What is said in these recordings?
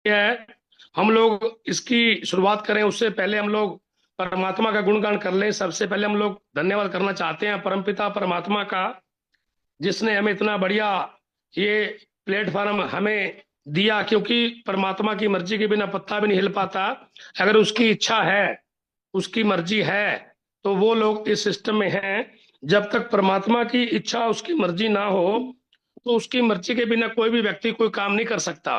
है, हम लोग इसकी शुरुआत करें उससे पहले हम लोग परमात्मा का गुणगान कर लें। सबसे पहले हम लोग धन्यवाद करना चाहते हैं परमपिता परमात्मा का, जिसने हमें इतना बढ़िया ये प्लेटफॉर्म हमें दिया। क्योंकि परमात्मा की मर्जी के बिना पत्ता भी नहीं हिल पाता। अगर उसकी इच्छा है, उसकी मर्जी है, तो वो लोग इस सिस्टम में हैं। जब तक परमात्मा की इच्छा, उसकी मर्जी ना हो, तो उसकी मर्जी के बिना कोई भी व्यक्ति कोई काम नहीं कर सकता।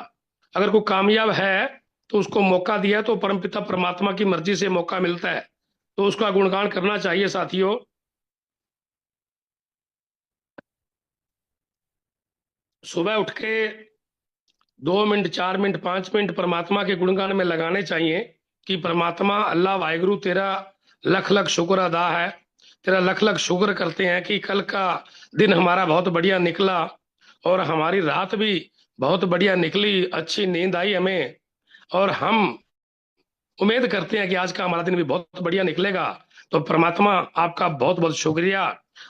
अगर कोई कामयाब है तो उसको मौका दिया, तो परमपिता परमात्मा की मर्जी से मौका मिलता है, तो उसका गुणगान करना चाहिए साथियों। सुबह उठ के 2 मिनट, 4 मिनट, 5 मिनट परमात्मा के गुणगान में लगाने चाहिए कि परमात्मा अल्लाह वाहिगुरु तेरा लख लख शुक्र अदा है। तेरा लख लख शुक्र करते हैं कि कल का दिन हमारा बहुत बढ़िया निकला, और हमारी रात भी बहुत बढ़िया निकली, अच्छी नींद आई हमें। और हम उम्मीद करते हैं कि आज का हमारा दिन भी बहुत बढ़िया निकलेगा। तो परमात्मा, आपका बहुत बहुत शुक्रिया।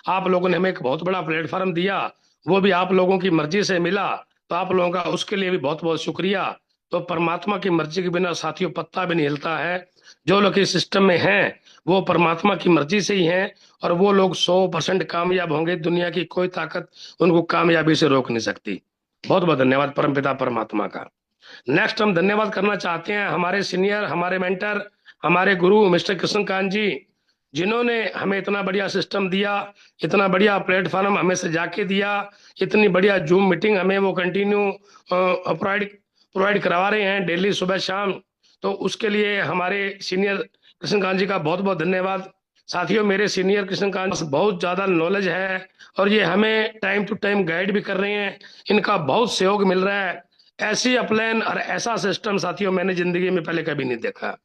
आप लोगों ने हमें एक बहुत बड़ा प्लेटफॉर्म दिया, वो भी आप लोगों की मर्जी से मिला। तो आप लोगों का उसके लिए भी बहुत बहुत शुक्रिया। तो परमात्मा की मर्जी के बिना साथियों पत्ता भी नहीं हिलता है। जो लोग इस सिस्टम में हैं, वो परमात्मा की मर्जी से ही हैं, और वो लोग 100% कामयाब होंगे। दुनिया की कोई ताकत उनको कामयाबी से रोक नहीं सकती। बहुत बहुत धन्यवाद परमपिता परमात्मा का। नेक्स्ट हम धन्यवाद करना चाहते हैं हमारे सीनियर, हमारे मेंटर, हमारे गुरु मिस्टर कृष्णकांत जी, जिन्होंने हमें इतना बढ़िया सिस्टम दिया, इतना बढ़िया प्लेटफॉर्म हमें सजा के दिया, इतनी बढ़िया जूम मीटिंग हमें वो कंटिन्यू प्रोवाइड प्रोवाइड करवा रहे हैं डेली सुबह शाम। तो उसके लिए हमारे सीनियर कृष्णकांत जी का बहुत बहुत धन्यवाद। साथियों, मेरे सीनियर कृष्णकांत जी बहुत ज्यादा नॉलेज है, और ये हमें टाइम टू टाइम गाइड भी कर रहे हैं। इनका बहुत सहयोग मिल रहा है। ऐसी अपलाइन और ऐसा सिस्टम साथियों मैंने जिंदगी में पहले कभी नहीं देखा।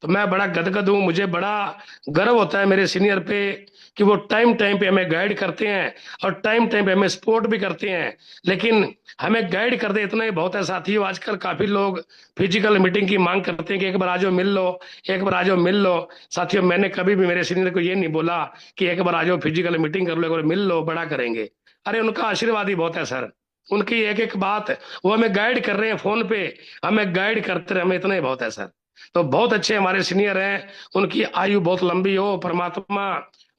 तो मैं बड़ा गदगद हूँ, मुझे बड़ा गर्व होता है मेरे सीनियर पे, कि वो टाइम टाइम पे हमें गाइड करते हैं, और टाइम टाइम पे हमें सपोर्ट भी करते हैं। लेकिन हमें गाइड कर दे इतना ही बहुत है साथियों। आजकल काफी लोग फिजिकल मीटिंग की मांग करते हैं कि एक बार आ जाओ मिल लो, एक बार आ जाओ मिल लो। साथियों, मैंने कभी भी मेरे सीनियर को ये नहीं बोला कि एक बार आ जाओ फिजिकल मीटिंग कर लो, एक बार मिल लो, बड़ा करेंगे। अरे उनका आशीर्वाद ही बहुत है सर। उनकी एक एक बात, वो हमें गाइड कर रहे हैं फोन पे, हमें गाइड करते रहे, हमें इतना ही बहुत है सर। तो बहुत अच्छे हमारे सीनियर हैं। उनकी आयु बहुत लंबी हो, परमात्मा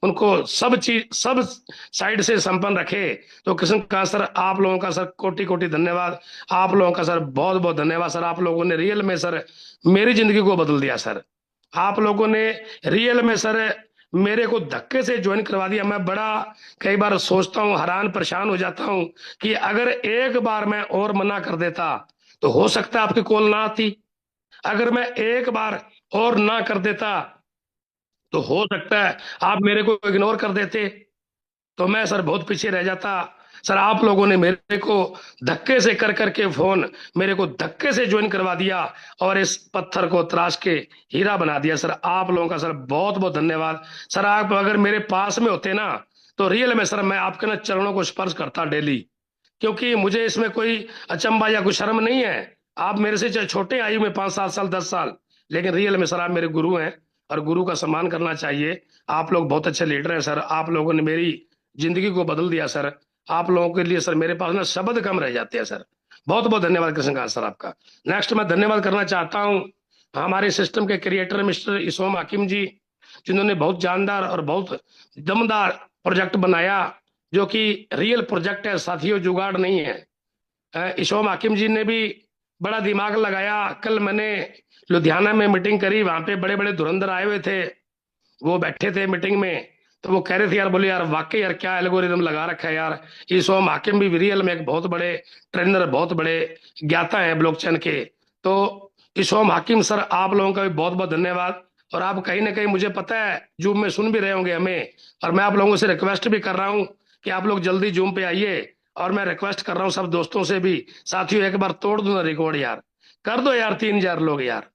उनको सब चीज, सब साइड से संपन्न रखे। तो कृष्ण का सर, आप लोगों का सर कोटि कोटि धन्यवाद। आप लोगों का सर बहुत बहुत धन्यवाद सर। आप लोगों ने रियल में सर मेरी जिंदगी को बदल दिया सर। आप लोगों ने रियल में सर मेरे को धक्के से ज्वाइन करवा दिया। मैं बड़ा कई बार सोचता हूँ, हैरान परेशान हो जाता हूँ कि अगर एक बार मैं और मना कर देता, तो हो सकता है आपकी कॉल ना आती। अगर मैं एक बार और ना कर देता, तो हो सकता है आप मेरे को इग्नोर कर देते, तो मैं सर बहुत पीछे रह जाता। सर, आप लोगों ने मेरे को धक्के से कर करके फोन, मेरे को धक्के से ज्वाइन करवा दिया, और इस पत्थर को तराश के हीरा बना दिया। सर, आप लोगों का सर बहुत बहुत धन्यवाद। सर, आप अगर मेरे पास में होते ना, तो रियल में सर मैं आपके ना चरणों को स्पर्श करता डेली। क्योंकि मुझे इसमें कोई अचंभा या कोई शर्म नहीं है। आप मेरे से चाहे छोटे आयु में 5-7 साल, 10 साल, लेकिन रियल में सर आप मेरे गुरु हैं, और गुरु का सम्मान करना चाहिए। आप लोग बहुत अच्छे लीडर हैं सर। आप लोगों ने मेरी जिंदगी को बदल दिया सर। आप लोगों के लिए सर मेरे पास ना शब्द कम रह जाते हैं सर। बहुत बहुत धन्यवाद कृष्णकांत सर आपका। नेक्स्ट मैं धन्यवाद करना चाहता हूँ हमारे सिस्टम के क्रिएटर मिस्टर इसोम हाकिम जी, जिन्होंने बहुत जानदार और बहुत दमदार प्रोजेक्ट बनाया, जो कि रियल प्रोजेक्ट है साथियों, जुगाड़ नहीं है। इशोम हाकिम जी ने भी बड़ा दिमाग लगाया। कल मैंने लुधियाना में मीटिंग करी, वहां पे बड़े बड़े धुरंधर आए हुए थे, वो बैठे थे मीटिंग में। तो वो कह रहे थे यार, बोले यार वाकई यार क्या एल्गोरिदम लगा रखा है यार। इशोम हाकिम भी रियल में एक बहुत बड़े ट्रेनर, बहुत बड़े ज्ञाता है ब्लॉकचेन के। तो इशोम हाकिम सर, आप लोगों का भी बहुत बहुत धन्यवाद। और आप कहीं ना कहीं, मुझे पता है जूम में सुन भी रहे होंगे हमें, और मैं आप लोगों से रिक्वेस्ट भी कर रहा हूँ कि आप लोग जल्दी जूम पे आइए। और मैं रिक्वेस्ट कर रहा हूँ सब दोस्तों से भी, साथियों एक बार तोड़ दो ना रिकॉर्ड यार, कर दो यार 3,000 लोग यार,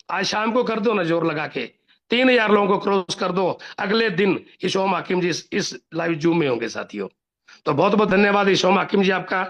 आज शाम को कर दो ना जोर लगा के। 3,000 लोगों को क्रॉस कर दो। अगले दिन इशोम हाकिम जी इस लाइव जूम में होंगे साथियों। तो बहुत बहुत धन्यवाद इशोम हाकिम जी आपका।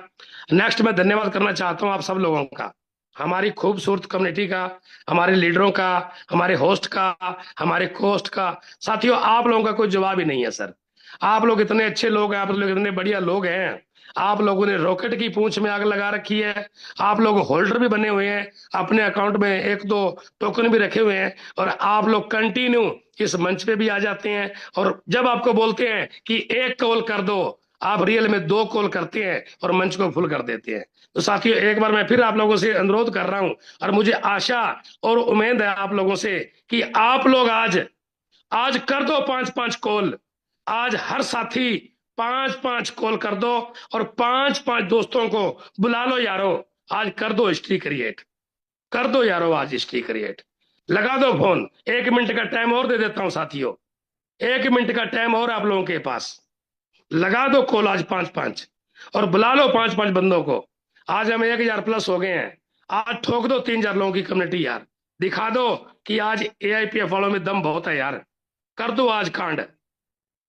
नेक्स्ट मैं धन्यवाद करना चाहता हूँ आप सब लोगों का, हमारी खूबसूरत कम्युनिटी का, हमारे लीडरों का, हमारे होस्ट का, हमारे कोस्ट का। साथियों, आप लोगों का कोई जवाब ही नहीं है सर। आप लोग इतने अच्छे लोग हैं, आप लोग इतने बढ़िया लोग हैं। आप लोगों ने रॉकेट की पूंछ में आग लगा रखी है। आप लोग होल्डर भी बने हुए हैं, अपने अकाउंट में एक दो टोकन भी रखे हुए हैं, और आप लोग कंटिन्यू इस मंच पे भी आ जाते हैं। और जब आपको बोलते हैं कि एक कॉल कर दो, आप रियल में दो कॉल करते हैं और मंच को फुल कर देते हैं। तो साथियों, एक बार मैं फिर आप लोगों से अनुरोध कर रहा हूं, और मुझे आशा और उम्मीद है आप लोगों से कि आप लोग आज आज कर दो 5-5 कॉल। आज हर साथी 5-5 कॉल कर दो, और 5-5 दोस्तों को बुला लो यारो। आज कर दो हिस्ट्री क्रिएट, कर दो यारो, आज हिस्ट्री क्रिएट। लगा दो फोन। 1 मिनट का टाइम और दे देता हूं साथियों, 1 मिनट का टाइम और आप लोगों के पास। लगा दो कॉल आज 5-5, और बुला लो 5-5 बंदों को। आज हम 1,000 प्लस हो गए हैं। आज ठोक दो 3,000 लोगों की कम्युनिटी यार। दिखा दो कि आज AIPF वालों में दम बहुत है यार। कर दो आज कांड,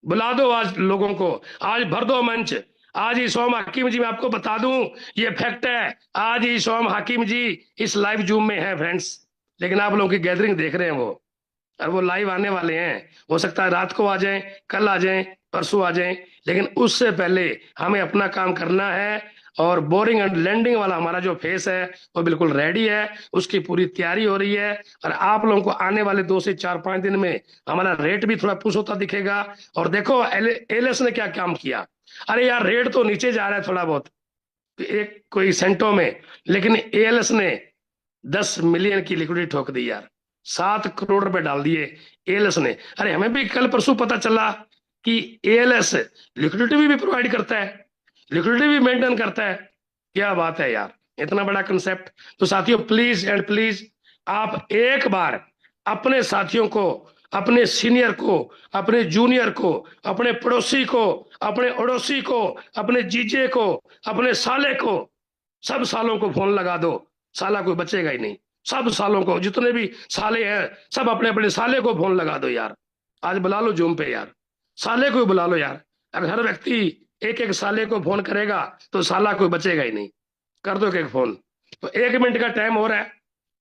बुला दो आज लोगों को, आज भर दो मंच। आज ही सोम हकीम जी, मैं आपको बता दूं, ये फैक्ट है, आज ही सोम हकीम जी इस लाइव जूम में है फ्रेंड्स। लेकिन आप लोगों की गैदरिंग देख रहे हैं वो, और वो लाइव आने वाले हैं। हो सकता है रात को आ जाएं, कल आ जाएं, परसों आ जाएं, लेकिन उससे पहले हमें अपना काम करना है। और बोरिंग एंड लैंडिंग वाला हमारा जो फेस है वो बिल्कुल रेडी है, उसकी पूरी तैयारी हो रही है। और आप लोगों को आने वाले 2 से 4-5 दिन में हमारा रेट भी थोड़ा पुश होता दिखेगा। और देखो एलएस ने क्या काम किया। अरे यार, रेट तो नीचे जा रहा है थोड़ा बहुत, एक कोई सेंटो में, लेकिन एएलएस ने 10 मिलियन की लिक्विडिटी ठोक दी यार। 7 करोड़ रुपए डाल दिए एएलएस ने। अरे हमें भी कल परसों पता चला कि एएलएस लिक्विडिटी भी प्रोवाइड करता है, लिक्विडिटी भी मेंटेन करता है। क्या बात है यार, इतना बड़ा कंसेप्ट। तो साथियों, प्लीज एंड प्लीज, आप एक बार अपने साथियों को, अपने सीनियर को, अपने जूनियर को, अपने पड़ोसी को, अपने अड़ोसी को, अपने जीजे को, अपने साले को, सब सालों को फोन लगा दो। साला कोई बचेगा ही नहीं। सब सालों को, जितने भी साले हैं, सब अपने अपने साले को फोन लगा दो यार। आज बुला लो जूम पे यार, साले को बुला लो यार। अगर हर व्यक्ति एक एक साले को फोन करेगा तो साला कोई बचेगा ही नहीं। कर दो एक फोन। तो 1 मिनट का टाइम हो रहा है।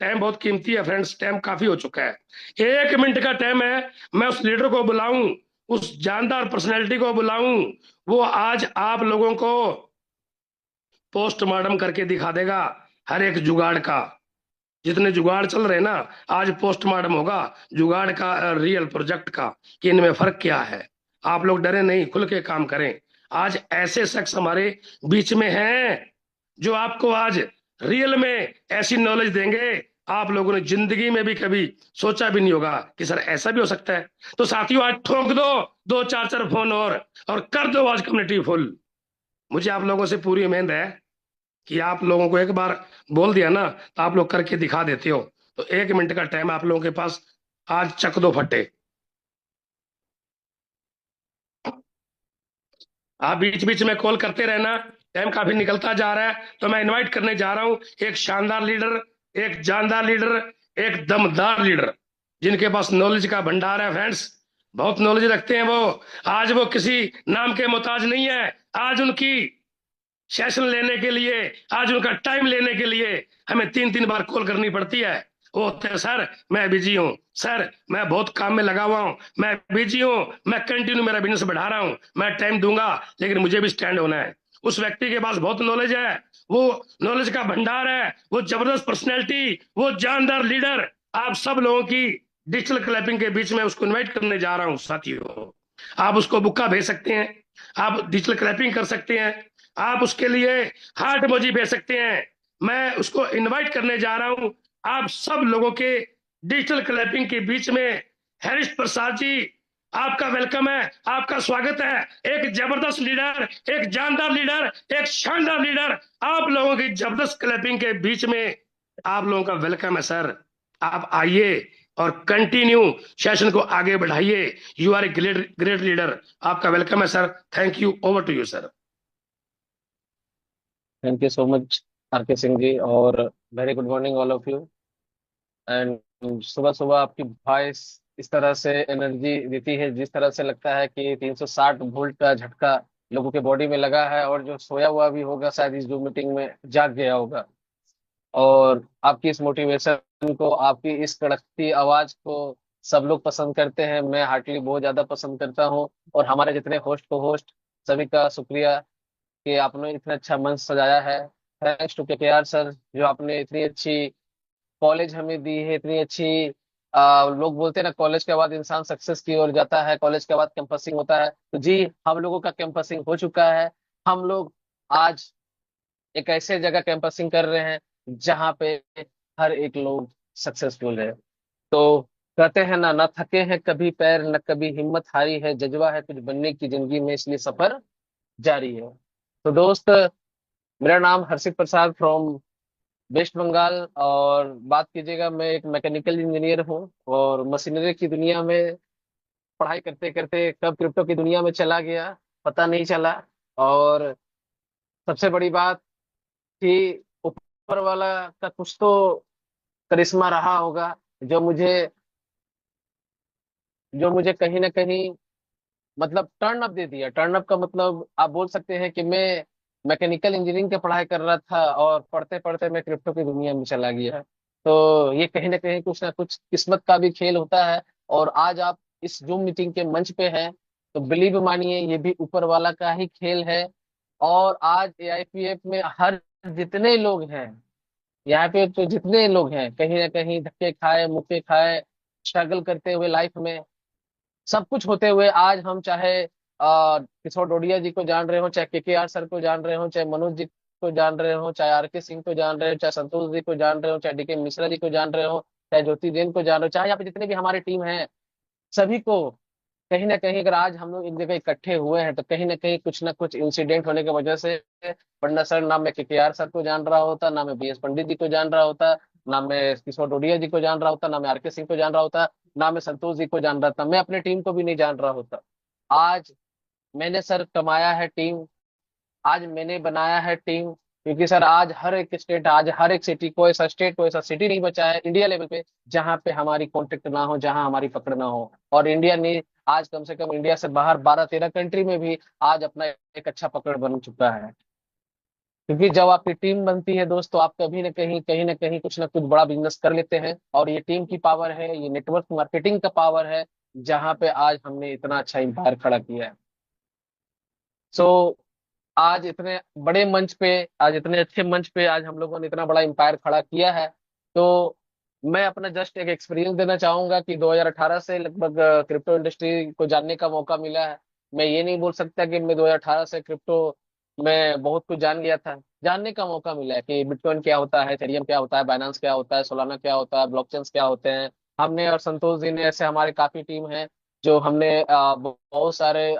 टाइम बहुत कीमती है फ्रेंड्स, टाइम काफी हो चुका है। 1 मिनट का टाइम है। मैं उस लीडर को बुलाऊं, उस जानदार पर्सनैलिटी को बुलाऊं, वो आज आप लोगों को पोस्टमार्टम करके दिखा देगा हर एक जुगाड़ का। जितने जुगाड़ चल रहे हैं ना, आज पोस्टमार्टम होगा जुगाड़ का, रियल प्रोजेक्ट का, कि इनमें फर्क क्या है। आप लोग डरे नहीं, खुल के काम करें। आज ऐसे शख्स हमारे बीच में हैं जो आपको आज रियल में ऐसी नॉलेज देंगे, आप लोगों ने जिंदगी में भी कभी सोचा भी नहीं होगा कि सर ऐसा भी हो सकता है। तो साथियों, आज ठोक दो 2-4 फोन और कर दो आज कम्युनिटी फुल। मुझे आप लोगों से पूरी उम्मीद है कि आप लोगों को एक बार बोल दिया ना तो आप लोग करके दिखा देते हो। तो 1 मिनट का टाइम आप लोगों के पास, आज चक दो फटे। आप बीच बीच में कॉल करते रहना, टाइम काफी निकलता जा रहा है। तो मैं इनवाइट करने जा रहा हूं एक शानदार लीडर, एक जानदार लीडर, एक दमदार लीडर, जिनके पास नॉलेज का भंडार है फ्रेंड्स। बहुत नॉलेज रखते हैं वो। आज वो किसी नाम के मोहताज नहीं है। आज उनकी सेशन लेने के लिए, आज उनका टाइम लेने के लिए हमें 3-3 बार कॉल करनी पड़ती है। वो होते हैं, सर मैं बिजी हूँ, सर मैं बहुत काम में लगा हुआ हूँ, मैं बिजी हूँ, मैं कंटिन्यू मेरा बिजनेस बढ़ा रहा हूँ, मैं टाइम दूंगा, लेकिन मुझे भी स्टैंड होना है। उस व्यक्ति के पास बहुत नॉलेज है, वो नॉलेज का भंडार है, वो जबरदस्त पर्सनैलिटी, वो जानदार लीडर। आप सब लोगों की डिजिटल क्लैपिंग के बीच में उसको इन्वाइट करने जा रहा हूँ साथियों। आप उसको बुक्का भेज सकते हैं, आप डिजिटल क्लैपिंग कर सकते हैं, आप उसके लिए हार्ट इमोजी भेज सकते हैं। मैं उसको इनवाइट करने जा रहा हूं आप सब लोगों के डिजिटल क्लैपिंग के बीच में। हरीश प्रसाद जी, आपका वेलकम है, आपका स्वागत है। एक जबरदस्त लीडर, एक जानदार लीडर, एक शानदार लीडर, आप लोगों की जबरदस्त क्लैपिंग के बीच में आप लोगों का वेलकम है सर। आप आइए और कंटिन्यू सेशन को आगे बढ़ाइए। You are a great great leader. आपका वेलकम है sir. Thank you. Over to you sir. Thank you so much RK Singh ji, और very good morning all of you. And सुबह सुबह आपकी वॉइस इस तरह से एनर्जी देती है, जिस तरह से लगता है कि 360 वोल्ट का झटका लोगों के बॉडी में लगा है, और जो सोया हुआ भी होगा शायद इस जूम मीटिंग में जाग गया होगा। और आपकी इस मोटिवेशन को, आपकी इस कड़कती आवाज को सब लोग पसंद करते हैं, मैं हार्टली बहुत ज्यादा पसंद करता हूँ। और हमारे जितने होस्ट को होस्ट, सभी का शुक्रिया कि आपने इतना अच्छा मंच सजाया है। थैंक्स टू केकेआर सर, जो आपने इतनी अच्छी कॉलेज हमें दी है, इतनी अच्छी लोग बोलते हैं ना, कॉलेज के बाद इंसान सक्सेस की ओर जाता है, कॉलेज के बाद कैंपसिंग होता है। तो जी, हम लोगों का कैंपसिंग हो चुका है। हम लोग आज एक ऐसे जगह कैंपसिंग कर रहे हैं जहाँ पे हर एक लोग सक्सेसफुल है। तो कहते हैं ना, ना थके हैं कभी पैर, न कभी हिम्मत हारी है, जज्बा है कुछ बनने की जिंदगी में, इसलिए सफर जारी है। तो दोस्त, मेरा नाम हर्षित प्रसाद फ्रॉम वेस्ट बंगाल, और बात कीजिएगा, मैं एक मैकेनिकल इंजीनियर हूँ। और मशीनरी की दुनिया में पढ़ाई करते करते कब क्रिप्टो की दुनिया में चला गया, पता नहीं चला। और सबसे बड़ी बात कि ऊपर वाला का कुछ तो करिश्मा रहा होगा, जो मुझे जो मुझे कहीं ना कहीं मतलब टर्न अप दे दिया। टर्न अप का मतलब आप बोल सकते हैं कि मैं मैकेनिकल इंजीनियरिंग की पढ़ाई कर रहा था और पढ़ते पढ़ते मैं क्रिप्टो की दुनिया में चला गया। तो ये कहीं ना कुछ किस्मत का भी खेल होता है। और आज आप इस जूम मीटिंग के मंच पे हैं, तो बिलीव मानिए ये भी ऊपर वाला का ही खेल है। और आज एआईपीएफ में हर जितने लोग हैं, यहाँ पे तो जितने लोग हैं, कहीं ना कहीं धक्के खाए, मुक्के खाए, स्ट्रगल करते हुए लाइफ में, सब कुछ होते हुए आज हम चाहे किशोर डोडिया जी को जान रहे हो, चाहे केकेआर सर को जान रहे हो, चाहे मनोज जी को जान रहे हो, चाहे आरके सिंह को जान रहे हो, चाहे संतोष जी को जान रहे हो, चाहे डीके मिश्रा जी को जान रहे हो, चाहे ज्योति जैन को जान रहे हो, चाहे यहाँ पे जितने भी हमारी टीम है, सभी को कहीं ना कहीं अगर आज हम लोग एक जगह इकट्ठे हुए हैं, तो कहीं ना कुछ इंसिडेंट होने की वजह से। वरना सर, ना मैं केकेआर सर को जान रहा होता, ना मैं बीएस पंडित जी को जान रहा होता, ना मैं किशोर डोडिया जी को जान रहा होता, ना मैं आरके सिंह को जान रहा होता, ना मैं संतोष जी को जान रहा था, मैं अपने टीम को भी नहीं जान रहा होता। आज मैंने सर कमाया है टीम, आज मैंने बनाया है टीम। क्योंकि सर आज हर एक स्टेट, आज हर एक सिटी, कोई ऐसा स्टेट, कोई ऐसा सिटी नहीं बचा है इंडिया लेवल पे जहाँ पे हमारी कॉन्टेक्ट ना हो, जहाँ हमारी पकड़ ना हो। और इंडिया ने आज कम से कम इंडिया से बाहर 12-13 कंट्री में भी आज अपना एक अच्छा पकड़ बन चुका है। क्योंकि जब आपकी टीम बनती है दोस्त, तो आप कहीं ना कहीं कुछ ना कुछ बड़ा बिजनेस कर लेते हैं। और ये टीम की पावर है, ये नेटवर्क मार्केटिंग का पावर है, जहाँ पे आज हमने इतना अच्छा एम्पायर खड़ा किया है। सो आज इतने बड़े मंच पे, आज इतने अच्छे मंच पे आज हम लोगों ने इतना बड़ा एम्पायर खड़ा किया है। तो मैं अपना जस्ट एक एक्सपीरियंस देना चाहूंगा कि 2018 से लगभग क्रिप्टो इंडस्ट्री को जानने का मौका मिला है। मैं ये नहीं बोल सकता कि मैं 2018 से क्रिप्टो में बहुत कुछ जान गया था। जानने का मौका मिला है कि बिटकॉइन क्या होता है, एथेरियम क्या होता है, बाइनेंस क्या होता है, सोलाना क्या होता है, ब्लॉकचेन्स क्या होते हैं। हमने और संतोष जी ने, ऐसे हमारे काफी टीम है, जो हमने बहुत सारे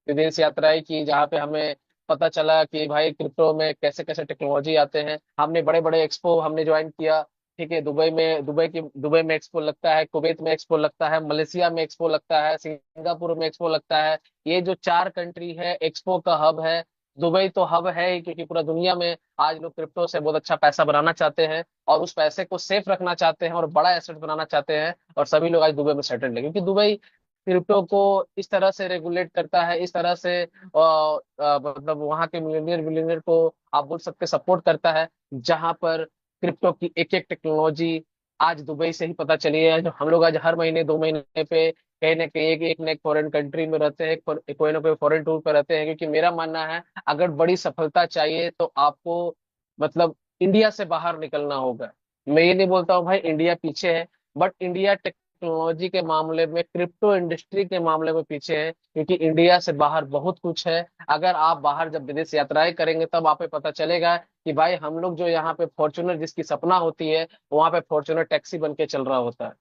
विदेश यात्राएं की, जहाँ पे हमें पता चला कि भाई क्रिप्टो में कैसे कैसे टेक्नोलॉजी आते हैं। हमने बड़े बड़े एक्सपो हमने ज्वाइन किया। ठीक है, दुबई में एक्सपो लगता है, कुवैत में एक्सपो लगता है, मलेशिया में एक्सपो लगता है, सिंगापुर में एक्सपो लगता है। ये जो 4 कंट्री है, एक्सपो का हब है। दुबई तो हब है ही, क्योंकि पूरा दुनिया में आज लोग क्रिप्टो से बहुत अच्छा पैसा बनाना चाहते हैं, और उस पैसे को सेफ रखना चाहते हैं, और बड़ा एसेट बनाना चाहते हैं। और सभी लोग आज दुबई में सेटल्ड है, क्योंकि दुबई क्रिप्टो को इस तरह से रेगुलेट करता है, इस तरह से मतलब वहाँ के मिलियनियर बिलियनियर को आप बोल सकते सपोर्ट करता है, जहां पर क्रिप्टो की एक एक टेक्नोलॉजी आज दुबई से ही पता चली है। जो हम लोग आज हर महीने 2 महीने पे कहीं ना कहीं एक एक न एक फॉरेन कंट्री में रहते हैं, कोई ना कोई फॉरेन टूर पे रहते हैं। क्योंकि मेरा मानना है, अगर बड़ी सफलता चाहिए तो आपको मतलब इंडिया से बाहर निकलना होगा। मैं ये नहीं बोलता हूँ भाई इंडिया पीछे है, बट इंडिया टेक्नोलॉजी के मामले में, क्रिप्टो इंडस्ट्री के मामले में पीछे है, क्योंकि इंडिया से बाहर बहुत कुछ है। अगर आप बाहर जब विदेश यात्राएं करेंगे, तब आपको पता चलेगा कि भाई हम लोग जो यहाँ पे फॉर्च्यूनर जिसकी सपना होती है, वहां पे फॉर्च्यूनर टैक्सी बन के चल रहा होता है।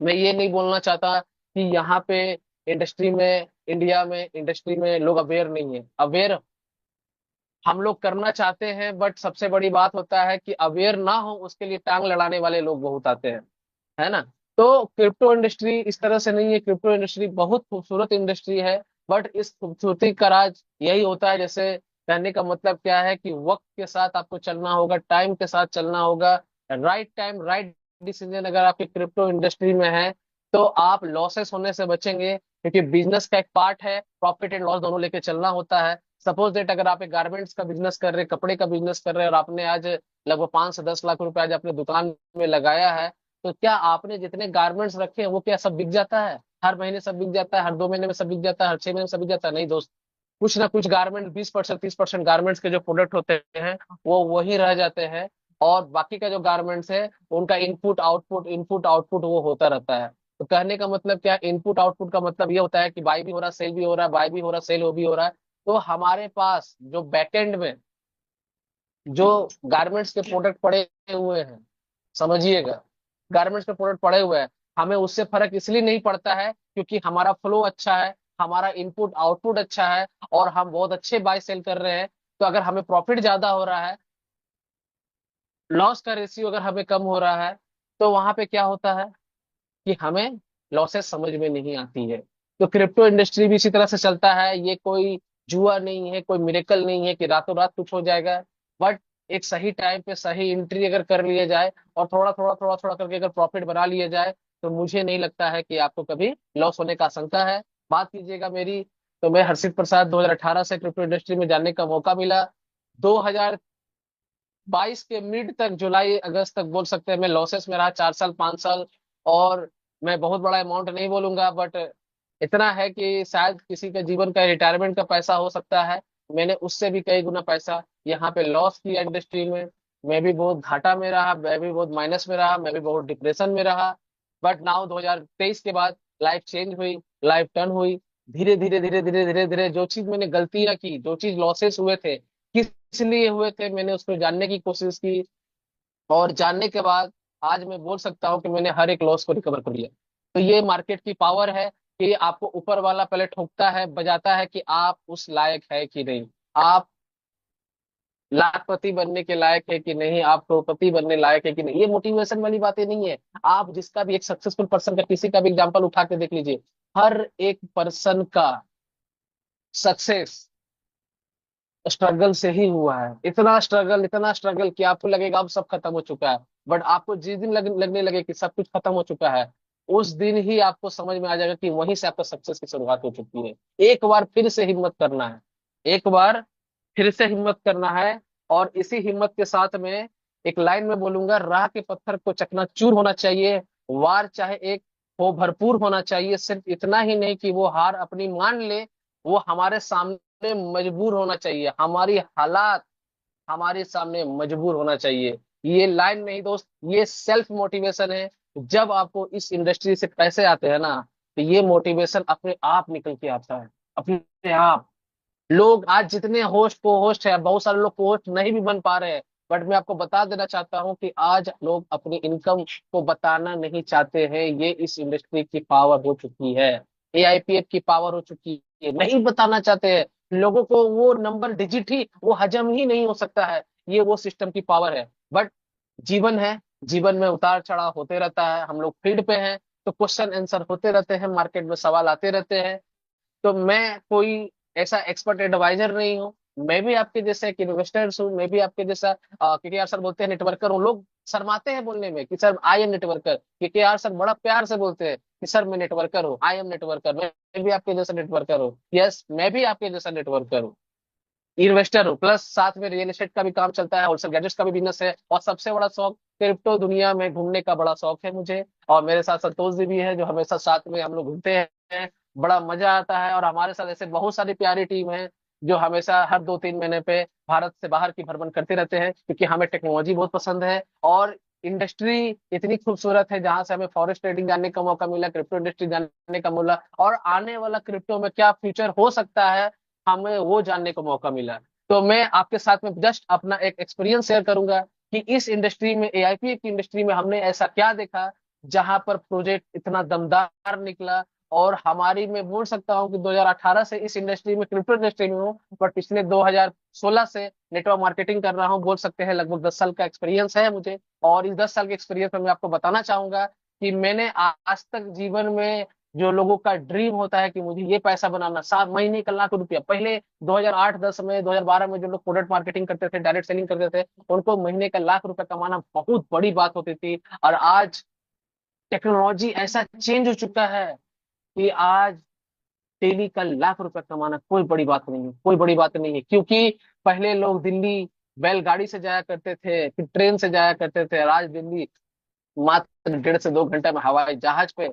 मैं ये नहीं बोलना चाहता कि यहाँ पे इंडस्ट्री में, इंडिया में इंडस्ट्री में लोग अवेयर नहीं है। अवेयर हम लोग करना चाहते हैं, बट सबसे बड़ी बात होता है कि अवेयर ना हो, उसके लिए टांग लड़ाने वाले लोग बहुत आते हैं, है ना। तो क्रिप्टो इंडस्ट्री इस तरह से नहीं है। क्रिप्टो इंडस्ट्री बहुत खूबसूरत इंडस्ट्री है, बट इस खूबसूरती का राज यही होता है, जैसे कहने का मतलब क्या है कि वक्त के साथ आपको चलना होगा, टाइम के साथ चलना होगा। राइट टाइम राइट डिसीजन अगर आपकी क्रिप्टो इंडस्ट्री में है, तो आप लॉसेस होने से बचेंगे, क्योंकि बिजनेस का एक पार्ट है, प्रॉफिट एंड लॉस दोनों लेके चलना होता है। सपोज दैट अगर आप एक गारमेंट्स का बिजनेस कर रहे हैं, कपड़े का बिजनेस कर रहे हैं, और आपने आज लगभग 5 से 10 लाख रुपए आज अपने दुकान में लगाया है, तो क्या आपने जितने गारमेंट्स रखे हैं वो क्या सब बिक जाता है? हर महीने सब बिक जाता है, हर 2 महीने में सब बिक जाता है, हर 6 महीने में सब बिक जाता है? नहीं दोस्त। कुछ ना कुछ गारमेंट, 20% 30% गारमेंट्स के जो प्रोडक्ट होते हैं वो वही रह जाते हैं, और बाकी का जो गारमेंट्स है उनका इनपुट आउटपुट वो होता रहता है। तो कहने का मतलब क्या, इनपुट आउटपुट का मतलब ये होता है कि बाई भी हो रहा, सेल भी हो रहा है, बाई भी हो रहा, सेल हो भी हो रहा है। तो हमारे पास जो बैकएंड में जो गारमेंट्स के प्रोडक्ट पड़े हुए हैं, समझिएगा, गारमेंट्स के प्रोडक्ट पड़े हुए हैं, हमें उससे फर्क इसलिए नहीं पड़ता है क्योंकि हमारा फ्लो अच्छा है, हमारा इनपुट आउटपुट अच्छा है, और हम बहुत अच्छे बाय सेल कर रहे हैं। तो अगर हमें प्रॉफिट ज्यादा हो रहा है, लॉस का रेशियो अगर हमें कम हो रहा है, तो वहां पे क्या होता है कि हमें लॉसेस समझ में नहीं आती है। तो क्रिप्टो इंडस्ट्री भी इसी तरह से चलता है, ये कोई जुआ नहीं है, कोई मिरेकल नहीं है कि रातों रात कुछ हो जाएगा। बट एक सही टाइम पे सही एंट्री अगर कर लिया जाए, और थोड़ा थोड़ा करके अगर प्रॉफिट बना लिया जाए, तो मुझे नहीं लगता है कि आपको कभी लॉस होने का आशंका है। बात कीजिएगा मेरी, तो मैं हर्षित प्रसाद 2018 से क्रिप्टो इंडस्ट्री में जानने का मौका मिला। 2022 के मिड तक, जुलाई अगस्त तक बोल सकते हैं, मैं लॉसेस में रहा 4 साल 5 साल। और मैं बहुत बड़ा अमाउंट नहीं बोलूंगा, बट इतना है कि शायद किसी का जीवन का रिटायरमेंट का पैसा हो सकता है। मैंने उससे भी कई गुना पैसा यहाँ पे लॉस किया इंडस्ट्री में। मैं भी बहुत घाटा में रहा, मैं भी बहुत माइनस में रहा, मैं भी बहुत डिप्रेशन में रहा। बट नाउ 2023 के बाद लाइफ चेंज हुई, लाइफ टर्न हुई। धीरे धीरे धीरे धीरे धीरे धीरे जो चीज मैंने गलतियां की, जो चीज लॉसेस हुए थे, किस लिए हुए थे, मैंने उसको जानने की कोशिश की। और जानने के बाद आज मैं बोल सकता हूँ कि मैंने हर एक लॉस को रिकवर कर लिया। तो ये मार्केट की पावर है कि आपको ऊपर वाला पहले ठोकता है, बजाता है कि आप उस लायक है कि नहीं, आप लाखपति बनने के लायक है कि नहीं, आप करोड़पति बनने लायक है कि नहीं। ये मोटिवेशन वाली बातें नहीं है। आप जिसका भी एक सक्सेसफुल पर्सन का किसी का भी एग्जांपल उठा के देख लीजिए, हर एक पर्सन का सक्सेस स्ट्रगल से ही हुआ है। इतना स्ट्रगल कि आपको लगेगा अब सब खत्म हो चुका है। बट आपको जिस दिन लगने लगे कि सब कुछ खत्म हो चुका है, उस दिन ही आपको समझ में आ जाएगा कि वहीं से आपका सक्सेस की शुरुआत हो चुकी है। एक बार फिर से हिम्मत करना है, एक बार फिर से हिम्मत करना है। और इसी हिम्मत के साथ में एक लाइन में बोलूंगा, राह के पत्थर को चकनाचूर होना चाहिए, वार चाहे एक हो भरपूर होना चाहिए। सिर्फ इतना ही नहीं कि वो हार अपनी मान ले, वो हमारे सामने मजबूर होना चाहिए, हमारी हालात हमारे सामने मजबूर होना चाहिए। ये लाइन नहीं दोस्त, ये सेल्फ मोटिवेशन है। जब आपको इस इंडस्ट्री से पैसे आते हैं ना, तो ये मोटिवेशन अपने आप निकल के आता है, अपने आप। लोग आज जितने होस्ट को होस्ट है, बहुत सारे लोग को होस्ट नहीं भी बन पा रहे हैं। बट मैं आपको बता देना चाहता हूँ कि आज लोग अपनी इनकम को बताना नहीं चाहते हैं। ये इस इंडस्ट्री की पावर हो चुकी है, एआईपीएफ की पावर हो चुकी है, नहीं बताना चाहते हैं। लोगों को वो नंबर डिजिट ही वो हजम ही नहीं हो सकता है। ये वो सिस्टम की पावर है। बट जीवन है, जीवन में उतार चढ़ाव होते रहता है, हम लोग फील्ड पे हैं, तो क्वेश्चन आंसर होते रहते हैं, मार्केट में सवाल आते रहते हैं। तो मैं कोई ऐसा एक्सपर्ट एडवाइजर नहीं हूँ। मैं भी आपके जैसा एक इन्वेस्टर्स हूँ, मैं भी आपके जैसा केकेआर सर बोलते हैं नेटवर्कर हूँ। लोग शर्माते हैं बोलने में कि sir I am networker. KKR sir बड़ा प्यार से बोलते हैं कि सर मैं नेटवर्कर हूँ, आई एम नेटवर्कर। मैं भी आपके जैसा नेटवर्कर हूँ, यस मैं भी आपके जैसा नेटवर्कर हूँ, इन्वेस्टर हूँ। प्लस साथ में रियल एस्टेट का भी काम चलता है, होलसेल गैजेट्स का भी बिजनेस है, और सबसे बड़ा शौक क्रिप्टो दुनिया में घूमने का बड़ा शौक है मुझे। और मेरे साथ संतोष जी भी है, जो हमेशा साथ में हम लोग घूमते हैं, बड़ा मजा आता है। और हमारे साथ ऐसे बहुत सारी प्यारी टीम है जो हमेशा हर 2-3 महीने पे भारत से बाहर की भ्रमण करते रहते हैं, क्योंकि हमें टेक्नोलॉजी बहुत पसंद है। और इंडस्ट्री इतनी खूबसूरत है, जहां से हमें फॉरेक्स ट्रेडिंग जानने का मौका मिला, क्रिप्टो इंडस्ट्री जानने का मिला, और आने वाला क्रिप्टो में क्या फ्यूचर हो सकता है, हमें वो जानने को मौका मिला। तो मैं आपके साथ में जस्ट अपना एक एक्सपीरियंस शेयर करूंगा कि इस इंडस्ट्री में, एआईपी की इंडस्ट्री में, हमने ऐसा क्या देखा जहां पर प्रोजेक्ट इतना दमदार निकला। और हमारी, मैं बोल सकता हूँ कि 2018 से इस इंडस्ट्री में, क्रिप्टो इंडस्ट्री में हूँ, पर पिछले 2016 से नेटवर्क मार्केटिंग कर रहा हूँ। बोल सकते हैं लगभग 10 साल का एक्सपीरियंस है मुझे। और इस 10 साल के एक्सपीरियंस में मैं आपको बताना चाहूंगा कि मैंने आज तक जीवन में, जो लोगों का ड्रीम होता है कि मुझे ये पैसा बनाना, 7 महीने का लाख रुपया, पहले 2008-10 में, 2012 में जो लोग प्रोडक्ट मार्केटिंग करते थे, डायरेक्ट सेलिंग करते थे, उनको महीने का लाख रुपया कमाना बहुत बड़ी बात होती थी। और आज टेक्नोलॉजी ऐसा चेंज हो चुका है कि आज डेली का लाख रुपया कमाना कोई बड़ी बात नहीं है, कोई बड़ी बात नहीं है। क्योंकि पहले लोग दिल्ली बैलगाड़ी से जाया करते थे, फिर ट्रेन से जाया करते थे, और आज दिल्ली मात्र 1.5 से 2 घंटे में हवाई जहाज पे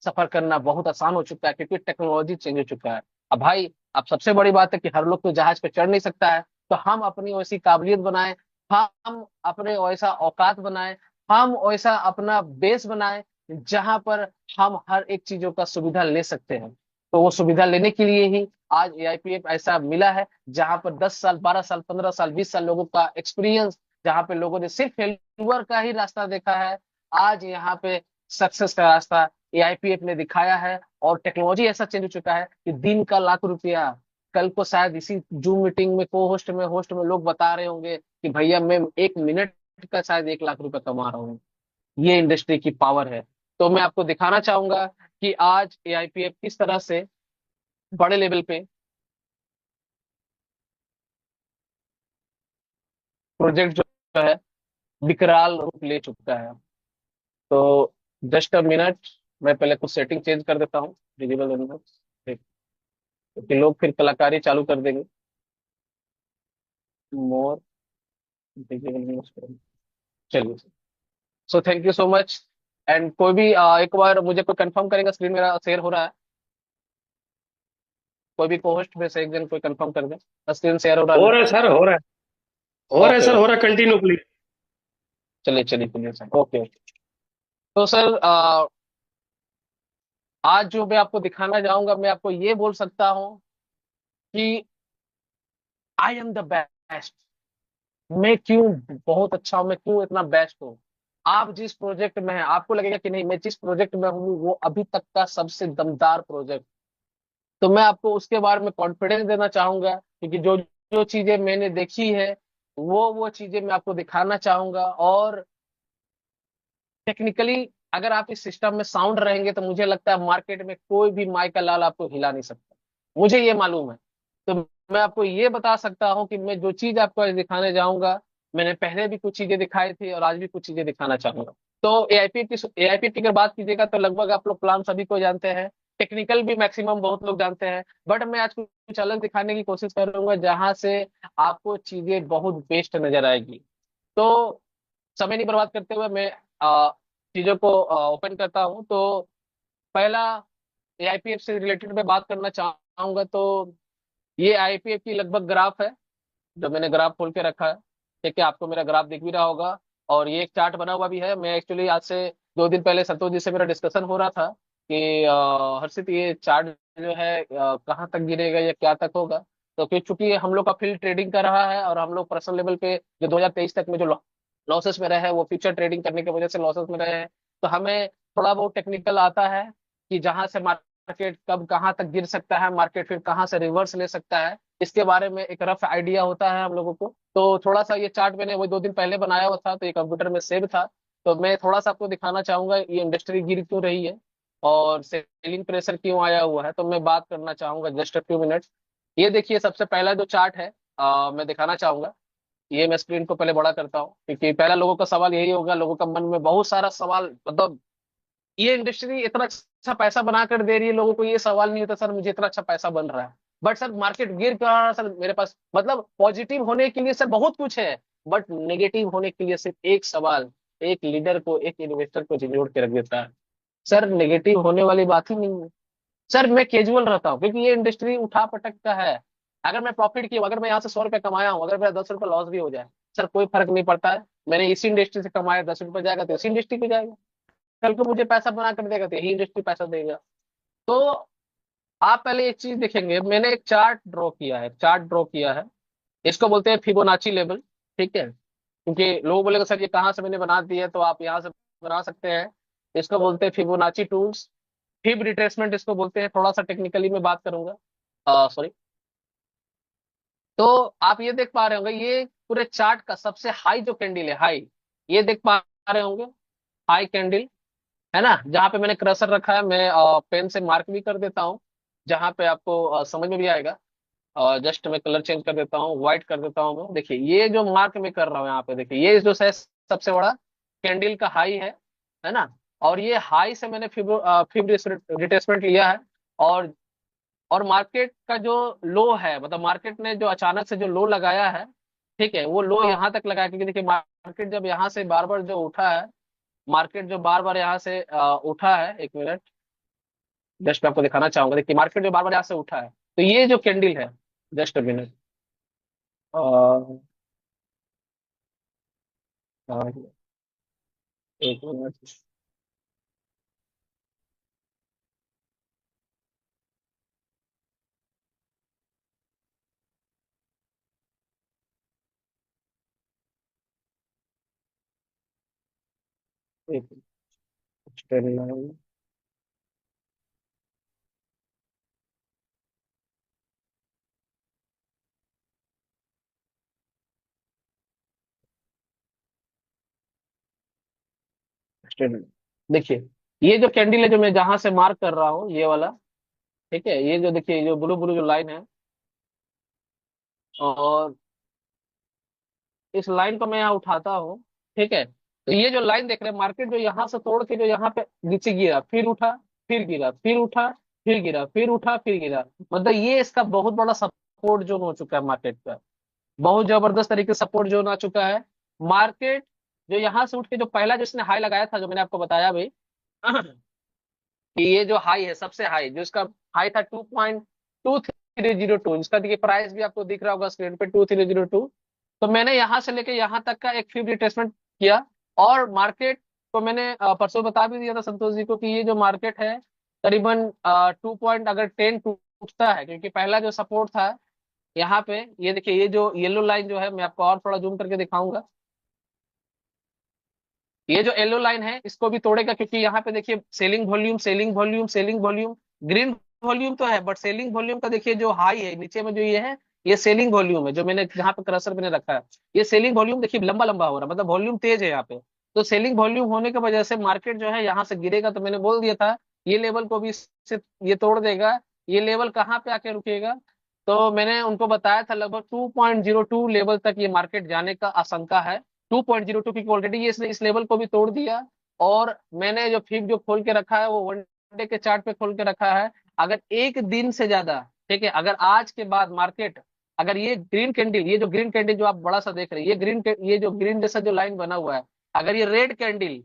सफर करना बहुत आसान हो चुका है, क्योंकि टेक्नोलॉजी चेंज हो चुका है। अब भाई, अब सबसे बड़ी बात है कि हर लोग तो जहाज पे चढ़ नहीं सकता है, तो हम अपनी वैसी काबिलियत बनाए, हम अपने वैसा औकात बनाए, हम वैसा अपना बेस बनाए, जहां पर हम हर एक चीजों का सुविधा ले सकते हैं। तो वो सुविधा लेने के लिए ही आज एआईपीएफ ऐसा मिला है, जहां पर 10 साल, 12 साल, 15 साल, 20 साल लोगों का एक्सपीरियंस, जहां पे लोगों ने सिर्फ फेल्यूर का ही रास्ता देखा है, आज यहाँ पे सक्सेस का रास्ता एआईपीएफ ने दिखाया है। और टेक्नोलॉजी ऐसा चेंज हो चुका है कि दिन का लाख रुपया, कल को शायद इसी जूम मीटिंग में को होस्ट में लोग बता रहे होंगे कि भैया मैं 1 मिनट का शायद 1 लाख रुपया कमा रहा हूँ। ये इंडस्ट्री की पावर है। तो मैं आपको दिखाना चाहूंगा कि आज एआईपीएफ किस तरह से बड़े लेवल पे प्रोजेक्ट जो है विकराल रूप ले चुका है। तो जस्ट अ मिनट, मैं पहले कुछ सेटिंग चेंज कर देता हूँ विजिबल एनिमेशन, ठीक, क्योंकि लोग फिर कलाकारी चालू कर देंगे। मोर विजिबल एनिमेशन, चलिए। So thank you so much. And कोई भी एक बार मुझे कोई कंफर्म करेगा, स्क्रीन मेरा शेयर हो रहा है? कोई भी कोहोस्ट में से एक जन कोई कंफर्म कर दे, स्क्रीन शेयर हो रहा है हो मेरा? रहा है सर, हो रहा है, हो रहा है ओके सर, हो ओके, रहा है, कंटिन्यू प्लीज। चलिए चलिए चलिए सर, ओके ओके। तो सर आज जो मैं आपको दिखाना चाहूंगा, मैं आपको ये बोल सकता हूँ कि आई एम द बेस्ट। मैं क्यों बहुत अच्छा हूं, मैं क्यों इतना बेस्ट हूँ? आप जिस प्रोजेक्ट में हैं आपको लगेगा कि नहीं, मैं जिस प्रोजेक्ट में हूँ वो अभी तक का सबसे दमदार प्रोजेक्ट। तो मैं आपको उसके बारे में कॉन्फिडेंस देना चाहूंगा, क्योंकि जो जो चीजें मैंने देखी है वो चीजें मैं आपको दिखाना चाहूंगा। और टेक्निकली अगर आप इस सिस्टम में साउंड रहेंगे तो मुझे लगता है मार्केट में कोई भी माई का लाल आपको हिला नहीं सकता, मुझे ये मालूम है। तो मैं आपको ये बता सकता हूँ कि मैं जो चीज आपको आज दिखाने जाऊंगा, मैंने पहले भी कुछ चीजें दिखाई थी और आज भी कुछ चीजें दिखाना चाहूंगा। तो एआईपी की अगर बात कीजिएगा तो लगभग आप लोग प्लान सभी को जानते हैं, टेक्निकल भी मैक्सिमम बहुत लोग जानते हैं, बट मैं आज कुछ अलग दिखाने की कोशिश करूंगा, जहां से आपको चीजें बहुत बेस्ट नजर आएगी। तो समय नहीं बर्बाद करते हुए मैं चीजों को ओपन करता हूँ। तो पहला एआईपीएफ से रिलेटेड मैं बात करना चाहूंगा। तो ये आईपीएफ की लगभग ग्राफ है, जो मैंने ग्राफ खोल के रखा है। ठीक है, आपको मेरा ग्राफ दिख भी रहा होगा, और ये एक चार्ट बना हुआ भी है। मैं एक्चुअली आज से 2 दिन पहले संतोष जी से मेरा डिस्कशन हो रहा था कि हर्षित ये चार्ट जो है कहाँ तक गिरेगा या क्या तक होगा। तो फिर चूंकि हम लोग का फील्ड ट्रेडिंग का रहा है, और हम लोग पर्सनल लेवल पे जो 2023 तक में जो लॉसेस में रहे हैं वो फ्यूचर ट्रेडिंग करने की वजह से लॉसेस में रहे हैं, तो हमें थोड़ा बहुत टेक्निकल आता है कि जहां से मार्केट कब कहाँ तक गिर सकता है, मार्केट फिर कहाँ से रिवर्स ले सकता है, इसके बारे में एक रफ आइडिया होता है हम लोगों को। तो थोड़ा सा ये चार्ट मैंने वो 2 दिन पहले बनाया हुआ था, तो ये कंप्यूटर में सेव था। तो मैं थोड़ा सा आपको दिखाना चाहूंगा ये इंडस्ट्री गिर क्यों रही है और सेलिंग प्रेशर क्यों आया हुआ है। तो मैं बात करना चाहूंगा जस्ट अ फ्यू मिनट्स। ये देखिए सबसे पहला जो चार्ट है मैं दिखाना चाहूंगा। ये मैं स्क्रीन को पहले बड़ा करता हूँ, क्योंकि पहला लोगों का सवाल यही होगा, लोगों का मन में बहुत सारा सवाल, मतलब ये इंडस्ट्री इतना अच्छा पैसा बना कर दे रही है, लोगों को ये सवाल नहीं होता सर मुझे इतना अच्छा पैसा बन रहा है, बट सर मार्केट गिर क्यों रहा है सर मेरे पास। मतलब पॉजिटिव होने के लिए सर बहुत कुछ है, बट नेगेटिव होने के लिए सिर्फ एक सवाल एक लीडर को, एक इन्वेस्टर को झिझोड़ के रख देता है। सर नेगेटिव होने वाली बात ही नहीं है। सर मैं कैजुअल रहता हूँ, क्योंकि ये इंडस्ट्री उठा पटक का है। अगर मैं प्रॉफिट किया, अगर मैं यहाँ से 100 रुपये कमाया हूँ, अगर मेरा 10 रुपये लॉस भी हो जाए, सर कोई फर्क नहीं पड़ता है। मैंने इसी इंडस्ट्री से कमाया, 10 रुपये जाएगा तो इसी इंडस्ट्री पे जाएगा, कल को मुझे पैसा बना कर देगा तो यही इंडस्ट्री पैसा देगा। तो आप पहले एक चीज देखेंगे, मैंने एक चार्ट ड्रॉ किया है, चार्ट ड्रॉ किया है, इसको बोलते हैं फिबोनाची लेवल। ठीक है, क्योंकि लोग बोलेगा सर ये कहाँ से मैंने बना दिया है, तो आप यहाँ से बना सकते हैं। इसको बोलते हैं फिबोनाची टूल्स, फिब रिट्रेसमेंट इसको बोलते हैं, थोड़ा सा टेक्निकली मैं बात करूंगा, सॉरी। तो आप ये देख पा रहे होंगे, ये पूरे चार्ट का सबसे हाई जो कैंडल है, हाई, ये देख पा रहे होंगे, हाई कैंडल है ना, जहां पे मैंने क्रसर रखा है, मैं पेन से मार्क भी कर देता हूँ, जहां पे आपको समझ में भी आएगा। जस्ट मैं कलर चेंज कर देता हूँ, व्हाइट कर देता हूँ मैं। देखिए ये जो मार्क मैं कर रहा हूँ यहाँ पे, देखिए ये जो है सबसे बड़ा कैंडल का हाई है ना। और ये हाई से मैंने फिब रिट्रेसमेंट लिया है। और मार्केट का जो लो है, मतलब मार्केट ने जो अचानक से जो लो लगाया है, ठीक है, वो लो यहाँ तक लगाया, क्योंकि देखिए मार्केट जब यहाँ से बार बार जो उठा है, मार्केट जो बार बार यहाँ से उठा है, एक मिनट, जस्ट मैं आपको दिखाना चाहूंगा। देखिए मार्केट जो बार बार यहाँ से उठा है, तो ये जो कैंडल है, जस्ट अ मिनट, एक मिनट, एक मिनट, देखिए ये जो कैंडल है जो मैं जहां से मार्क कर रहा हूँ, ये वाला, ठीक है, ये जो देखिए जो ब्लू ब्लू जो लाइन है, और इस लाइन को मैं यहाँ उठाता हूँ, ठीक है, तो ये जो लाइन देख रहे हैं, मार्केट जो यहाँ से तोड़ के जो यहाँ पे नीचे गिरा, फिर उठा, फिर गिरा, फिर उठा, फिर गिरा, फिर उठा, फिर गिरा, मतलब ये इसका बहुत बड़ा सपोर्ट जोन हो चुका है मार्केट का। बहुत जबरदस्त तरीके से सपोर्ट जोन आ चुका है। मार्केट जो यहाँ से उठ के जो पहला जो इसने हाई लगाया था, जो मैंने आपको बताया भाई, कि ये जो हाई है, सबसे हाई जो इसका हाई था 2.2302, इसका देखिए प्राइस भी आपको दिख रहा होगा स्क्रीन पे, 2302। तो मैंने यहाँ से लेके यहाँ तक का एक 50 रिट्रेसमेंट किया, और मार्केट को मैंने परसों बता भी दिया था संतोष जी को कि ये जो मार्केट है करीबन 2 पॉइंट अगर 10 टूटता है, क्योंकि पहला जो सपोर्ट था यहाँ पे, ये देखिए ये जो येलो लाइन जो है, मैं आपको और थोड़ा जूम करके दिखाऊंगा, ये जो येलो लाइन है इसको भी तोड़ेगा, क्योंकि यहाँ पे देखिए selling volume, selling volume, selling volume, green volume तो है, बट सेलिंग वॉल्यूम का देखिए जो हाई है नीचे में जो ये है, ये सेलिंग वॉल्यूम है, जो मैंने यहाँ पे क्रसर मैंने रखा है, ये सेलिंग वॉल्यूम देखिए लंबा लंबा हो रहा है, मतलब वॉल्यूम तेज है यहाँ पे। तो सेलिंग वॉल्यूम होने की वजह से मार्केट जो है यहाँ से गिरेगा, तो मैंने बोल दिया था ये लेवल को भी से ये तोड़ देगा। ये लेवल कहाँ पे आके रुकेगा, तो मैंने उनको बताया था लगभग 2.02 लेवल तक ये मार्केट जाने का आशंका है। 2.02 की ऑलरेडी ये इसने इस लेवल को भी तोड़ दिया। और मैंने जो फिब जो खोल के रखा है वो वन डे के चार्ट पे खोल के रखा है। अगर एक दिन से ज्यादा, ठीक है, अगर आज के बाद मार्केट, अगर ये ग्रीन कैंडल, ये जो ग्रीन कैंडल जो आप बड़ा सा देख रहे हैं, ये जो ग्रीन जैसा जो लाइन बना हुआ है, अगर ये रेड कैंडल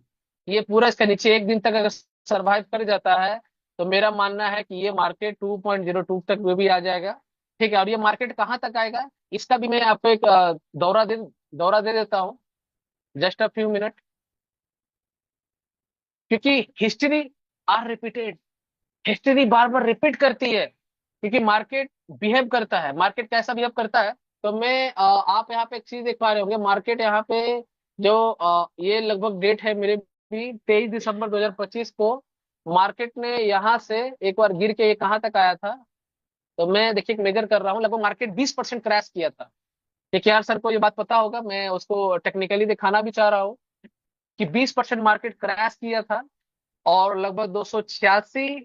ये पूरा इसका नीचे एक दिन तक अगर सरवाइव कर जाता है, तो मेरा मानना है कि ये मार्केट 2.02 तक वो भी आ जाएगा। ठीक है, और ये मार्केट कहाँ तक आएगा, इसका भी मैं आपको एक दौरा दे देता हूँ, जस्ट अ फ्यू मिनट, क्योंकि हिस्ट्री आर रिपीटेड, हिस्ट्री बार बार रिपीट करती है, क्योंकि मार्केट बिहेव करता है, मार्केट कैसा बिहेव करता है। तो मैं आप यहाँ पे एक चीज देख पा रहे होंगे, मार्केट यहाँ पे जो ये लगभग डेट है मेरे भी 23 दिसंबर 2025 को, मार्केट ने यहाँ से एक बार गिर के ये कहाँ तक आया था, तो मैं देखिए मेजर कर रहा हूँ, लगभग मार्केट 20% क्रैश किया था। देखिए यार सर को ये बात पता होगा, मैं उसको टेक्निकली दिखाना भी चाह रहा हूँ कि 20% मार्केट क्रैश किया था, और लगभग 286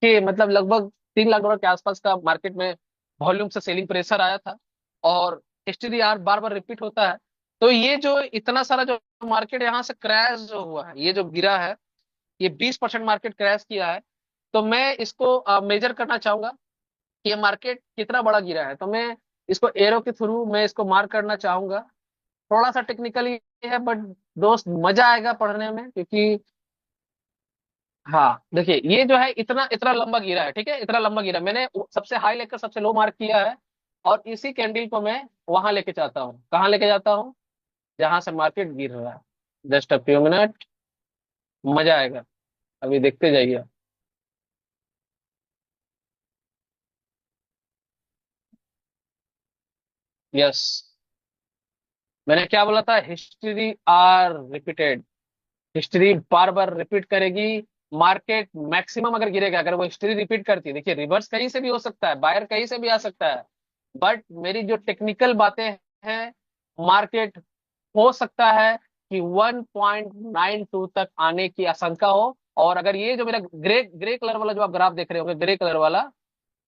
के मतलब लगभग 3 लाख डॉलर के आसपास का मार्केट में वॉल्यूम से सेलिंग प्रेशर आया था। और हिस्ट्री यार बार बार रिपीट होता है। तो ये जो इतना सारा जो मार्केट यहाँ से क्रैश जो हुआ है, ये जो गिरा है, ये 20% मार्केट क्रैश किया है। तो मैं इसको मेजर करना चाहूंगा कि ये मार्केट कितना बड़ा गिरा है, तो मैं इसको एरो के थ्रू मैं इसको मार्क करना चाहूंगा। थोड़ा सा टेक्निकली है, बट दोस्त मजा आएगा पढ़ने में, क्योंकि हाँ देखिए ये जो है इतना इतना लंबा गिरा है, ठीक है, इतना लंबा गिरा, मैंने सबसे हाई लेकर सबसे लो मार्क किया है। और इसी कैंडल को मैं वहां लेके जाता हूँ, कहाँ लेके जाता हूँ, जहां से मार्केट गिर रहा है। जस्ट अ फ्यू मिनट, मजा आएगा, अभी देखते जाइए। यस, मैंने क्या बोला था, हिस्ट्री आर रिपीटेड, हिस्ट्री बार बार रिपीट करेगी। मार्केट मैक्सिमम अगर गिरेगा, अगर वो हिस्ट्री रिपीट करती है, देखिए रिवर्स कहीं से भी हो सकता है, बायर कहीं से भी आ सकता है, बट मेरी जो टेक्निकल बातें हैं, मार्केट हो सकता है कि 1.92 तक आने की आशंका हो। और अगर ये जो मेरा ग्रे ग्रे कलर वाला जो आप ग्राफ देख रहे होंगे, ग्रे कलर वाला,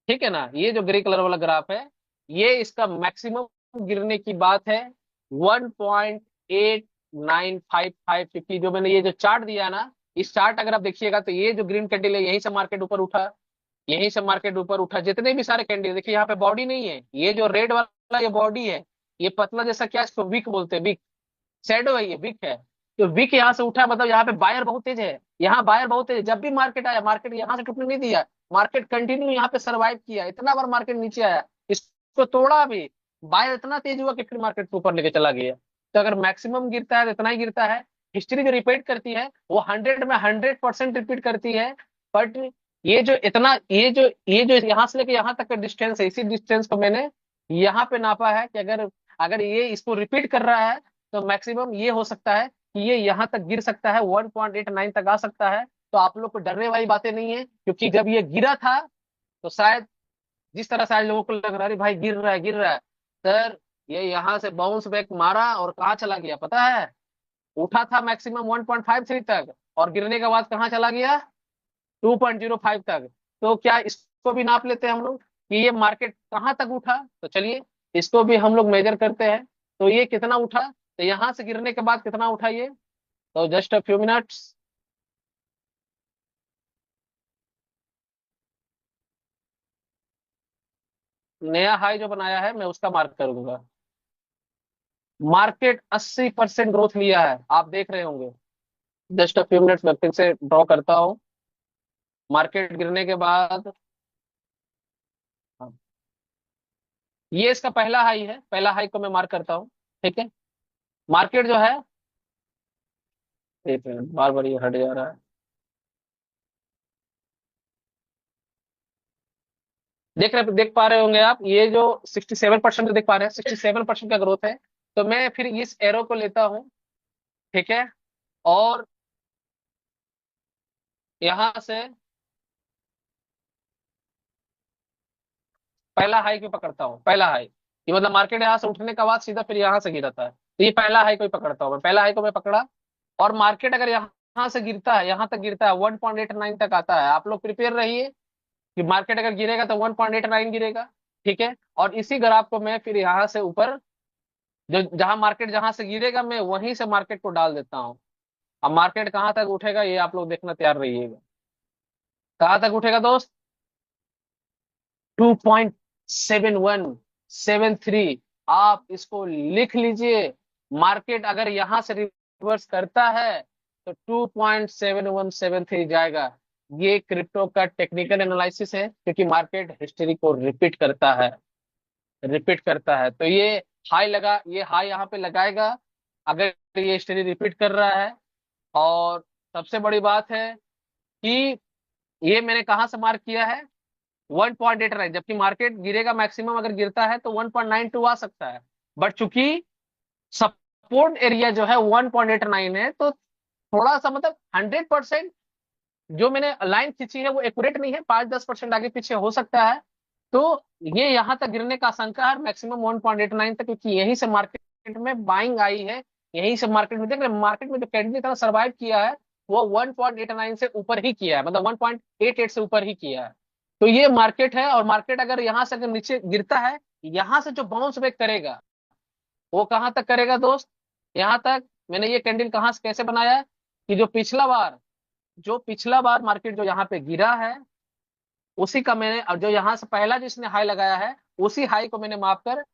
ठीक है ना, ये जो ग्रे कलर वाला ग्राफ है, ये इसका मैक्सिमम गिरने की बात है 1.8955, क्योंकि जो मैंने ये जो चार्ट दिया ना, इस चार्ट अगर आप देखिएगा तो ये जो ग्रीन कैंडल है यहीं से मार्केट ऊपर उठा, यहीं से मार्केट ऊपर उठा, जितने भी सारे कैंडल देखिए यहाँ पे बॉडी नहीं है, ये जो रेड वाला ये बॉडी है, ये पतला जैसा क्या इसको विक बोलते हैं, विक, शैडो है, ये विक है। तो वीक यहाँ से उठा, मतलब यहाँ पे बायर बहुत तेज है, यहाँ बायर बहुत तेज है। जब भी मार्केट आया, मार्केट यहाँ से टूटने नहीं दिया, मार्केट कंटिन्यू यहाँ पे सर्वाइव किया, इतना बार मार्केट नीचे आया, इसको तोड़ा भी, बायर इतना तेज हुआ कि फिर मार्केट को ऊपर लेके चला गया। तो अगर मैक्सिमम गिरता है तो इतना ही गिरता है। हिस्ट्री जो रिपीट करती है वो 100 में 100% रिपीट करती है। बट ये जो इतना, ये जो यहाँ से लेके यहाँ तक का डिस्टेंस है, इसी डिस्टेंस को मैंने यहाँ पे नापा है कि अगर अगर ये इसको रिपीट कर रहा है तो मैक्सिमम ये हो सकता है कि ये यहाँ तक गिर सकता है, 1.89 तक आ सकता है। तो आप लोग को डरने वाली बातें नहीं है, क्योंकि जब ये गिरा था तो शायद, जिस तरह से आज लोगों को लग रहा है अरे भाई गिर रहा है गिर रहा है, सर ये यहाँ से बाउंस बैक मारा और कहाँ चला गया पता है? उठा था मैक्सिमम 1.53 तक और गिरने के बाद कहाँ चला गया? 2.05 तक। तो क्या इसको भी नाप लेते हैं हम लोग कि ये मार्केट कहाँ तक उठा? तो चलिए इसको भी हम लोग मेजर करते हैं। तो ये कितना उठा, तो यहाँ से गिरने के बाद कितना उठा ये? तो जस्ट अ फ्यू मिनट्स। नया हाई जो बनाया है मैं उसका मार्क करूंगा। मार्केट 80% ग्रोथ लिया है, आप देख रहे होंगे। जस्ट अ फ्यू मिनट्स में फिर से ड्रॉ करता हूँ। मार्केट गिरने के बाद, हाँ, ये इसका पहला हाई है, पहला हाई को मैं मार्क करता हूँ। ठीक है, मार्केट जो है, एक मिनट बार बार ये हट जा रहा है। देख पा रहे होंगे आप, ये जो 67% देख पा रहे हैं, 67% का ग्रोथ है। तो मैं फिर इस एरो को लेता हूँ। ठीक है, और यहां से पहला हाई को पकड़ता हूँ, पहला हाई। ये मतलब मार्केट यहाँ से उठने का बाद सीधा फिर यहाँ से गिरा था, तो ये पहला हाई को ही पकड़ता हूँ मैं, पहला हाई को मैं पकड़ा। और मार्केट अगर यहाँ से गिरता है, यहाँ तक गिरता है, 1.89 तक आता है, आप लोग प्रिपेयर रहिए कि मार्केट अगर गिरेगा तो 1.89 गिरेगा। ठीक है, और इसी ग्राफ को मैं फिर यहाँ से ऊपर, जो जहां मार्केट जहां से गिरेगा मैं वहीं से मार्केट को डाल देता हूँ। अब मार्केट कहाँ तक उठेगा ये आप लोग देखना तैयार रहिएगा। कहाँ तक उठेगा दोस्त? 2.7173, आप इसको लिख लीजिए। मार्केट अगर यहां से रिवर्स करता है तो 2.7173 जाएगा। ये क्रिप्टो का टेक्निकल एनालिसिस है, क्योंकि मार्केट हिस्ट्री को रिपीट करता है, रिपीट करता है। तो ये हाई लगा, ये हाई यहाँ पे लगाएगा अगर ये हिस्ट्री रिपीट कर रहा है। और सबसे बड़ी बात है कि ये मैंने कहाँ से मार्क किया है? 1.89, जबकि मार्केट गिरेगा मैक्सिमम अगर गिरता है तो 1.92 आ सकता है। बट चूंकि सपोर्ट एरिया जो है 1.89 है, तो थोड़ा सा मतलब 100% जो मैंने लाइन खींची है वो एक्यूरेट नहीं है, 5-10% आगे पीछे हो सकता है। तो ये यहाँ तक गिरने का आशंका है मैक्सिमम 1.89 तक, क्योंकि यहीं से मार्केट में बाइंग आई है। यहीं से मार्केट में देख रहे हैं, मार्केट में जो कैंडल इतना सर्वाइव किया है वो 1.89 से ऊपर ही किया है, मतलब 1.88 से ऊपर ही किया है। तो ये मार्केट है, और मार्केट अगर यहाँ से अगर नीचे गिरता है, यहाँ से जो बाउंस बैक करेगा वो कहाँ तक करेगा दोस्त? यहाँ तक। मैंने ये कैंडल कहाँ से कैसे बनाया है कि जो पिछला बार मार्केट जो यहाँ पे गिरा है उसी का मैंने, और जो यहाँ से पहला जिसने हाई लगाया है उसी हाई को मैंने माप कर,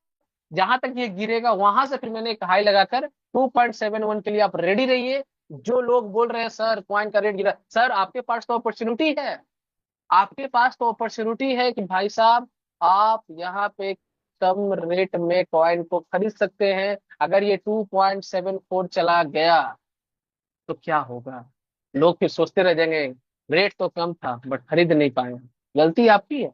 जहां तक ये गिरेगा वहां से फिर मैंने एक हाई लगाकर 2.71 के लिए आप रेडी रहिए। जो लोग बोल रहे हैं सर कॉइन का रेट गिरा, सर आपके पास तो अपॉर्चुनिटी है, आपके पास तो अपॉर्चुनिटी है कि भाई साहब आप यहाँ पे कम रेट में कॉइन को खरीद सकते हैं। अगर ये 2.74 चला गया तो क्या होगा? लोग फिर सोचते रह जाएंगे रेट तो कम था बट खरीद नहीं पाए। गलती आपकी है,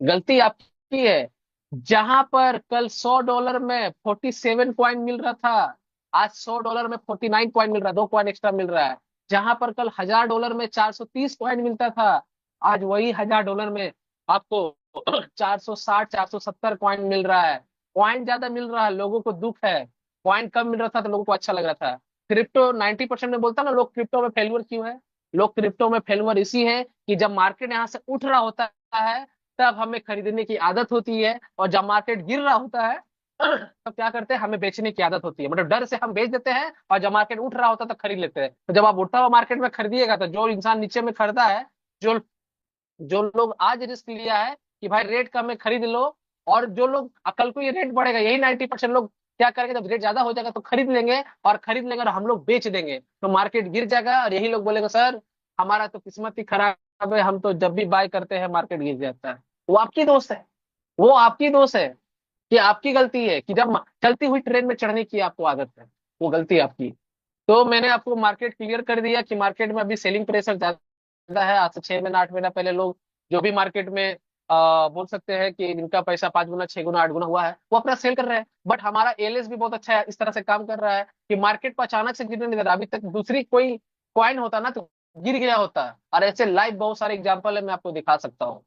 गलती आपकी है। जहां पर कल $100 में 47 कॉइन मिल रहा था, आज $100 में 49 कॉइन मिल रहा है, 2 कॉइन एक्स्ट्रा मिल रहा है। जहां पर कल $1000 में 430 कॉइन मिलता था, आज वही $1000 में आपको 460 470 कॉइन मिल रहा है। कॉइन ज्यादा मिल रहा है, लोगों को दुख है। कॉइन कम मिल रहा था तो लोगों को अच्छा लग रहा था। क्रिप्टो 90% में बोलता ना, लोग क्रिप्टो में फेल्यूर क्यों है? लोग क्रिप्टो में फेल्यूर इसी है कि जब मार्केट यहाँ से उठ रहा होता है तब हमें खरीदने की आदत होती है, और जब मार्केट गिर रहा होता है तब क्या करते हैं, हमें बेचने की आदत होती है। मतलब डर से हम बेच देते हैं, और जब मार्केट उठ रहा होता है तब खरीद लेते हैं। तो जब आप उठता हुआ मार्केट में खरीदिएगा तो जो इंसान नीचे में खरीदा है, जो जो लोग आज रिस्क लिया है कि भाई रेट कम में खरीद लो, और जो लोग कल को ये रेट बढ़ेगा, यही 90% लोग क्या करेंगे, जब रेट ज्यादा हो जाएगा तो खरीद लेंगे, और खरीद लेंगे और हम लोग बेच देंगे, तो मार्केट गिर जाएगा, और यही लोग बोलेंगे सर हमारा तो किस्मत ही खराब है, हम तो जब भी बाय करते हैं मार्केट गिर जाता है। वो आपकी दोस्त है, वो आपकी दोस्त है, कि आपकी गलती है कि जब चलती हुई ट्रेन में चढ़ने की आपको आदत है, वो गलती आपकी। तो मैंने आपको मार्केट क्लियर कर दिया कि मार्केट में अभी सेलिंग प्रेशर ज्यादा है। आज से 6 महीना 8 महीना पहले लोग जो भी मार्केट में बोल सकते हैं कि इनका पैसा 5 गुना 6 गुना 8 गुना हुआ है, वो अपना सेल कर रहे हैं। बट हमारा एलएस भी बहुत अच्छा है, इस तरह से काम कर रहा है कि मार्केट पर अचानक से गिरने नहीं दे रहा। अभी तक दूसरी कोई कॉइन होता ना तो गिर गया होता, और ऐसे लाइव बहुत सारे एग्जाम्पल है, मैं आपको दिखा सकता हूँ।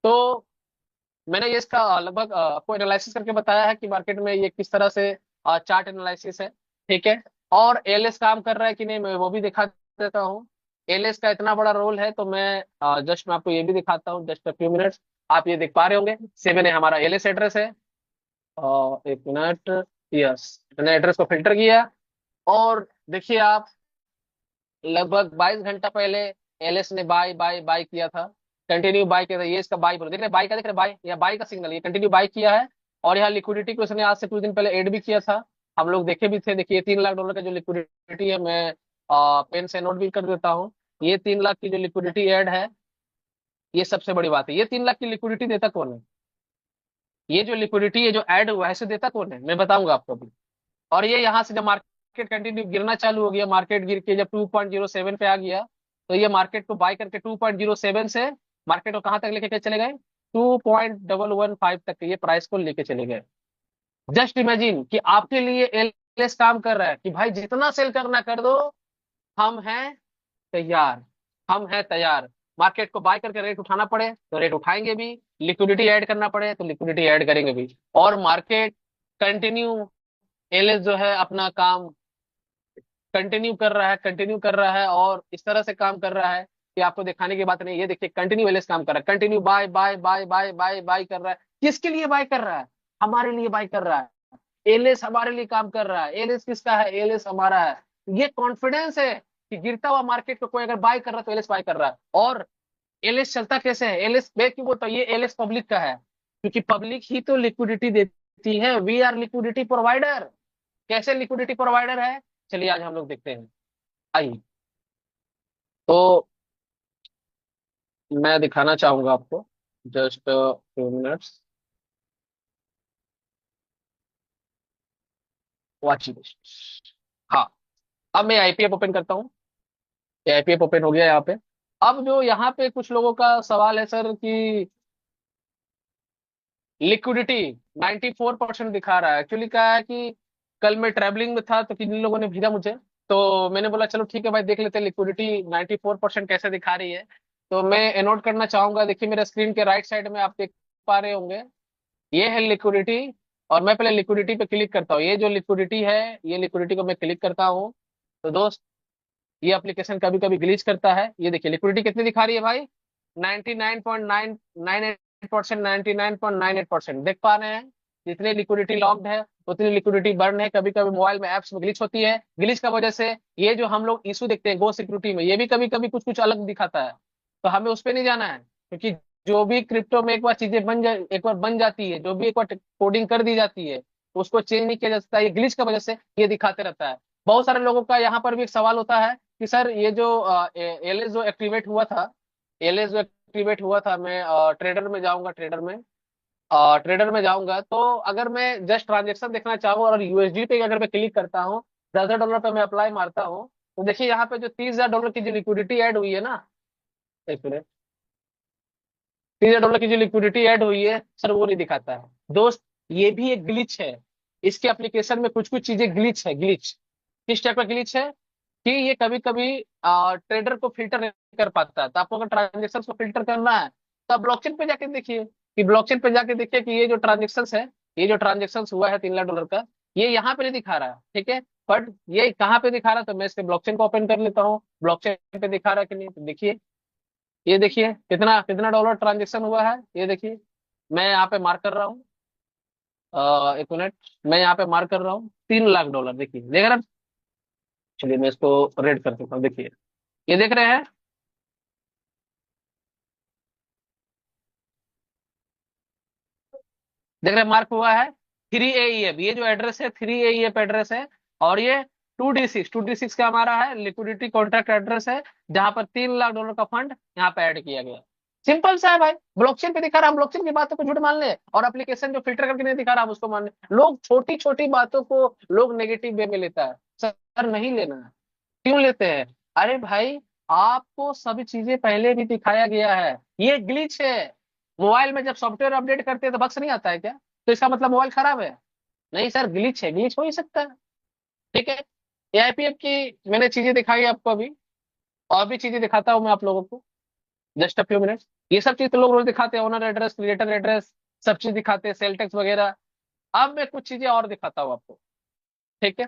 तो मैंने ये इसका लगभग आपको एनालिसिस करके बताया है कि मार्केट में ये किस तरह से चार्ट एनालिसिस है, ठीक है। और एलएस काम कर रहा है कि नहीं, मैं वो भी दिखा देता हूँ। एलएस का इतना बड़ा रोल है, तो मैं जस्ट मैं आपको ये भी दिखाता हूँ, जस्ट अ फ्यू मिनट्स। आप ये देख पा रहे होंगे, 7 है हमारा एलएस एड्रेस है। एक मिनट, यस, मैंने एड्रेस को फिल्टर किया, और देखिए आप, लगभग 22 घंटा पहले एलएस ने बाय बाय बाय किया था, कंटिन्यू बाय किया था। ये इसका बाय बोलो, देख रहे बाय का, देख रहे बाय, या बाय का सिग्नल, ये कंटिन्यू बाय किया है। और यहाँ लिक्विडिटी को उसने आज से कुछ दिन पहले ऐड भी किया था, हम लोग देखे भी थे। देखिए $3 लाख का जो लिक्विडिटी है, मैं पेन से नोट भी कर देता हूँ। ये 3 लाख की जो लिक्विडिटी ऐड है, ये सबसे बड़ी बात है। ये 3 लाख की लिक्विडिटी देता कौन है? ये जो लिक्विडिटी है जो ऐड हुआ है, इसे देता कौन है, मैं बताऊंगा आपको अभी। और ये यहाँ से जब मार्केट कंटिन्यू गिरना चालू हो गया, मार्केट गिर के जब 2.07 पे आ गया, तो ये मार्केट को बाय करके 2.07 से मार्केट को कहाँ तक लेके के चले गए, 2.115 तक के ये प्राइस को लेके चले गए। जस्ट इमेजिन कि आपके लिए एलएस काम कर रहा है कि भाई जितना सेल करना कर दो, हम हैं तैयार, हम हैं तैयार। मार्केट को बाय करके रेट उठाना पड़े तो रेट उठाएंगे भी, लिक्विडिटी ऐड करना पड़े तो लिक्विडिटी ऐड करेंगे भी। और मार्केट कंटिन्यू, एलएस जो है अपना काम कंटिन्यू कर रहा है, कंटिन्यू कर रहा है, और इस तरह से काम कर रहा है कि आपको दिखाने की बात नहीं। ये देखिए कंटिन्यू एलएस काम कर रहा है, continue bye bye bye bye bye bye कर रहा है। किसके लिए बाय कर रहा है? हमारे लिए बाय कर रहा है। एलएस हमारे लिए काम कर रहा है। एलएस किसका है? एलएस हमारा है। ये कॉन्फिडेंस है कि गिरता हुआ मार्केट को कोई अगर बाय कर रहा है तो एलएस बाय कर रहा है। और एलएस चलता कैसे है? एलएस मैं क्यों बोलता हूँ ये एलएस पब्लिक का है, क्योंकि पब्लिक ही तो लिक्विडिटी देती है। We are liquidity provider. कैसे लिक्विडिटी प्रोवाइडर है, चलिए आज हम लोग देखते हैं। आइए, तो मैं दिखाना चाहूंगा आपको, just few minutes, watch this. हाँ, अब मैं आईपीएफ ओपन करता हूँ। ये आईपीएफ ओपन हो गया यहाँ पे। अब जो यहाँ पे कुछ लोगों का सवाल है सर कि लिक्विडिटी 94% दिखा रहा है। एक्चुअली क्या है कि कल मैं ट्रैवलिंग में था, तो किन लोगों ने भेजा मुझे, तो मैंने बोला चलो ठीक है भाई, देख लेते हैं लिक्विडिटी 94% कैसे दिखा रही है। तो मैं नोट करना चाहूंगा, देखिए मेरे स्क्रीन के राइट साइड में आप देख पा रहे होंगे, ये है लिक्विडिटी। और मैं पहले लिक्विडिटी पे क्लिक करता हूँ। ये जो लिक्विडिटी है, ये लिक्विडिटी को मैं क्लिक करता हूँ, तो दोस्त ये एप्लीकेशन कभी कभी ग्लिच करता है। ये देखिए लिक्विडिटी कितनी दिखा रही है भाई, 99.998%, 99.98% देख पा रहे हैं। जितनी लिक्विडिटी लॉक्ड है उतनी लिक्विडिटी बर्न है। कभी कभी मोबाइल में एप्स में ग्लिच होती है, ग्लिच का वजह से ये जो हम लोग इशू देखते हैं गो सिक्योरिटी में, ये भी कभी कभी कुछ कुछ अलग दिखाता है। तो हमें उस पर नहीं जाना है, क्योंकि जो भी क्रिप्टो में एक बार चीजें एक बार बन जाती है, जो भी एक बार कोडिंग कर दी जाती है, तो उसको चेंज नहीं किया जा सकता। ये ग्लिच का वजह से ये दिखाते रहता है। बहुत सारे लोगों का यहाँ पर भी एक सवाल होता है कि सर ये जो एलएस जो एक्टिवेट हुआ था, एलएस जो एक्टिवेट हुआ था, मैं ट्रेडर में जाऊंगा, ट्रेडर में जाऊंगा, तो अगर मैं जस्ट ट्रांजेक्शन देखना चाहूँ और यूएसडी पे अगर मैं क्लिक करता हूँ, $10,000 पे मैं अप्लाई मारता हूँ, तो देखिए यहाँ पे जो $30,000 की जो लिक्विडिटी ऐड हुई है ना, एक मिनट, $30,000 की जो लिक्विडिटी ऐड हुई है सर, वो नहीं दिखाता है दोस्त। ये भी एक ग्लिच है, इसके एप्लीकेशन में कुछ कुछ चीजें ग्लिच है। ग्लिच किस टाइप का ग्लिच है कि ये कभी कभी ट्रेडर को फिल्टर नहीं कर पाता है। तो आपको अगर ट्रांजेक्शन को फिल्टर करना है तो आप ब्लॉकचेन पे जाके देखिए, कि ब्लॉकचेन पे जाके देखिए कि ये जो ट्रांजेक्शन है, ये जो ट्रांजेक्शन हुआ है $3 लाख का, ये यहाँ पे नहीं दिखा रहा है, ठीक है। बट ये कहाँ पे दिखा रहा है, तो मैं इसके ब्लॉकचेन को ओपन कर लेता हूँ, ब्लॉकचेन पे दिखा रहा है कि नहीं, तो देखिए, ये देखिए कितना कितना डॉलर ट्रांजेक्शन हुआ है, ये देखिए। मैं यहाँ पे मार्क कर रहा हूँ, एक मिनट, मैं यहाँ पे मार्क कर रहा हूँ $3 लाख, देखिए देख रहे हैं। चलिए मैं इसको रेड कर देता हूँ, देखिए ये देख रहे हैं, देख रहे हैं मार्क हुआ है। 3AEF, ये जो एड्रेस है 3AEF एड्रेस है। और ये 2D6 का हमारा है लिक्विडिटी कॉन्ट्रैक्ट एड्रेस है, जहां पर $3 लाख का फंड यहाँ पे ऐड किया गया। सिंपल सा है भाई, ब्लॉकचेन पे दिखा रहा, हम ब्लॉकचेन की बातों को झूठ मान ले, और एप्लीकेशन जो फिल्टर करके नहीं दिखा रहा हम उसको मान ले। लोग छोटी छोटी बातों को लोग नेगेटिव वे में लेता है। सर नहीं लेना है। क्यों लेते हैं? अरे भाई, आपको सभी चीजें पहले भी दिखाया गया है। ये ग्लिच है। मोबाइल में जब सॉफ्टवेयर अपडेट करते हैं तो बग्स नहीं आता है क्या? तो इसका मतलब मोबाइल खराब है? नहीं सर, ग्लिच है, ग्लिच हो ही सकता है। ठीक है। AIPF की मैंने चीजें दिखाई आपको अभी, और भी चीजें दिखाता हूँ मैं आप लोगों को, जस्ट अ फ्यू मिनट्स। ये सब चीज तो लोग रोज दिखाते हैं, ओनर एड्रेस, क्रिएटर एड्रेस, सब चीज दिखाते हैं, सेल टैक्स वगैरह। अब मैं कुछ चीजें और दिखाता हूँ आपको। ठीक है।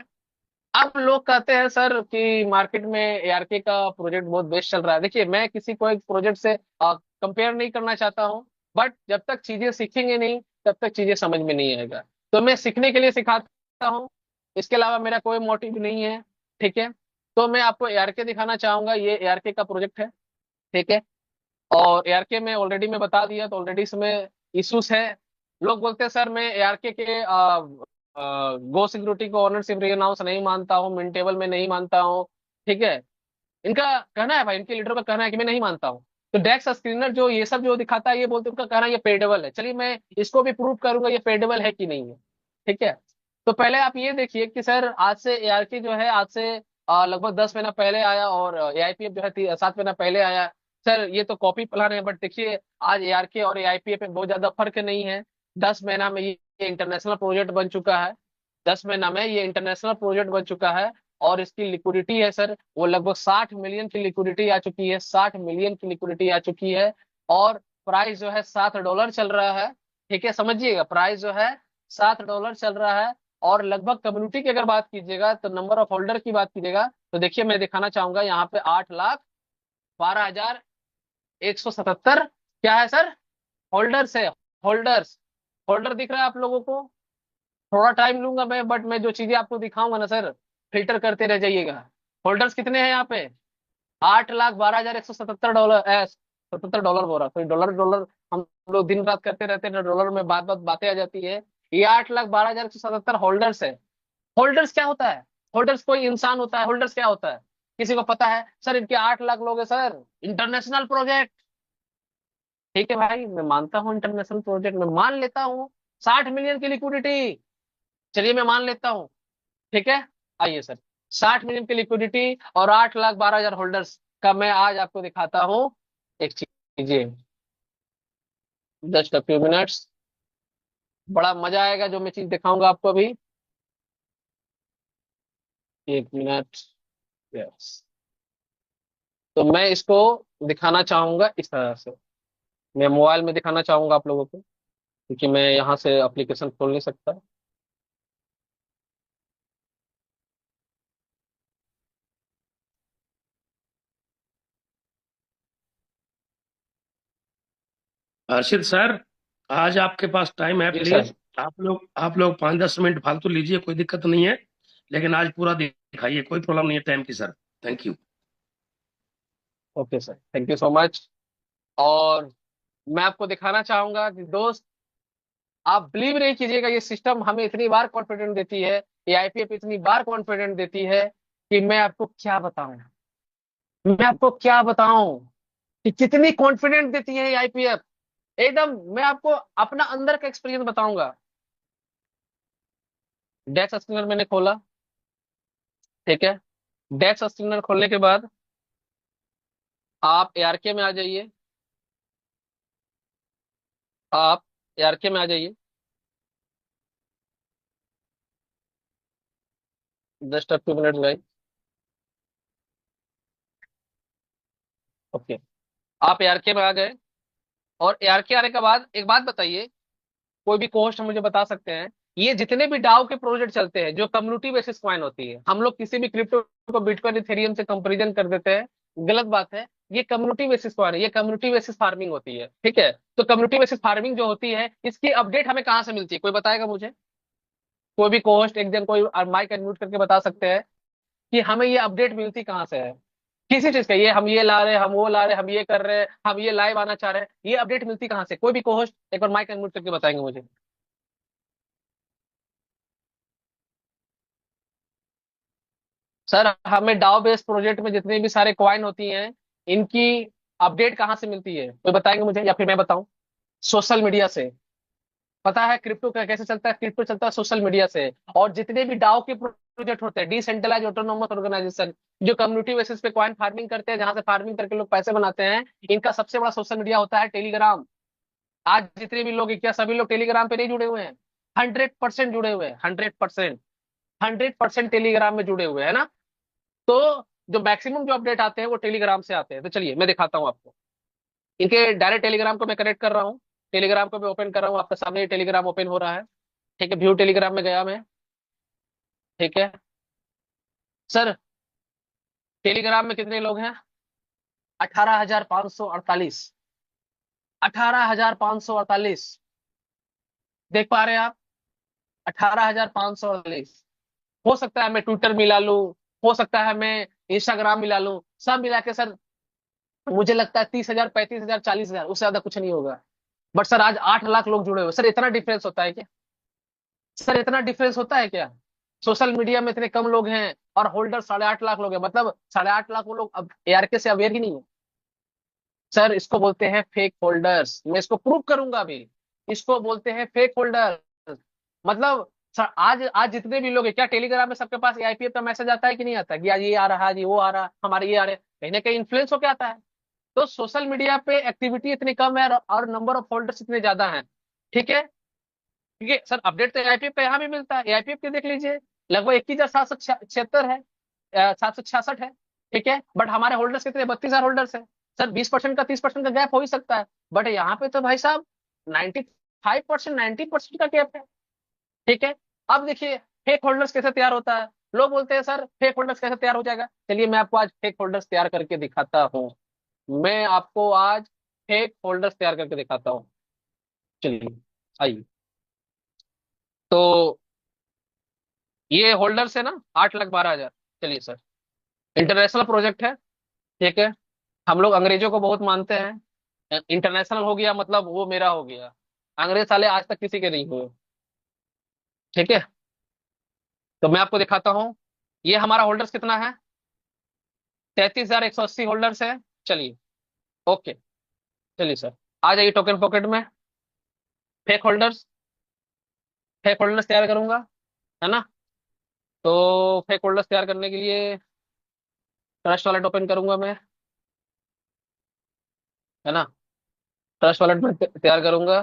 अब लोग कहते हैं सर कि मार्केट में ARK का प्रोजेक्ट बहुत बेस्ट चल रहा है। देखिए, मैं किसी को एक प्रोजेक्ट से कंपेयर नहीं करना चाहता हूँ, बट जब तक चीजें सीखेंगे नहीं तब तक चीजें समझ में नहीं आएगा। तो मैं सीखने के लिए सिखाता हूँ, इसके अलावा मेरा कोई मोटिव नहीं है। ठीक है। तो मैं आपको ARK दिखाना चाहूंगा, ये ARK का प्रोजेक्ट है। ठीक है। और ARK में ऑलरेडी मैं बता दिया, तो ऑलरेडी इसमें इश्यूज है। लोग बोलते हैं सर मैं ARK के गो सिक्योरिटी को ओनरशिप रिनाउंस नहीं मानता हूँ, मिंटेबल में नहीं मानता हूँ। ठीक है। इनका कहना है भाई, इनके लीडर का कहना है कि मैं नहीं मानता हूँ। तो डेक्स स्क्रीनर जो ये सब जो दिखाता है, ये बोलते हैं, उनका कहना है ये पेडेबल है। चलिए मैं इसको भी प्रूव करूंगा ये पेडेबल है कि नहीं है। ठीक है। तो पहले आप ये देखिए कि सर आज से ARK जो है, आज से लगभग 10 महीना पहले आया, और AIPF जो है 7 महीना पहले आया। सर ये तो कॉपी प्लान है, बट देखिए आज ARK और AIPF में बहुत ज्यादा फर्क नहीं है। 10 महीना में ये इंटरनेशनल प्रोजेक्ट बन चुका है। 10 महीना में ये इंटरनेशनल प्रोजेक्ट बन चुका है। और इसकी लिक्विडिटी है सर, वो लगभग 60 मिलियन की लिक्विडिटी आ चुकी है, 60 मिलियन की लिक्विडिटी आ चुकी है। और प्राइस जो है $7 चल रहा है। ठीक है, समझिएगा, प्राइस जो है $7 चल रहा है। और लगभग कम्युनिटी की अगर बात कीजिएगा, तो नंबर ऑफ होल्डर की बात कीजिएगा, तो देखिए मैं दिखाना चाहूंगा यहाँ पे 8,12,177 क्या है सर, होल्डर्स है। होल्डर्स, होल्डर दिख रहा है आप लोगों को? थोड़ा टाइम लूंगा मैं, बट मैं जो चीजें आपको दिखाऊंगा ना सर, फिल्टर करते रह जाइएगा। होल्डर्स कितने हैं यहाँ पे? $8,12,177। 77 डॉलर बोल रहा, कोई डॉलर डॉलर हम लोग दिन रात करते रहते हैं, डॉलर में बात बात बातें आ जाती है। ये 8,12,177 होल्डर्स है। होल्डर्स क्या होता है? होल्डर्स कोई इंसान होता है? होल्डर्स क्या होता है? किसी को पता है? सर इनके 8 लाख लोग हैं सर, इंटरनेशनल प्रोजेक्ट। ठीक है भाई, मैं मानता हूँ इंटरनेशनल प्रोजेक्ट, मैं मान लेता हूँ। 60 मिलियन की लिक्विडिटी, चलिए मैं मान लेता हूँ। ठीक है। आइए सर, 60 मिलियन की लिक्विडिटी और 8,12,000 होल्डर्स का मैं आज आपको दिखाता हूँ एक चीज। जस्ट अ फ्यू मिनट्स, बड़ा मजा आएगा जो मैं चीज दिखाऊंगा आपको अभी। 1 मिनट। यस। तो मैं इसको दिखाना चाहूंगा इस तरह से, मैं मोबाइल में दिखाना चाहूंगा आप लोगों को, क्योंकि मैं यहाँ से एप्लीकेशन खोल नहीं सकता। हर्षित सर, आज आपके पास टाइम है जी प्लीज? सर। आप लोग 5-10 मिनट फालतू लीजिए, कोई दिक्कत नहीं है, लेकिन आज पूरा दिखाइए, कोई प्रॉब्लम नहीं है टाइम की sir. Thank you. Okay sir, thank you so much. और मैं आपको दिखाना चाहूंगा कि दोस्त, आप बिलीव नहीं कीजिएगा, ये सिस्टम हमें इतनी बार कॉन्फिडेंट देती है, ये IPF इतनी बार कॉन्फिडेंट देती है कि मैं आपको क्या बताऊं, मैं आपको क्या बताऊं कि कितनी कॉन्फिडेंट देती है ये IPF। एकदम मैं आपको अपना अंदर का एक्सपीरियंस बताऊंगा। डेक्स स्कैनर मैंने खोला। ठीक है। डेक्स स्कैनर खोलने के बाद आप ARK में आ जाइए। आप ARK में आ जाइए। जस्ट अ फ्यू मिनट भाई। ओके। आप ARK में आ गए। और ARK आने के बाद एक बात बताइए, कोई भी कोस्ट मुझे बता सकते हैं, ये जितने भी डाउ के प्रोजेक्ट चलते हैं जो कम्युनिटी बेसिस कॉइन होती है, हम लोग किसी भी क्रिप्टो को बिटकॉइन इथेरियम से कंपैरिजन कर देते हैं, गलत बात है। ये कम्युनिटी बेसिस कॉइन है, ये कम्युनिटी बेसिस फार्मिंग होती है। ठीक है। तो कम्युनिटी बेसिस फार्मिंग जो होती है, इसकी अपडेट हमें कहाँ से मिलती है, कोई बताएगा मुझे? कोई भी कोस्ट एक जन कोई माइक अनम्यूट करके बता सकते हैं कि हमें ये अपडेट मिलती कहाँ से है? किसी चीज का, ये हम ये ला रहे हैं, हम वो ला रहे हैं, हम ये कर रहे हैं, हम ये लाइव आना चाह रहे हैं, ये अपडेट मिलती कहाँ से? कोई भी कोस्ट एक बार माइक अनम्यूट करके बताएंगे मुझे। सर हमें डाउ बेस्ड प्रोजेक्ट में जितने भी सारे कॉइन होती हैं, इनकी अपडेट कहाँ से मिलती है, कोई बताएंगे मुझे या फिर मैं बताऊं? सोशल मीडिया से। पता है क्रिप्टो का कैसे चलता है? क्रिप्टो चलता है सोशल मीडिया से। और जितने भी डाओ के प्रोजेक्ट होते हैं, डिसेंट्रलाइज ऑटोनोमस ऑर्गेनाइजेशन, जो कम्युनिटी बेसिस पे कॉइन फार्मिंग करते हैं, जहां से फार्मिंग करके लोग पैसे बनाते हैं, इनका सबसे बड़ा सोशल मीडिया होता है टेलीग्राम। आज जितने भी लोग हैं, क्या सभी लोग टेलीग्राम पे नहीं जुड़े हुए हैं? 100% जुड़े हुए हैं, 100%। 100% टेलीग्राम में जुड़े हुए हैं ना। तो जो मैक्सिमम जो अपडेट आते हैं वो टेलीग्राम से आते हैं। तो चलिए मैं दिखाता हूँ आपको। इनके डायरेक्ट टेलीग्राम को मैं कनेक्ट कर रहा हूँ। टेलीग्राम को मैं ओपन कर रहा हूँ, आपके सामने टेलीग्राम ओपन हो रहा है। ठीक है, व्यू टेलीग्राम में गया मैं। ठीक है सर, टेलीग्राम में कितने लोग हैं? 18,548। 18,548। देख पा रहे हैं आप? 18,548। हो सकता है मैं ट्विटर मिला लूं, हो सकता है मैं इंस्टाग्राम मिला लूं, सब मिला के सर मुझे लगता है 30,000, 35,000, 40,000, उससे ज्यादा कुछ नहीं होगा। बट सर आज 8 लाख लोग जुड़े हुए। सर इतना डिफरेंस होता है क्या? सर इतना डिफरेंस होता है क्या? सोशल मीडिया में इतने कम लोग हैं और होल्डर 8.5 लाख लोग हैं, मतलब 8.5 लाख वो लोग अब एआरके से अवेयर ही नहीं है। सर इसको बोलते हैं फेक होल्डर्स, मैं इसको प्रूव करूंगा अभी। इसको बोलते हैं फेक होल्डर्स। मतलब सर आज आज जितने भी लोग हैं, क्या टेलीग्राम में सबके पास आईपीएफ का मैसेज आता है कि नहीं आता कि आज ये आ रहा है, जी वो आ रहा, हमारे ये आ रहे, कहीं ना कहीं इन्फ्लुएंस होकर आता है। तो सोशल मीडिया पे एक्टिविटी इतनी कम है और नंबर ऑफ होल्डर्स इतने ज्यादा हैं। ठीक है, क्योंकि सर अपडेट तो एआईपीएफ का यहाँ भी मिलता है। एआईपीएफ के देख लीजिए, लगभग 21,776 है, 766 है। ठीक है, बट हमारे होल्डर्स कितने? 32,000 होल्डर्स है। सर 20% का 30% का गैप हो ही सकता है, बट यहाँ पे तो भाई साहब 95%, 90% का गैप है। ठीक है, अब देखिए फेक होल्डर्स कैसे तैयार होता है। लोग बोलते हैं सर फेक होल्डर्स कैसे तैयार हो जाएगा? चलिए मैं आपको आज फेक होल्डर्स तैयार करके दिखाता हूँ। मैं आपको आज फेक होल्डर्स तैयार करके दिखाता हूँ। चलिए आइए। तो ये होल्डर्स है ना, 8,12,000। चलिए सर, इंटरनेशनल प्रोजेक्ट है। ठीक है, हम लोग अंग्रेजों को बहुत मानते हैं। इंटरनेशनल हो गया मतलब वो मेरा हो गया। अंग्रेज साले आज तक किसी के नहीं हुए। ठीक है, तो मैं आपको दिखाता हूँ। ये हमारा होल्डर्स कितना है? 33,180 होल्डर्स है। चलिए ओके। चलिए सर, आ जाइए टोकन पॉकेट में। फेक होल्डर्स, फेक होल्डर्स तैयार करूंगा, है ना। तो फेक होल्डर्स तैयार करने के लिए ट्रस्ट वॉलेट ओपन करूंगा मैं, है ना। ट्रस्ट वॉलेट में तैयार करूंगा।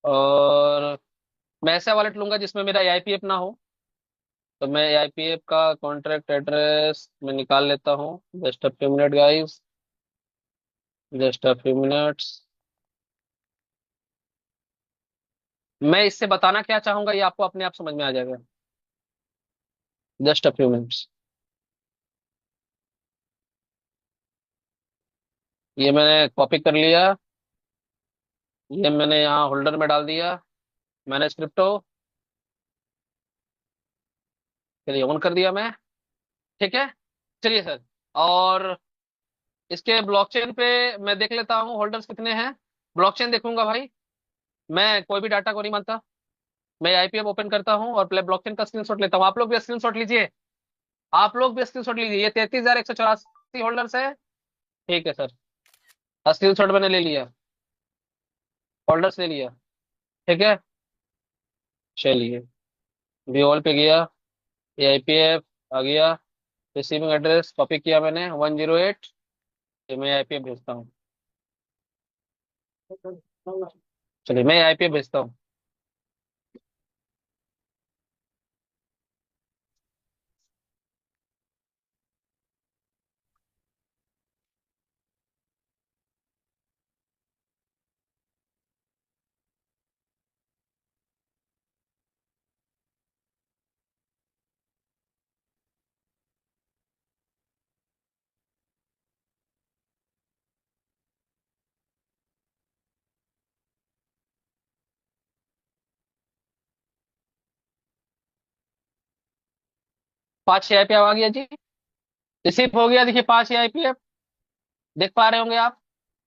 और मैं ऐसा वॉलेट लूंगा जिसमें मेरा आईपीएफ ना हो। तो मैं आईपीएफ का कॉन्ट्रैक्ट एड्रेस मैं निकाल लेता हूँ। Just a few minute guys, just a few minutes. मैं इससे बताना क्या चाहूंगा ये आपको अपने आप समझ में आ जाएगा। Just a few minutes. ये मैंने कॉपी कर लिया, ये मैंने यहाँ होल्डर में डाल दिया। मैंने स्क्रिप्टो, चलिए ऑन कर दिया मैं। ठीक है, चलिए सर। और इसके ब्लॉकचेन पे मैं देख लेता हूँ होल्डर्स कितने हैं। ब्लॉकचेन देखूंगा भाई, मैं कोई भी डाटा को नहीं मानता। मैं आईपीएफ ओपन करता हूँ और ब्लॉकचेन का स्क्रीनशॉट लेता हूँ। आप लोग भी स्क्रीनशॉट लीजिए, आप लोग भी स्क्रीनशॉट लीजिए। ये 33,184 होल्डर्स है। ठीक है सर, स्क्रीनशॉट मैंने ले लिया, होल्डर्स ले लिया। ठीक है, चलिए वी ऑल पे गया, ये आईपीएफ आ गया। रिसीविंग एड्रेस कॉपी किया मैंने 108। ये मैं आईपीएफ भेजता हूँ। चलिए मैं आईपीएफ भेजता हूँ। 5 आईपीएफ आ गया जी, रिसीव हो गया। देखिए 5 आईपीएफ देख पा रहे होंगे आप,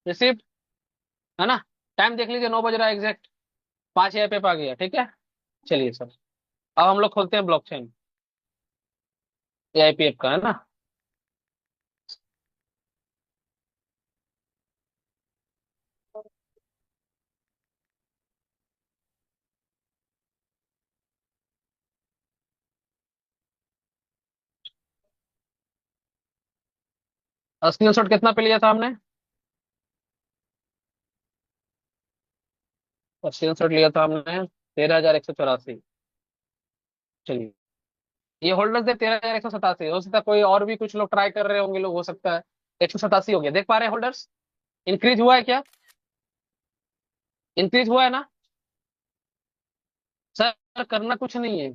रिसीव, है ना। टाइम देख लीजिए, 9 बज रहा है एग्जैक्ट। 5 आईपीएफ आ गया। ठीक है, चलिए सर, अब हम लोग खोलते हैं ब्लॉकचेन। एआईपीएफ का, है ना? स्क्रीनशॉट कितना पे लिया था हमने? स्क्रीनशॉट लिया था हमने 13,184। चलिए, ये होल्डर्स दे 13,187। हो सकता है कोई और भी कुछ लोग ट्राई कर रहे होंगे, लोग, हो सकता है। 187 हो गया, देख पा रहे हैं होल्डर्स? इंक्रीज हुआ है क्या? इंक्रीज हुआ है ना? सर, करना कुछ नहीं है।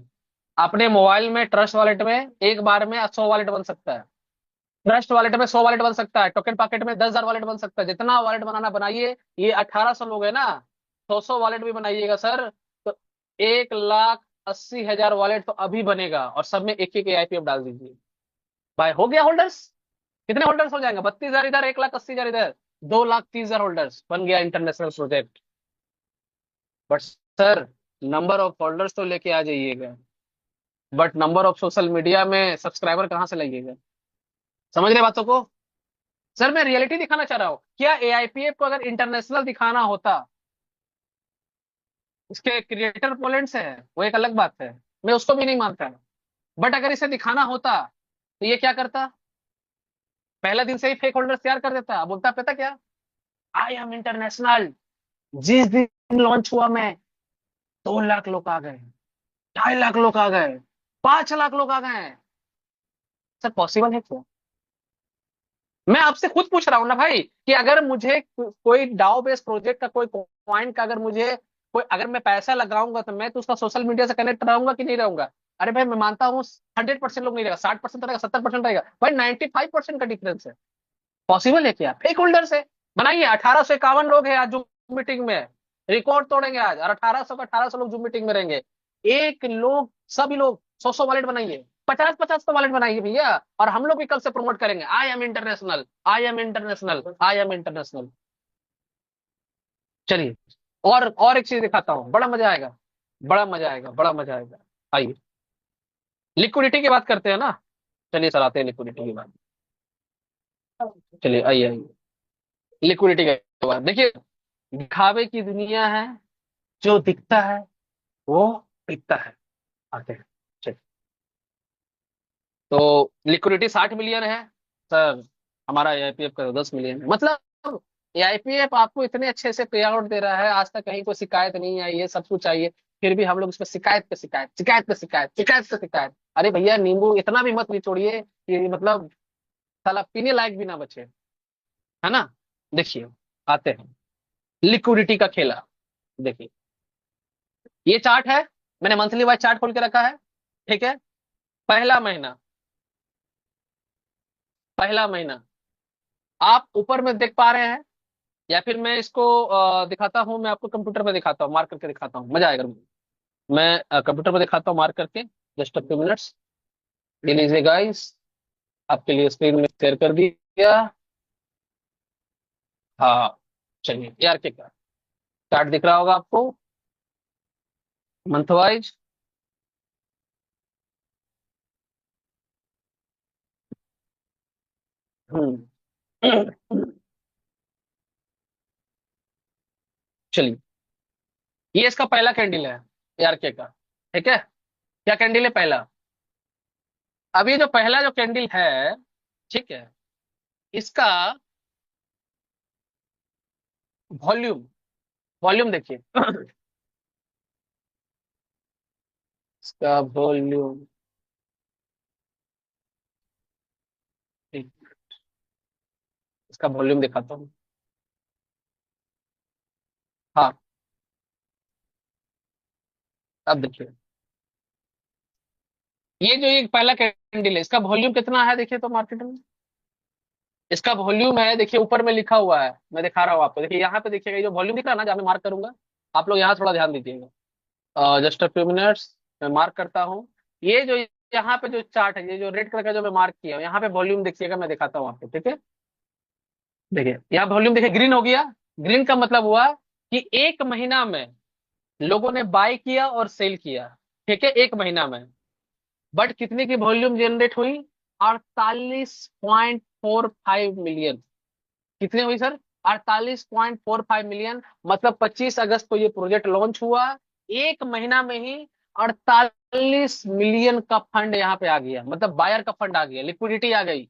अपने मोबाइल में ट्रस्ट वॉलेट में एक बार में 100 वॉलेट बन सकता है। ट्रस्ट वॉलेट में 100 वॉलेट बन सकता है। टोकन पॉकेट में 10,000 वॉलेट बन सकता है। जितना वॉलेट बनाना बनाइए। ये 1800 लोग है ना, 100 वॉलेट भी बनाइएगा सर, तो 1,80,000 वॉलेट तो अभी बनेगा, और सब में एक एक आईपीएफ डाल दीजिए। भाई हो गया होल्डर्स। कितने होल्डर्स हो जाएंगे? 32,000 इधर, 1,80,000 इधर, 2,30,000 होल्डर्स बन गया international project. But sir, number of holders तो लेके आ जाइएगा, but number of social media में सब्सक्राइबर कहाँ से लाइएगा? समझ रहे बातों को? सर, मैं रियलिटी दिखाना चाह रहा हूँ। क्या एआईपीएफ को अगर इंटरनेशनल दिखाना होता, इसके क्रिएटर पोलैंड से है, वो एक अलग बात है, मैं उसको भी नहीं मानता। बट अगर इसे दिखाना होता तो ये क्या करता? पहला दिन से ही फेक होल्डर तैयार कर देता, बोलता पता क्या, आई एम इंटरनेशनल। जिस दिन लॉन्च हुआ मैं, 2 लाख लोग आ गए, 2.5 लाख लोग आ गए, 5 लाख लोग आ गए। सर, पॉसिबल है क्या? मैं आपसे खुद पूछ रहा हूँ ना भाई, कि अगर मुझे कोई डाउ बेस्ड प्रोजेक्ट का कोई पॉइंट का, अगर मुझे कोई, अगर मैं पैसा लगाऊंगा तो मैं तो उसका सोशल मीडिया से कनेक्ट रहूंगा कि नहीं रहूंगा? अरे भाई, मैं मानता हूँ 100% लोग नहीं रहेगा, 60% रहेगा, 70% रहेगा, भाई 95% का डिफरेंस है। पॉसिबल है क्या? फेक होल्डर से बनाइए। 1,851 लोग हैं आज जो मीटिंग में, रिकॉर्ड तोड़ेंगे आज, और 1,800 का 1,800 लोग जो मीटिंग में रहेंगे। एक लोग, सभी लोग 100-100 वॉलेट बनाइए, 50-50 तो वॉलेट बनाइए भैया, और हम लोग भी कल से प्रमोट करेंगे, I am international, I am international, I am international. चलिए, और एक चीज दिखाता हूँ, बड़ा मजा आएगा, बड़ा मजा आएगा, बड़ा मजा आएगा। आइए, लिक्विडिटी की बात करते हैं ना। चलिए सर, आते हैं लिक्विडिटी की बात। चलिए, आइए आइए, लिक्विडिटी की बात देखिए। दिखावे की दुनिया है, जो दिखता है वो बिकता है। आते हैं। चलिए, तो लिक्विडिटी 60 मिलियन है सर। हमारा एआईपीएफ का 10 मिलियन है। मतलब एआईपीएफ आपको इतने अच्छे से पे आउट दे रहा है, आज तक कहीं कोई शिकायत नहीं आई है, सब कुछ चाहिए, फिर भी हम लोग उस पर शिकायत पे शिकायत, शिकायत पे शिकायत, शिकायत पे शिकायत। अरे भैया, नींबू इतना भी मत निचोड़िए कि मतलब साला पीने लायक भी ना बचे, है ना? देखिए, आते हैं लिक्विडिटी का खेला। देखिए, ये चार्ट है, मैंने मंथली वाइज चार्ट खोल के रखा है। ठीक है, पहला महीना, पहला महीना आप ऊपर में देख पा रहे हैं, या फिर मैं इसको दिखाता हूं, मैं आपको कंप्यूटर में दिखाता हूँ, मार्क करके दिखाता हूँ, मजा आएगा। मैं कंप्यूटर में दिखाता हूँ मार्क करके। जस्ट अ फ्यू मिनट्स, ले लीजिए गाइस, आपके लिए स्क्रीन में शेयर कर दिया। हाँ, चलिए, यार क्या चार्ट दिख रहा होगा आपको, मंथ वाइज। चलिए, ये इसका पहला कैंडल है यार का। ठीक है, क्या कैंडल है पहला? अब ये जो पहला जो कैंडल है, ठीक है, इसका वॉल्यूम, वॉल्यूम देखिए। इसका वॉल्यूम, इसका वॉल्यूम दिखाता हूँ। हाँ, अब देखिए, ये जो एक पहला कैंडल है, इसका वॉल्यूम कितना है देखिए तो मार्केट में। इसका वॉल्यूम है, देखिए ऊपर में लिखा हुआ है, मैं दिखा रहा हूँ आपको, देखिए यहाँ पे देखिएगा, ये जो वॉल्यूम दिख रहा है ना, जहाँ मैं मार्क करूंगा, आप लोग यहाँ थोड़ा ध्यान दीजिएगा। जस्ट अ फ्यू मिनट्स, मैं मार्क करता हूँ। ये जो यहाँ पे जो चार्ट है, ये जो रेड कलर का जो मैं मार्क किया हूँ, यहाँ पे वॉल्यूम देखिएगा, मैं दिखाता हूँ आपको। ठीक है, देखिए यहाँ वॉल्यूम देखिए, ग्रीन हो गया। ग्रीन का मतलब हुआ कि एक महीना में लोगों ने बाय किया और सेल किया। ठीक है, एक महीना में। बट कितने की वॉल्यूम जनरेट हुई? 48.45 मिलियन। कितने हुई सर? 48.45 मिलियन। मतलब 25 अगस्त को ये प्रोजेक्ट लॉन्च हुआ, एक महीना में ही 48 मिलियन का फंड यहाँ पे आ गया, मतलब बायर का फंड आ गया, लिक्विडिटी आ गई।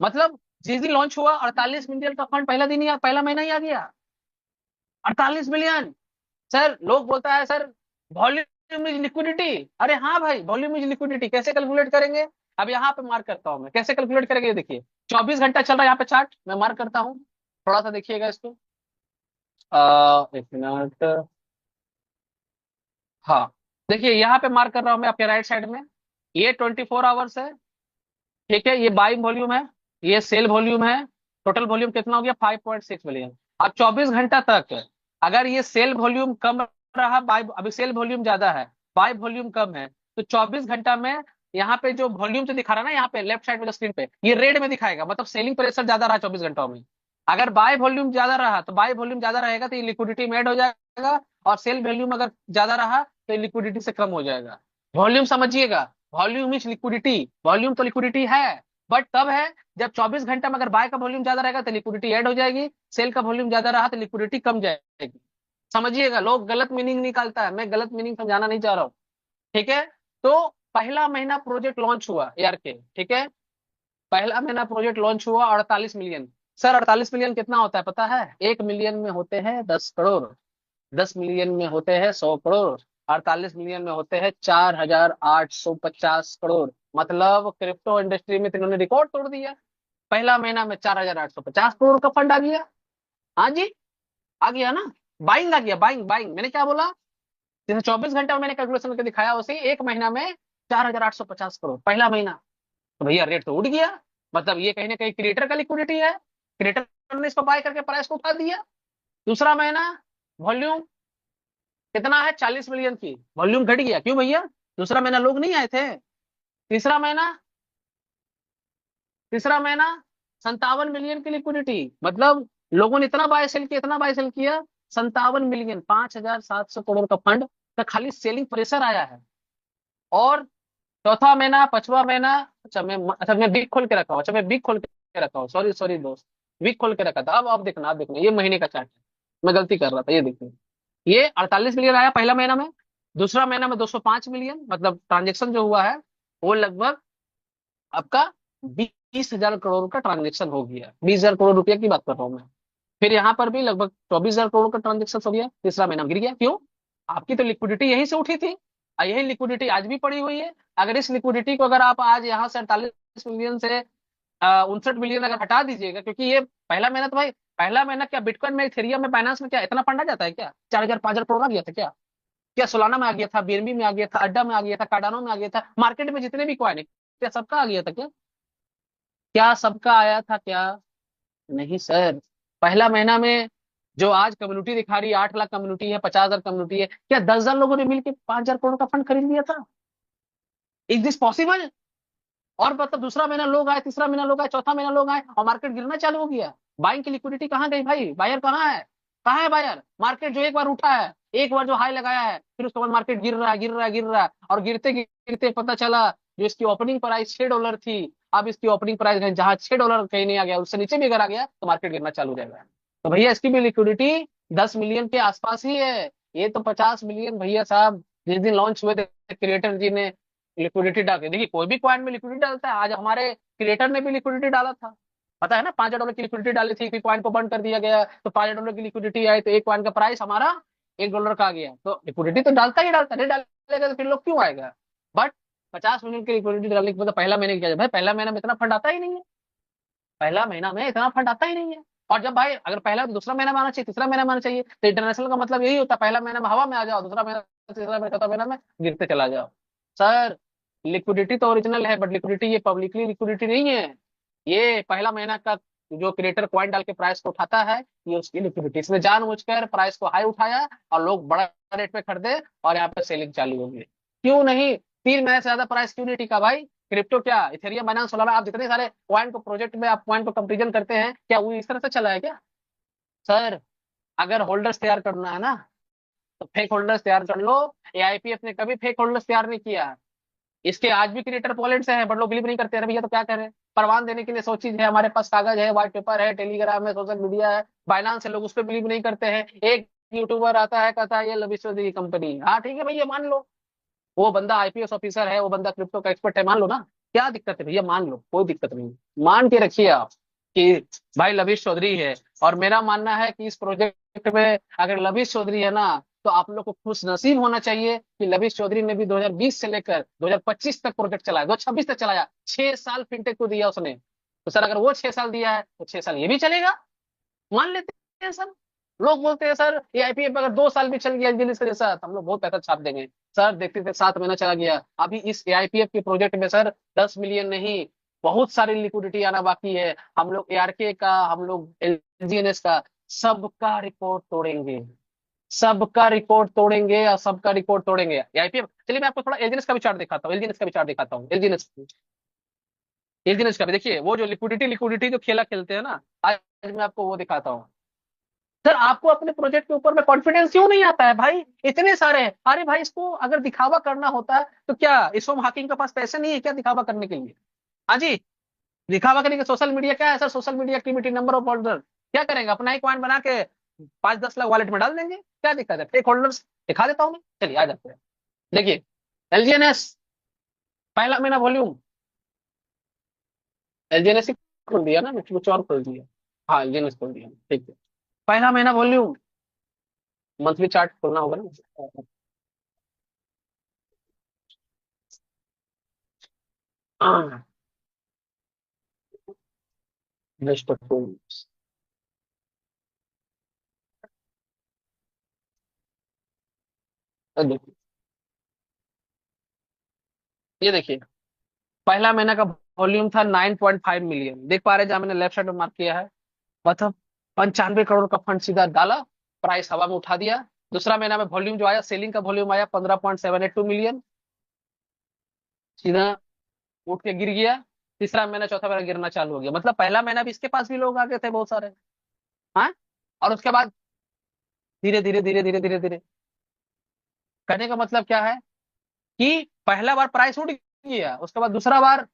मतलब जिस दिन लॉन्च हुआ 48 मिलियन का फंड पहला दिन ही पहला महीना ही आ गया। 48 मिलियन। सर लोग बोलता है सर वॉल्यूम इज लिक्विडिटी। अरे हाँ भाई, वॉल्यूम इज लिक्विडिटी कैसे कैलकुलेट करेंगे? अब यहाँ पे मार्क करता हूँ मैं, कैसे कैलकुलेट करेंगे ये देखिए। 24 घंटा चल रहा है यहाँ पे चार्ट, मैं मार्क करता हूँ, थोड़ा सा देखिएगा इसको। एक मिनट। हाँ, देखिए यहाँ पे मार्क कर रहा हूँ मैं आपके राइट साइड में। ये 24 आवर्स है, ठीक है, ये बाइंग वॉल्यूम है, ये सेल वॉल्यूम है। टोटल वॉल्यूम कितना हो गया? 5.6 मिलियन। अब 24 घंटा तक अगर ये सेल वॉल्यूम कम रहा, बाय अभी सेल वॉल्यूम ज्यादा है, बाय वॉल्यूम कम है, तो 24 घंटा में यहाँ पे जो वॉल्यूम जो दिखा रहा है ना, यहाँ पे लेफ्ट साइड में स्क्रीन पे ये रेड में दिखाएगा, मतलब सेलिंग प्रेशर ज्यादा रहा 24 घंटों में। अगर बाय वॉल्यूम ज्यादा रहा, तो बाय वॉल्यूम ज्यादा रहेगा तो ये लिक्विडिटी में ऐड हो जाएगा, और सेल वॉल्यूम अगर ज्यादा रहा तो ये लिक्विडिटी से कम हो जाएगा। वॉल्यूम समझिएगा, वॉल्यूम इज लिक्विडिटी। वॉल्यूम तो लिक्विडिटी है, बट तब है जब 24 घंटा में अगर बाय का वॉल्यूम ज्यादा रहेगा तो लिक्विडिटी ऐड हो जाएगी, सेल का वॉल्यूम ज्यादा रहा तो लिक्विडिटी कम जाएगी। समझिएगा, लोग गलत मीनिंग निकालता है, मैं गलत मीनिंग समझाना नहीं चाह रहा हूँ, ठीक है। तो पहला महीना प्रोजेक्ट लॉन्च हुआ यार के, ठीक है, पहला महीना प्रोजेक्ट लॉन्च हुआ 48 मिलियन। सर 48 मिलियन कितना होता है पता है? 1 मिलियन में होते हैं 10 करोड़, 10 मिलियन में होते हैं 100 करोड़, 48 मिलियन में होते हैं 4,850 करोड़। मतलब क्रिप्टो इंडस्ट्री में तो इन्होंने रिकॉर्ड तोड़ दिया। पहला महीना में 4,850 करोड़ का फंड आ गया। हाँ जी, आ गया ना। बाइंग आ गया, बाइंग बाइंग, मैंने क्या बोला? जैसे 24 घंटा में मैंने कैलकुलेशन करके दिखाया, उसे एक महीना में 4,850 करोड़ पहला महीना। तो भैया रेट तो उड़ गया। मतलब ये कहीं ना कहीं क्रिएटर का लिक्विडिटी है, क्रिएटर ने इसको बाय करके प्राइस को उठा दिया। दूसरा महीना वॉल्यूम कितना है? 40 मिलियन की वॉल्यूम घट गया, क्यों भैया? दूसरा महीना लोग नहीं आए थे। तीसरा महीना, तीसरा महीना 57 मिलियन की लिक्विडिटी। मतलब लोगों ने इतना बाय सेल किया, इतना बाय सेल किया, 57 मिलियन, 5,700 करोड़ का फंड का खाली सेलिंग प्रेशर आया है। और चौथा महीना, पांचवा महीना, अच्छा मैं बिग खोल के रखा हूँ, अच्छा मैं बिग खोल के रखा हूँ, सॉरी सॉरी दोस्त, बिग खोल के रखा था। अब देखना, अब देखना, ये महीने का चार्ट है, मैं गलती कर रहा था, ये देखिए। ये 48 मिलियन आया पहला महीना में। दूसरा महीना में 205 मिलियन, मतलब ट्रांजेक्शन जो हुआ है वो लगभग आपका 20,000 करोड़ का ट्रांजेक्शन हो गया, 20,000 करोड़ रुपए की बात कर रहा हूँ मैं। फिर यहाँ पर भी लगभग 24,000 करोड़ का ट्रांजेक्शन हो गया, तीसरा महीना गिर गया, क्यों? आपकी तो लिक्विडिटी यहीं से उठी थी, और यही लिक्विडिटी आज भी पड़ी हुई है। अगर इस लिक्विडिटी को अगर आप आज यहाँ से 48 मिलियन से 59 मिलियन अगर हटा दीजिएगा, क्योंकि ये पहला महीना तो भाई, पहला महीना क्या बिटकॉइन में, इथेरियम में, बाइनेंस में क्या इतना फंड आ जाता है क्या? 4,000 5,000 करोड़ आ गया था क्या? क्या सोलाना में आ गया था, बीएनबी में आ गया था, अड्डा में आ गया था, कार्डानो में आ गया था, मार्केट में जितने भी कॉइन है क्या सबका आ गया था क्या? क्या सबका आया था क्या? नहीं सर। पहला महीना में जो आज कम्युनिटी दिखा रही है, 8 लाख कम्युनिटी है, 50,000 कम्युनिटी है, क्या 10,000 लोगों ने मिलकर 5,000 करोड़ का फंड खरीद लिया था? Is this possible? और मतलब दूसरा महीना लोग आए, तीसरा महीना लोग आए, चौथा महीना लोग आए, और मार्केट गिरना चालू हो गया। बाइंग की लिक्विडिटी कहाँ गई भाई? बायर कहाँ है? कहाँ है बायर? मार्केट जो एक बार उठा है, एक बार जो हाई लगाया है, फिर उसके बाद मार्केट गिर रहा है, गिर रहा है, गिर रहा है, और गिरते गिरते पता चला जो इसकी ओपनिंग प्राइस $6 थी, अब इसकी ओपनिंग प्राइस जहां $6 कहीं नहीं आ गया, उससे नीचे भी अगर आ गया तो मार्केट गिरना चालू हो जाएगा। तो भैया इसकी भी लिक्विडिटी 10 मिलियन के आसपास ही है। ये तो 50 मिलियन भैया साहब जिस दिन लॉन्च हुए थे क्रिएटर जी ने लिक्विडिटी डाल के, देखिए कोई भी कॉइन में लिक्विडिटी डालता है। आज हमारे क्रिएटर ने भी लिक्विडिटी डाला था, पता है ना, $5 की लिक्विडिटी डाली थी, फिर कॉइन को बंद कर दिया गया, तो $5 की लिक्विडिटी आई, तो एक कॉइन का प्राइस हमारा $1 का आ गया। तो लिक्विडिटी तो डालता ही डालता, नहीं डालेगा तो फिर लोग क्यों आएगा? बट 50 मिलियन की लिक्विडिटी डालने के बाद पहला महीने क्या है भाई, पहला महीना में इतना फंड आता ही नहीं है, पहला महीना में इतना फंड आता ही नहीं है। और जब भाई अगर पहला दूसरा महीना में आना चाहिए, तीसरा महीना में आना चाहिए, तो इंटरनेशनल का मतलब यही होता है, पहला महीना में हवा में आ जाओ, दूसरा महीना, तीसरा महीना, चौथा महीना में गिरते चला जाओ। सर लिक्विडिटी तो ओरिजिनल है, बट लिक्विडिटी ये पब्लिकली लिक्विडिटी नहीं है। ये पहला महीना का जो क्रिएटर कॉइन डाल के प्राइस को उठाता है, ये उसकी लिक्विडिटी, इसने जानबूझकर प्राइस को हाई उठाया और लोग बड़ा रेट पे खरीदे, और यहाँ पे सेलिंग चालू हो गई। क्यों नहीं? 3 महीने से ज्यादा प्राइस क्यों नहीं टिका भाई? क्रिप्टो क्या, इथेरियम, बाइनेंस, सोलाना, आप जितने सारे कॉइन को प्रोजेक्ट में आप कॉइन को कंपेरिजन करते हैं, क्या वो इस तरह से चला है क्या? सर अगर होल्डर्स तैयार करना है ना, तो फेक होल्डर्स तैयार कर लो। एआईपीएफ ने कभी फेक होल्डर्स तैयार नहीं किया। इसके आज भी क्रिएटर पोलैंड से हैं, बट लोग बिलीव नहीं करते। अरे भैया तो क्या करें, परवान देने के लिए 100 चीज है, हमारे पास कागज है, व्हाइट पेपर है, टेलीग्राम है, सोशल मीडिया है, बाइनांस है, लोग उस पर बिलीव नहीं करते हैं। एक यूट्यूबर आता है कहता है ये लविश चौधरी की कंपनी, हाँ ठीक है भैया मान लो, वो बंदा आईपीएस ऑफिसर है, वो बंदा क्रिप्टो का एक्सपर्ट है, मान लो ना, क्या दिक्कत है भैया, मान लो, कोई दिक्कत नहीं, मान के रखिए आप कि भाई लविश चौधरी है। और मेरा मानना है कि इस प्रोजेक्ट में अगर लविश चौधरी है ना, तो आप लोग को खुश नसीब होना चाहिए कि लविश चौधरी ने भी 2020 से लेकर 2025 तक प्रोजेक्ट चलाया, 2026 तक चलाया, 6 साल फिनटेक को दिया उसने। तो सर अगर वो 6 साल दिया है तो 6 साल ये भी चलेगा, मान लेते हैं सर। लोग बोलते हैं सर ये आईपीएफ अगर 2 साल भी चल गया इंजीनियर्स के साथ, हम लोग बहुत पैसा छाप देंगे। सर देखते थे 7 महीना चला गया, अभी इस एआईपीएफ के प्रोजेक्ट में सर 10 मिलियन नहीं, बहुत सारी लिक्विडिटी आना बाकी है। हम लोग एआरके का, हम लोग एलजीएनएस का, सबका रिकॉर्ड तोड़ेंगे, सबका रिकॉर्ड तोड़ेंगे और सबका रिकॉर्ड तोड़ेंगे एआईपीएफ। चलिए मैं आपको थोड़ा एलजीएनएस का भी चार्ट दिखाता हूँ, एलजीएनएस का भी चार्ट दिखाता हूँ, एलजीएनएस, एलजीएनएस का भी देखिए, वो जो लिक्विडिटी लिक्विडिटी जो खेला खेलते हैं ना, आज मैं आपको वो दिखाता हूँ। सर आपको अपने प्रोजेक्ट के ऊपर में कॉन्फिडेंस क्यों नहीं आता है भाई, इतने सारे हैं। अरे भाई इसको अगर दिखावा करना होता है तो क्या इसोम हाकिम के पास पैसे नहीं है क्या दिखावा करने के लिए? हाँ जी, दिखावा करने के सोशल मीडिया क्या है sir, social media activity, number of order, क्या करेंगे, अपना ही कॉइन बना के 5-10 लाख वॉलेट में डाल देंगे, क्या दिक्कत है, स्टेक होल्डर्स दिखा देता हूँ मैं, चलिए आ जाते हैं। देखिए एलजीएनएस पहला महीना वॉल्यूम, एलजीएनएस ही खोल दिया ना, कुछ और खोल दिया, हाँ एलजीएनएस खोल दिया, ठीक है। पहला महीना वॉल्यूम, मंथली चार्ट खोलना होगा ना, बेस्ट परफॉर्मेंस, देखिए, ये देखिए पहला महीने का वॉल्यूम था 9.5 मिलियन, देख पा रहे हैं जहां मैंने लेफ्ट साइड में मार्क किया है, मतलब 95 करोड़ का फंड सीधा डाला, प्राइस हवा में उठा दिया। दूसरा महीना में वॉल्यूम जो आया, सेलिंग का वॉल्यूम आया 15.782 मिलियन, सीधा उठ के गिर गया। तीसरा महीना चौथा महीना गिरना चालू हो गया, मतलब पहला महीना भी इसके पास भी लोग आ गए थे बहुत सारे, हाँ। और उसके बाद धीरे धीरे धीरे धीरे धीरे धीरे, कहने का मतलब क्या है कि पहला बार प्राइस उठ गया, उसके बाद दूसरा बार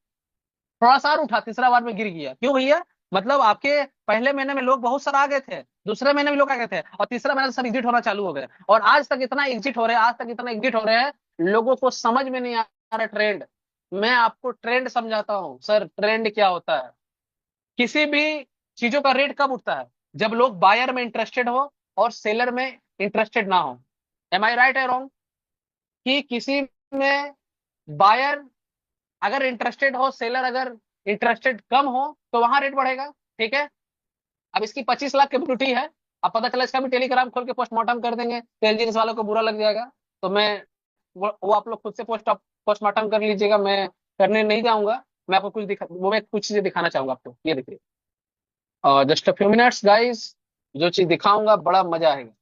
थोड़ा सा और उठा, तीसरा बार में गिर गया, क्यों भैया, मतलब आपके पहले महीने में लोग बहुत सारा आ गए थे, दूसरे महीने में लोग आ गए थे, और तीसरा महीने से सब एग्जिट होना चालू हो गए, और आज तक इतना एग्जिट हो रहे हैं, आज तक इतना एग्जिट हो रहे हैं, लोगों को समझ में नहीं आ रहा ट्रेंड। मैं आपको ट्रेंड समझाता हूँ सर, ट्रेंड क्या होता है, किसी भी चीजों का रेट कब उठता है, जब लोग बायर में इंटरेस्टेड हो और सेलर में इंटरेस्टेड ना हो। एम आई राइट है रॉन्ग, कि किसी में बायर अगर इंटरेस्टेड हो, सेलर अगर इंटरेस्टेड कम हो, तो वहां रेट बढ़ेगा, ठीक है। अब इसकी 25 लाख कैपेसिटी है, अब पता चला इसका भी टेलीग्राम खोल के पोस्टमार्टम कर देंगे तो एलजीएनएस वालों को बुरा लग जाएगा, तो मैं वो आप लोग खुद से पोस्टमार्टम कर लीजिएगा, मैं करने नहीं जाऊंगा। मैं आपको मैं कुछ चीजें दिखाना चाहूंगा आपको, ये देखिए, और just a few minutes guys, जो चीज दिखाऊंगा बड़ा मजा आएगा,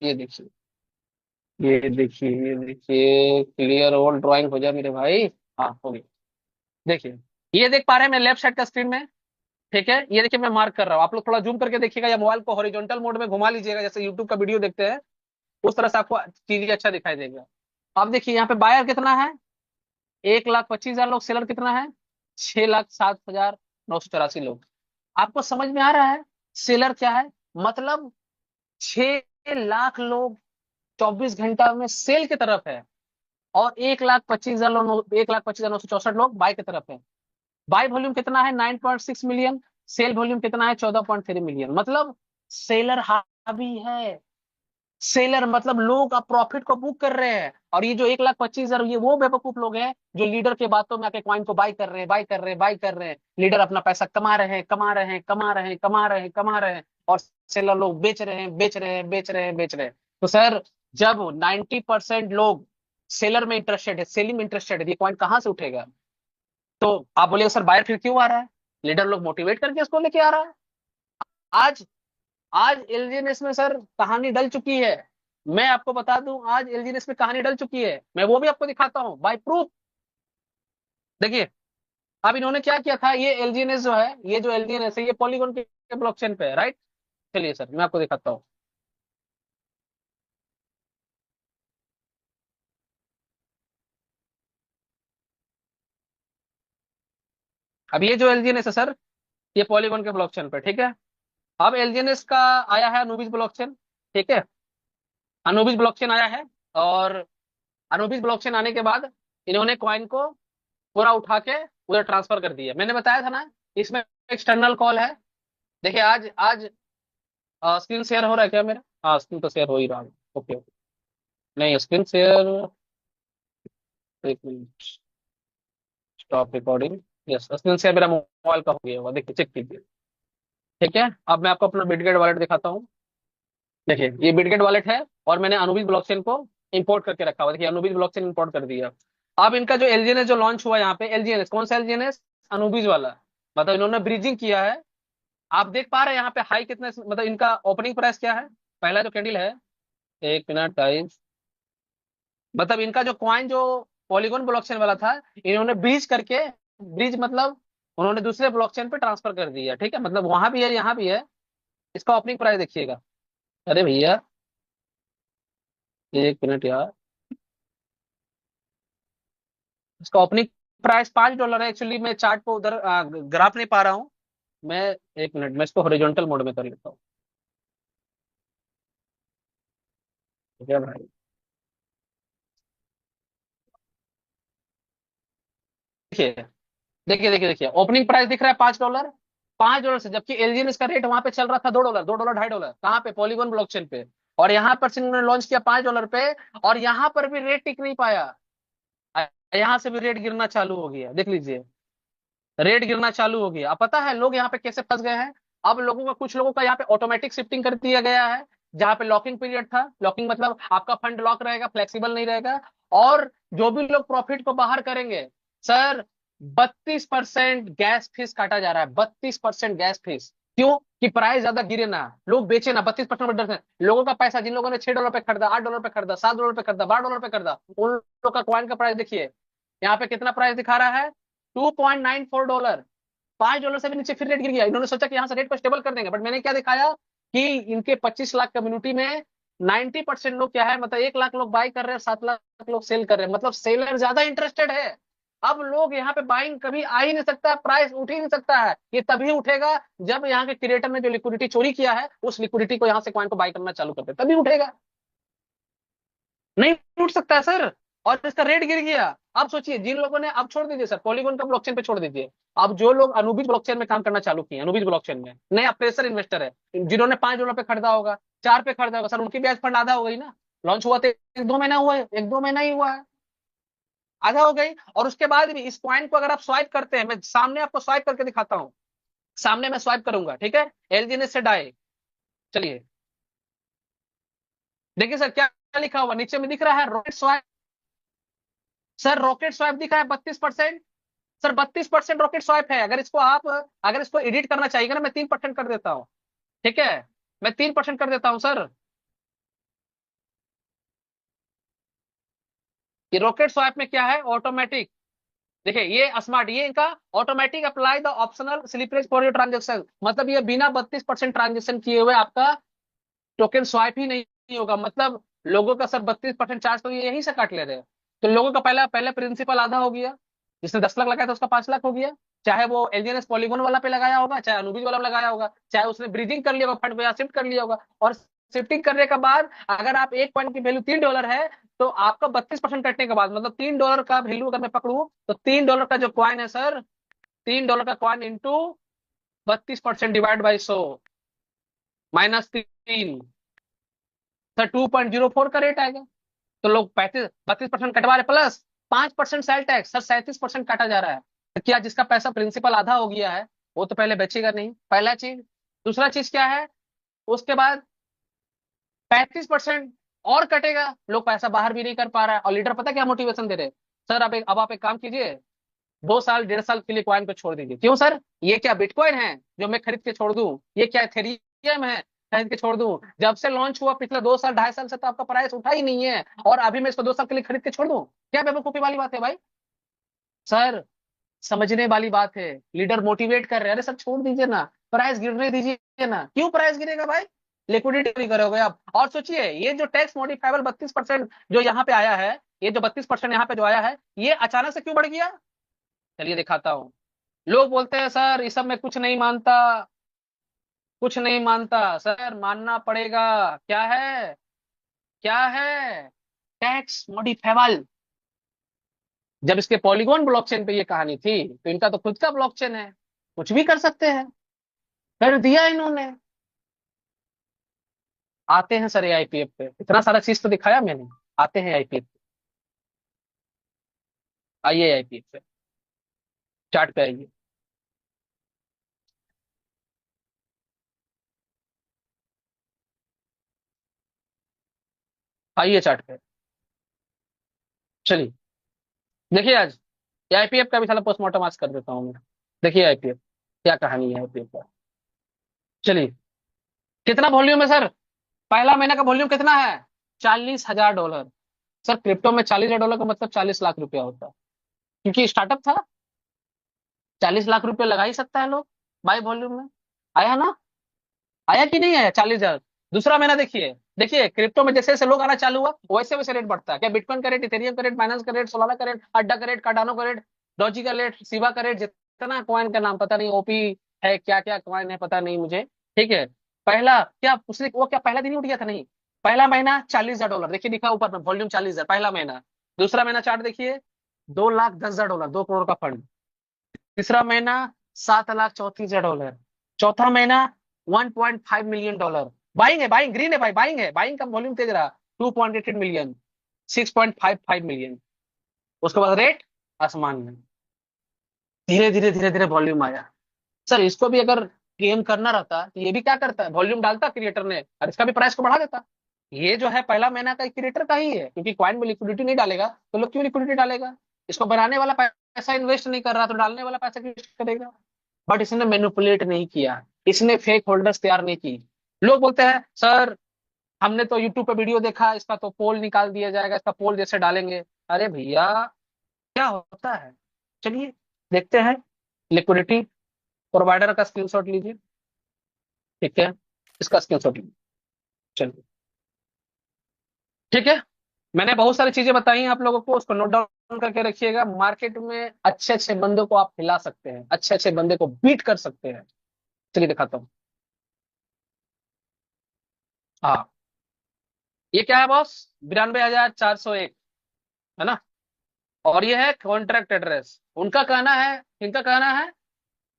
ये देखिए, ये देखिए, ये देखिए, क्लियर ओल्ड ड्राइंग हो जाए मेरे भाई, हाँ हो गई। देखिए, ये देख पा रहे हैं मैं लेफ्ट साइड का स्क्रीन में, ठीक है, ये देखिए मैं मार्क कर रहा हूँ, आप लोग थोड़ा जूम करके देखिएगा या मोबाइल को हॉरिजॉन्टल मोड में घुमा लीजिएगा, जैसे यूट्यूब का वीडियो देखते हैं उस तरह से आपको चीजें अच्छा दिखाई देगा। अब देखिए यहाँ पे बायर कितना है, 1,25,000 लोग, सेलर कितना है, 6,07,984 लोग। आपको समझ में आ रहा है सेलर क्या है, मतलब 6 लाख लोग 24 घंटा में सेल की तरफ है, और 1,25,000 लोग 1,25,964 लोग बाय वॉल्यूम कितना है, 9.6 मिलियन, सेल वॉल्यूम कितना है, 14.3 मिलियन, मतलब सेलर हावी है। सेलर मतलब लोग अब प्रॉफिट को बुक कर रहे हैं, और ये जो 1,25,000, ये वो बेवकूफ लोग हैं जो लीडर के बातों में आके कॉइन को बाय कर रहे हैं, बाय कर रहे हैं, बाय कर रहे हैं। लीडर अपना पैसा कमा रहे हैं, कमा रहे हैं, कमा रहे हैं, कमा रहे हैं, कमा रहे हैं, और सेलर लोग बेच रहे हैं, बेच रहे हैं, बेच रहे हैं, बेच रहे हैं। तो सर जब 90% लोग सेलर में इंटरेस्टेड है, सेलिंग में इंटरेस्टेड है, ये कॉइन कहाँ से उठेगा? तो आप बोलिए सर बायर फिर क्यों आ रहा है, लीडर लोग मोटिवेट करके इसको लेके आ रहा है। आज आज एलजीएनएस में सर कहानी डल चुकी है, मैं आपको बता दूं, आज एलजीएनएस में कहानी डल चुकी है, मैं वो भी आपको दिखाता हूं बाय प्रूफ। देखिए, अब इन्होंने क्या किया था, ये एलजीएनएस जो है, ये जो एलजीएनएस है, ये पॉलीगॉन के ब्लॉकचेन पे है, राइट। चलिए सर मैं आपको दिखाता हूँ, अब ये जो एलजीएनएस है सर, ये पॉलीगॉन के ब्लॉकचेन पे, ठीक है। अब एलजीएनएस का आया है अनुबिस ब्लॉकचेन, ठीक है। अनुबिस ब्लॉकचेन आया है, और अनुबिस ब्लॉकचेन आने के बाद इन्होंने कॉइन को पूरा उठा के उधर ट्रांसफर कर दिया। मैंने बताया था ना, इसमें एक्सटर्नल कॉल है। देखिए आज आज स्क्रीन शेयर हो रहा है क्या मेरा? हाँ, स्क्रीन तो शेयर हो ही रहा है। Okay okay. नहीं, स्क्रीन शेयर, एक minute, stop recording. Yes, screen share मेरा मोबाइल का हो गया होगा, देखिए चेक कीजिए। ठीक है, अब मैं आपको अपना बिटगेट वॉलेट दिखाता हूँ। देखिए ये बिटगेट वॉलेट है, और मैंने अनुबिस ब्लॉकचेन को इंपोर्ट करके रखा हुआ। देखिए अनुबिस ब्लॉकचेन इंपोर्ट कर दिया। अब इनका जो एलजीएनएस जो लॉन्च हुआ यहाँ पे, एलजीएनएस कौन सा एलजीएनएस? अनुबिस वाला। मतलब इन्होंने ब्रिजिंग किया है। आप देख पा रहे हैं यहाँ पे हाई कितने, मतलब इनका ओपनिंग प्राइस क्या है? पहला जो कैंडल है, एक मिनट गाइस, मतलब इनका जो कॉइन जो पॉलीगॉन ब्लॉकचेन वाला था, इन्होंने ब्रीज करके, ब्रिज मतलब उन्होंने दूसरे ब्लॉकचेन पे ट्रांसफर कर दिया, ठीक है। मतलब वहां भी है, यहाँ भी है। इसका ओपनिंग प्राइस देखिएगा। अरे भैया, एक मिनट यार, इसका ओपनिंग प्राइस $5 है। एक्चुअली मैं चार्ट को उधर ग्राफ नहीं पा रहा हूँ मैं। एक मिनट, मैं इसको हॉरिजॉन्टल मोड में कर लेता हूँ, ठीक है भाई। देखिए देखिए देखिए देखिए, ओपनिंग प्राइस दिख रहा है $5। $5 से, जबकि एलजीएनएस का रेट वहां पे चल रहा था $2, $2, $2.50। कहाँ पे? पॉलीगॉन ब्लॉकचेन पे। और यहाँ पर से इन्होंने लॉन्च किया $5 पे, और यहाँ पर भी रेट टिक नहीं पाया। यहाँ से भी रेट गिरना चालू हो गया, देख लीजिए, रेट गिरना चालू हो गया। अब पता है लोग यहाँ पे कैसे फंस गए हैं? अब लोगों का, कुछ लोगों का यहाँ पे ऑटोमेटिक शिफ्टिंग कर दिया गया है। जहाँ पे लॉकिंग पीरियड था, लॉकिंग मतलब आपका फंड लॉक रहेगा, फ्लेक्सिबल नहीं रहेगा। और जो भी लोग प्रॉफिट को बाहर करेंगे, सर, 32% गैस फीस काटा जा रहा है। 32% गैस फीस। क्यों? कि प्राइस ज्यादा गिरे ना, लोग बेचे ना। 32% डर से लोगों का पैसा, जिन लोगों ने $6 पे खरीदा, $8 पे खरीदा, $7 पे खरीदा, $12 पे खरीदा, उन लोगों का कॉइन का प्राइस देखिए, यहाँ पे कितना प्राइस दिखा रहा है? $2.94। $5 से भी नीचे फिर रेट गिर गया। इन्होंने सोचा कि यहाँ से रेट को स्टेबल कर देंगे, बट मैंने क्या दिखाया कि इनके 25 लाख कम्युनिटी में 90% लोग क्या है, मतलब 1 लाख लोग बाई कर रहे हैं, 7 लाख लोग सेल कर रहे हैं। मतलब सेलर ज्यादा इंटरेस्टेड है। अब लोग यहाँ पे बाइंग कभी आ ही नहीं सकता, प्राइस उठ ही नहीं सकता है। ये तभी उठेगा जब यहाँ के क्रिएटर ने जो लिक्विडिटी चोरी किया है, उस लिक्विडिटी को यहाँ से कॉइन को बाई करना चालू करते, तभी उठेगा। नहीं उठ सकता है सर। और इसका रेट गिर गया। अब सोचिए, जिन लोगों ने, अब छोड़ दीजिए सर पॉलीगॉन का ब्लॉकचेन पे छोड़ दीजिए, अब जो लोग अनुबिस ब्लॉकचेन में काम करना चालू किए, अनुबिस ब्लॉकचेन में नया फ्रेशर इन्वेस्टर है, जिन्होंने $5 पे खरीदा होगा, 4 पे खरीदा होगा, सर उनकी ब्याज फंड आधा हो गई ना। लॉन्च हुआ तो 1-2 महीना हुआ है, 1-2 महीना ही हुआ है, आधा हो गई। और उसके बाद भी इस पॉइंट को अगर आप स्वाइप करते हैं, मैं सामने आपको स्वाइप करके दिखाता हूँ। सामने मैं स्वाइप करूंगा, ठीक है, एलजीएनएस से डाई। चलिए देखिए सर, क्या लिखा हुआ नीचे में दिख रहा है? Rocket swipe. Sir rocket swipe दिखा है 32%। सर 32% रॉकेट स्वाइप है। अगर इसको आप, अगर इसको एडिट करना चाहिए ना, मैं 3% कर देता हूँ, ठीक है, मैं 3% कर देता हूँ सर। ये रॉकेट स्वाइप में क्या है? ऑटोमेटिक। देखिए ये स्मार्ट, ये इनका automatic apply the optional slippage for your transaction. मतलब ये बिना 32% ट्रांजेक्शन किए हुए आपका टोकन स्वाइप ही नहीं होगा। मतलब लोगों का सर 32% चार्ज तो ये यहीं से काट ले रहे हैं। तो लोगों का पहला पहले प्रिंसिपल आधा हो गया। जिसने 10 लाख लगाया था उसका 5 लाख हो गया। चाहे वो एलजीएनएस पॉलीगॉन वाला पे लगाया होगा, चाहे अनुबीज वाला पे लगाया होगा, चाहे उसने ब्रीजिंग कर लिया होगा, फंड को शिफ्ट कर लिया होगा। और शिफ्टिंग करने के बाद अगर आप एक पॉइंट की वैल्यू $3 है, तो आपका 32% कटने के बाद, मतलब $3 का वैल्यू अगर मैं पकड़ू, तो $3 का जो कॉइन है सर, $3 का coin into 32% divide by 100, -3, sir 2.04 का रेट आएगा। तो लोग 32% कटवा रहे, प्लस 5% सेल टैक्स, सर 37% काटा जा रहा है। तो क्या जिसका पैसा प्रिंसिपल आधा हो गया है, वो तो पहले बेचेगा नहीं, पहला चीज। दूसरा चीज क्या है? उसके बाद 35% और कटेगा। लोग पैसा बाहर भी नहीं कर पा रहा है, और लीडर पता क्या मोटिवेशन दे रहे हैं? सर अब आप एक काम कीजिए, 2 साल 1.5 साल के लिए कॉइन को छोड़ दीजिए। क्यों सर? ये क्या बिटकॉइन है जो मैं खरीद के छोड़ दूं? ये क्या एथेरियम है खरीद के छोड़ दूं? जब से लॉन्च हुआ पिछले 2 साल 2.5 साल से तो आपका प्राइस उठा ही नहीं है, और अभी मैं इसको 2 साल के लिए खरीद के छोड़ दूं? क्या बेवकूफी वाली बात है भाई? सर समझने वाली बात है। लीडर मोटिवेट कर रहे हैं, अरे सर छोड़ दीजिए ना, प्राइस गिरने दीजिए ना। क्यों प्राइस गिरेगा भाई? लिक्विडिटी नहीं करोगे आप। और सोचिए, ये जो टैक्स मॉडिफाइबल 32% जो यहाँ पे आया है, ये जो 32% यहाँ पे जो आया है, ये अचानक से क्यों बढ़ गया? चलिए दिखाता हूँ। लोग बोलते हैं सर इस सब में कुछ नहीं मानता, कुछ नहीं मानता। सर मानना पड़ेगा। क्या है? क्या है? Tax modifiable. जब इसके पॉलीगॉन ब्लॉकचेन पे ये कहानी थी तो इनका तो खुद का ब्लॉकचेन है, कुछ भी कर सकते हैं। कर दिया इन्होंने। आते हैं सर आईपीएफ पे, इतना सारा चीज तो दिखाया मैंने। आते हैं आईपीएफ पे। आइए आईपीएफ पे, चार्ट पे आइए। आइए चार्ट पे। चलिए, देखिए आज आईपीएफ का भी साला पोस्टमार्टम आज कर देता हूँ मैं। देखिए आईपीएफ क्या कहानी है आईपीएफ का। चलिए, कितना वॉल्यूम है सर? पहला महीने का वॉल्यूम कितना है? $40,000। सर क्रिप्टो में $40,000 का मतलब 40 लाख रुपया होता है, क्योंकि स्टार्टअप था। 40 लाख रुपया लगा ही सकता है लोग बाई वॉल्यूम में। आया ना? आया कि नहीं आया 40,000? दूसरा महीना देखिए। देखिए क्रिप्टो में जैसे जैसे लोग आना चालू हुआ वैसे वैसे रेट बढ़ता है। क्या बिटकॉइन का रेट, इथेरियम का रेट, बाइनेंस का रेट, सोलाना का रेट, अड्डा का रेट, कार्डानो का रेट, डॉजी का रेट, शिबा का रेट, जितना कॉइन का नाम पता नहीं, ओपी है, क्या क्या कॉइन है पता नहीं मुझे। ठीक है। पहला क्या उसने वो क्या पहला दिन ही उठ गया था? नहीं। पहला महीना $40,000, देखिए लिखा ऊपर में वॉल्यूम 40,000 पहला महीना। दूसरा महीना चार्ट देखिए, $2,10,000, 2 करोड़ का फंड। तीसरा महीना $7,34,000। चौथा महीना $1.5 मिलियन। बाइंग है, बाइंग ग्रीन है भाई, बाइंग है, बाइंग का वॉल्यूम तेज रहा। 2.88 मिलियन, 6.55 मिलियन। उसके बाद रेट आसमान में। धीरे धीरे धीरे धीरे वॉल्यूम आया। सर इसको भी अगर गेम करना रहता तो ये भी क्या करता है, वॉल्यूम डालता क्रिएटर ने और इसका भी प्राइस को बढ़ा देता। ये जो है पहला महीना का क्रिएटर का ही है, क्योंकि क्वाइन में लिक्विडिटी नहीं डालेगा तो लोग क्यों लिक्विडिटी डालेगा? इसको बनाने वाला पैसा इन्वेस्ट नहीं कर रहा तो डालने वाला पैसा इन्वेस्ट करेगा। बट इसने मैनिपुलेट नहीं किया, इसने फेक होल्डर्स तैयार नहीं की। लोग बोलते हैं सर हमने तो यूट्यूब पे वीडियो देखा, इसका तो पोल निकाल दिया जाएगा, इसका पोल जैसे डालेंगे। अरे भैया क्या होता है? चलिए देखते हैं। लिक्विडिटी प्रोवाइडर का स्क्रीनशॉट लीजिए। ठीक है, इसका स्क्रीनशॉट लीजिए। चलिए, ठीक है। मैंने बहुत सारी चीजें बताई हैं आप लोगों को, उसको नोट डाउन करके रखिएगा। मार्केट में अच्छे अच्छे बंदे को आप हिला सकते हैं, अच्छे अच्छे बंदे को बीट कर सकते हैं। चलिए दिखाता हूँ। हाँ, ये क्या है बॉस? 92,401 है ना? और ये है कॉन्ट्रैक्ट एड्रेस। उनका कहना है, इनका कहना है,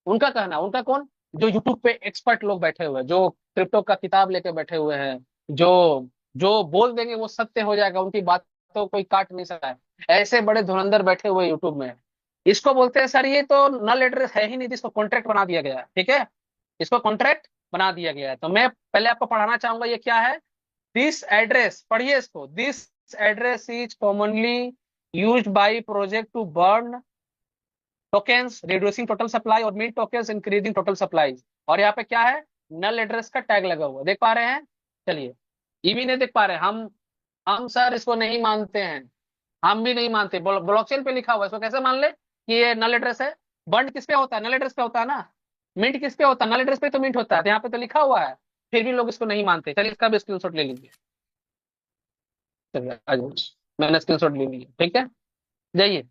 उनका कहना, उनका कौन? जो यूट्यूब पे एक्सपर्ट लोग बैठे हुए हैं, जो क्रिप्टो का किताब लेके बैठे हुए हैं, जो जो बोल देंगे वो सत्य हो जाएगा, उनकी बात तो कोई काट नहीं सकता है। ऐसे बड़े धुरंधर बैठे हुए यूट्यूब में। इसको बोलते हैं सर ये तो नल एड्रेस है ही नहीं, जिसको कॉन्ट्रैक्ट बना दिया गया है। ठीक है, इसको कॉन्ट्रैक्ट बना दिया गया है। तो मैं पहले आपको पढ़ाना चाहूंगा ये क्या है। दिस एड्रेस, पढ़िए इसको। This address is commonly used by project to burn tokens, reducing total supply, और mint tokens, increasing total supply. और यहाँ पे क्या है? नल एड्रेस का टैग लगा हुआ, देख पा रहे हैं? चलिए, ये भी नहीं देख पा रहे हम सर इसको नहीं मानते हैं। हम भी नहीं मानते। ब्लॉकचेन पे लिखा हुआ है, इसको कैसे मान ले कि ये नल एड्रेस है? बंड किस पे होता है? नल एड्रेस पे होता है ना। मिंट किस पे होता है? नल एड्रेस पे तो मिंट होता है, तो यहाँ पे तो लिखा हुआ है। फिर भी लोग इसको नहीं मानते। चलिए इसका भी स्क्रीनशॉट ले लीजिए। चलिए आ जाइए, मैंने स्क्रीनशॉट ले लिया। ठीक है, जाइए।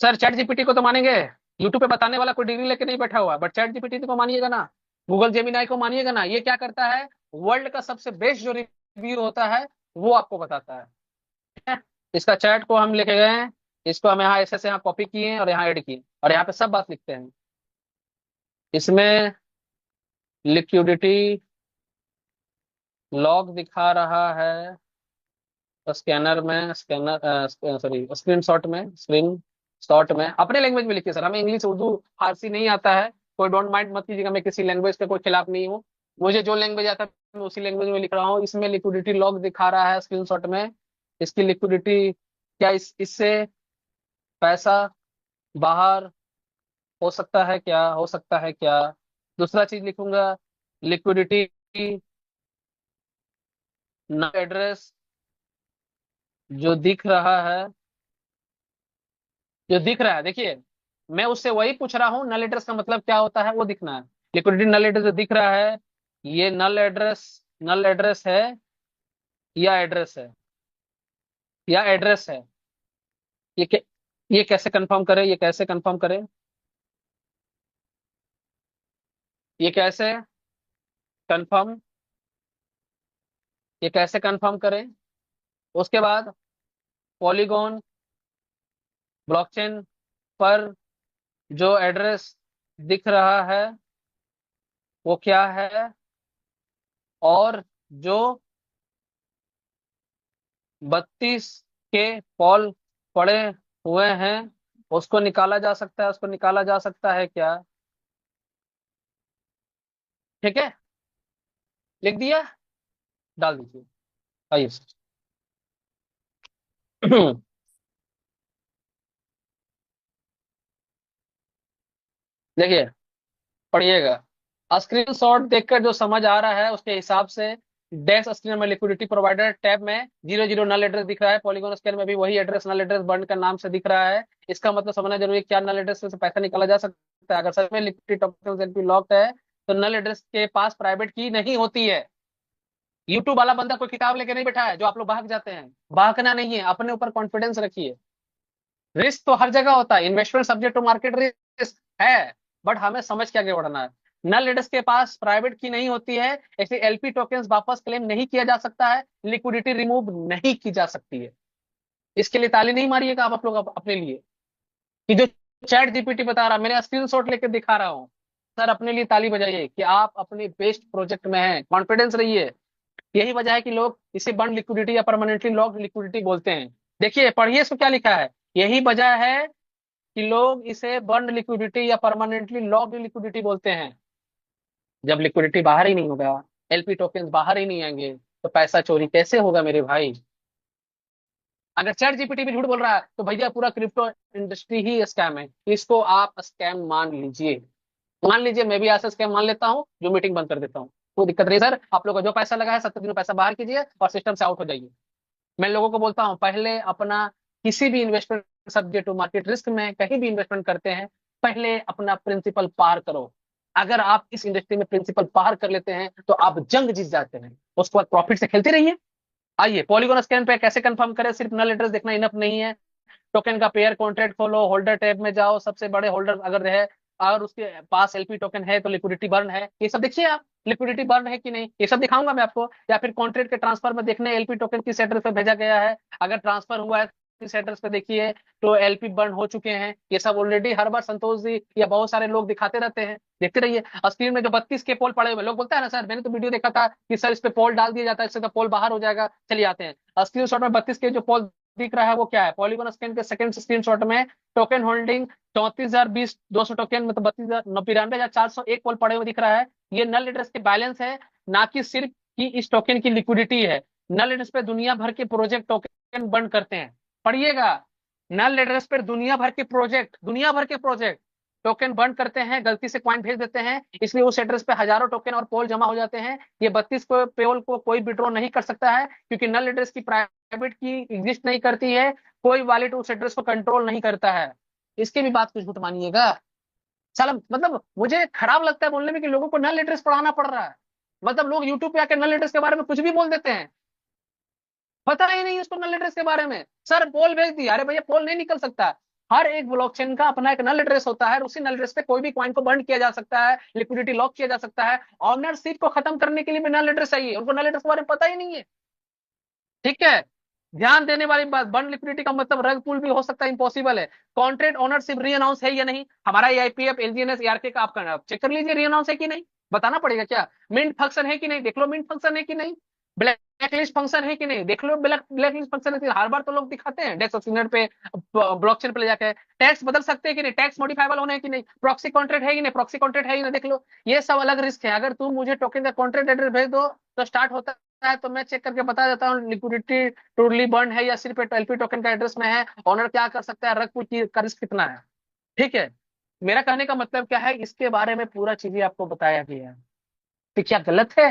सर चैट जीपीटी को तो मानेंगे? यूट्यूब पे बताने वाला कोई डिग्री लेके नहीं बैठा हुआ, बट चैट जीपीटी को मानिएगा ना। गूगल जेमिनाई को मानिएगा ना। ये क्या करता है? वर्ल्ड का सबसे बेस्ट जो रिव्यू होता है वो आपको बताता है। ठीक है? इसका चैट को हम लेके गए हैं, इसको हम यहाँ ऐसे से यहाँ कॉपी किए हैं और यहाँ ऐड किए और यहाँ पे सब बात लिखते हैं। इसमें लिक्विडिटी लॉग दिखा रहा है स्कैनर में, स्कैनर सॉरी स्क्रीन शॉट में अपने लैंग्वेज में लिखिए सर, हमें इंग्लिश उर्दू फारसी नहीं आता है। कोई डोंट माइंड मत कीजिएगा, मैं किसी लैंग्वेज के कोई खिलाफ नहीं हूँ। मुझे जो लैंग्वेज आता है मैं उसी लैंग्वेज में लिख रहा हूँ। इसमें लिक्विडिटी लॉग दिखा रहा है स्क्रीनशॉट में। इसकी लिक्विडिटी क्या, इससे पैसा बाहर हो सकता है क्या, हो सकता है क्या? दूसरा चीज लिखूंगा, लिक्विडिटी एड्रेस जो दिख रहा है, जो दिख रहा है देखिए, मैं उससे वही पूछ रहा हूँ, नल एड्रेस का मतलब क्या होता है वो दिखना है। लिक्विडिटी नल एड्रेस जो दिख रहा है, ये नल एड्रेस है या एड्रेस है, या एड्रेस है? ये ये कैसे कंफर्म करे, ये कैसे कंफर्म करे? ये कैसे कंफर्म ये कैसे कंफर्म करें? उसके बाद पॉलीगॉन ब्लॉकचेन पर जो एड्रेस दिख रहा है वो क्या है, और जो 32 के पॉल पड़े हुए हैं उसको निकाला जा सकता है, उसको निकाला जा सकता है क्या? ठीक है, लिख दिया, डाल दीजिए। आइए। देखिए, पढ़िएगा। स्क्रीनशॉट देखकर जो समझ आ रहा है उसके हिसाब से डैश स्क्रीन में लिक्विडिटी प्रोवाइडर टैब में 00 नल एड्रेस दिख रहा है, पॉलीगॉन स्क्रीन में भी वही एड्रेस नल एड्रेस बर्न का नाम से दिख रहा है। इसका मतलब समझना जरूरी है, क्या नल एड्रेस से पैसा निकाला जा सकता है? अगर सच में लिक्विडिटी टोकन एलपी लॉक्ड है तो नल एड्रेस के पास प्राइवेट की नहीं होती है। यूट्यूब वाला बंदा कोई किताब लेके नहीं बैठा है जो आप लोग भाग जाते हैं। भागना नहीं है, अपने ऊपर कॉन्फिडेंस रखिए। रिस्क तो हर जगह होता है, investment subject to market risk है, बट हमें समझ के आगे बढ़ना है। नल लीडर्स के पास प्राइवेट की नहीं होती है, ऐसे एलपी टोकन्स वापस क्लेम नहीं किया जा सकता है, लिक्विडिटी रिमूव नहीं की जा सकती है। इसके लिए ताली नहीं मारिएगा आप लोग अपने लिए, कि जो चैट जीपीटी बता रहा, मेरे स्क्रीनशॉट लेके दिखा रहा हूँ। सर अपने लिए ताली बजाइए कि आप अपने बेस्ट प्रोजेक्ट में हैं, कॉन्फिडेंस रहिए। यही वजह है कि लोग इसे बंड लिक्विडिटी या परमानेंटली लॉक्ड लिक्विडिटी बोलते हैं। देखिए, पढ़िए इसको क्या लिखा है। यही वजह है कि लोग इसे बंड लिक्विडिटी या परमानेंटली लॉक्ड लिक्विडिटी बोलते हैं। जब लिक्विडिटी बाहर ही नहीं होगा, एलपी टोकन्स बाहर ही नहीं आएंगे, तो पैसा चोरी कैसे होगा मेरे भाई? अगर चैट जीपीटी भी झूठ बोल रहा है तो भैया पूरा क्रिप्टो इंडस्ट्री ही स्कैम है, इसको आप स्कैम मान लीजिए। मान लीजिए, मैं भी ऐसा स्कैम मान लेता हूँ, जो मीटिंग बंद कर देता हूँ। कोई दिक्कत नहीं सर, आप लोग का जो पैसा लगा है 70 दिन में पैसा बाहर कीजिए और सिस्टम से आउट हो जाइए। मैं लोगों को बोलता हूँ, पहले अपना किसी भी investment subject to market risk में कहीं भी इन्वेस्टमेंट करते हैं, पहले अपना प्रिंसिपल पार करो। अगर आप इस इंडस्ट्री में प्रिंसिपल पार कर लेते हैं तो आप जंग जीत जाते हैं, उसके बाद प्रॉफिट से खेलते रहिए। आइए, पॉलीगॉन स्कैन पे कैसे कंफर्म करें? सिर्फ नल एड्रेस देखना इनफ नहीं है। टोकन का पेयर कॉन्ट्रैक्ट खोलो, होल्डर टैब में जाओ, सबसे बड़े होल्डर अगर रहे और उसके पास एलपी टोकन है तो लिक्विडिटी बर्न है, ये सब देखिए आप। लिक्विडिटी बर्न है कि नहीं, ये सब दिखाऊंगा मैं आपको। या फिर कॉन्ट्रैक्ट के ट्रांसफर में देखने एलपी टोकन किस एड्रेस पे भेजा गया है, अगर ट्रांसफर हुआ है किस एड्रेस पे देखिए, तो एलपी बर्न हो चुके हैं। ये सब ऑलरेडी हर बार संतोष जी या बहुत सारे लोग दिखाते रहते हैं, देखते रहिए। स्क्रीन में जो 32 के पोल पड़े हुए, लोग बोलते हैं ना सर, मैंने तो वीडियो देखा था कि सर इस पे पोल डाल दिया जाता है, इससे तो पोल बाहर हो जाएगा। चलिए आते हैं स्क्रीन शॉट में 32 के जो पोल दिख रहा है वो क्या है? पॉलीगॉन स्कैन के सेकंड स्क्रीनशॉट में टोकन होल्डिंग 34,020 200 टोकन, मतलब 92,401 पोल पड़े हुए दिख रहा है। ये नल एड्रेस के बैलेंस है, ना कि सिर्फ कि इस टोकन की लिक्विडिटी है। नल एड्रेस पे दुनिया भर के प्रोजेक्ट टोकन बंद करते हैं, पढ़िएगा। नल एड्रेस पर दुनिया भर के प्रोजेक्ट टोकन बंद करते हैं, गलती से क्वाइन भेज देते हैं, इसलिए उस एड्रेस पे हजारों टोकन और पोल जमा हो जाते हैं। ये 32 को पोल को कोई विड्रॉ नहीं कर सकता है, क्योंकि नल एड्रेस की प्राइवेट की एग्जिस्ट नहीं करती है, कोई वॉलेट उस एड्रेस को कंट्रोल नहीं करता है। इसके भी बात कुछ झूठ मानिएगा। साला मतलब मुझे खराब लगता है बोलने में कि लोगों को नल एड्रेस पढ़ाना पड़ रहा है। मतलब लोग यूट्यूब पे आकर नल एड्रेस के बारे में कुछ भी बोल देते हैं, पता ही नहीं उसको नल एड्रेस के बारे में। सर पोल भेज दिया, अरे भैया पोल नहीं निकल सकता। हर एक ब्लॉकचेन का अपना एक नल एड्रेस होता है, और उसी नल एड्रेस पे कोई भी कॉइन को बर्न किया जा सकता है, लिक्विडिटी लॉक किया जा सकता है। ऑनरशिप को खत्म करने के लिए भी नल एड्रेस चाहिए, उनको नल एड्रेस के बारे में पता ही नहीं है। ठीक है, ध्यान देने वाली बात, बंड लिक्विडिटी का मतलब रग पुल भी हो सकता है, इम्पॉसिबल है। कॉन्ट्रैक्ट ओनरशिप री अनाउंस है या नहीं, हमारा आईपीएफ एलजीएनएस एआरके का आप चेक कर लीजिए, री अनाउंस है कि नहीं, बताना पड़ेगा क्या? मिंट फंक्शन है कि नहीं, देख लो मिंट फंक्शन है कि नहीं। ब्लैक लिस्ट फंक्शन है कि नहीं, देख लो ब्लैक लिस्ट फंक्शन है कि नहीं? हर बार तो लोग दिखाते हैं डेक्स ऑक्सीजन पे, ब्लॉकचेन पे ले जाके टैक्स बदल सकते हैं कि नहीं, टैक्स मॉडिफाइबल होना है कि नहीं, प्रॉक्सी कॉन्ट्रैक्ट है कि नहीं, प्रॉक्सी कॉन्ट्रैक्ट है कि नहीं, देख लो। ये सब अलग रिस्क है। अगर तुम मुझे टोकन का कॉन्ट्रैक्ट एड्रेस भेज दो तो स्टार्ट होता है, तो मैं चेक करके बता देता हूँ लिक्विडिटी टोटली बर्न है या सिर्फ एलपी टोकन का एड्रेस में है, ऑनर क्या कर सकता है, रग पुल का रिस्क कितना है। ठीक है, मेरा कहने का मतलब क्या है, इसके बारे में पूरा चीजें आपको बताया गया है। तो क्या गलत है?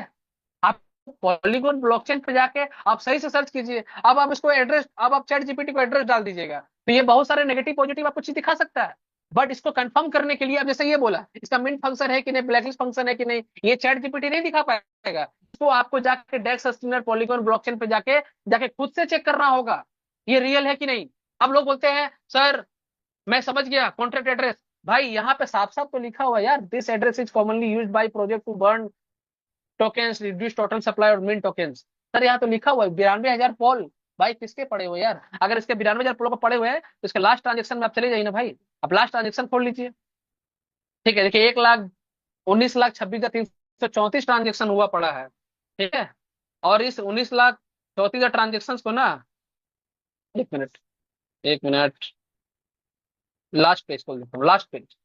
आप पॉलीगॉन ब्लॉकचेन पे जाके आप सही से सर्च कीजिए। अब आप इसको एड्रेस, अब आप चैट जीपीटी को एड्रेस डाल दीजिएगा, तो ये बहुत सारे नेगेटिव पॉजिटिव आपको चीज दिखा सकता है। बट इसको कंफर्म करने के लिए, अब जैसे ये बोला इसका मिंट फंक्शन है कि नहीं, ब्लैकलिस्ट फंक्शन है कि नहीं, ये चैट जीपीटी नहीं दिखा पाएगा। इसको आपको जाके डेक्स स्पिनर पॉलीगॉन ब्लॉकचेन पे जाके जाके खुद से चेक करना होगा, ये रियल है कि नहीं। अब लोग बोलते हैं सर मैं समझ गया कॉन्ट्रैक्ट एड्रेस, भाई यहाँ पे साफ साफ तो लिखा हुआ है यार, this address is commonly used by project to burn tokens, reduce total supply और मिन टोकन्स। सर यहाँ तो लिखा हुआ है 92,000 पोल। भाई किसके पड़े हुए यार? अगर इसके 92,000 पोलों को पड़े हुए हैं तो इसके लास्ट ट्रांजेक्शन में आप चले जाइए ना भाई। आप लास्ट ट्रांजेक्शन खोल लीजिए। ठीक है, देखिए 1,19,26,334 ट्रांजेक्शन हुआ पड़ा है। ठीक है, और इस 19,34,000 ट्रांजेक्शन को ना, एक मिनट, एक मिनट, लास्ट पेज खोल देता हूँ, लास्ट पेज।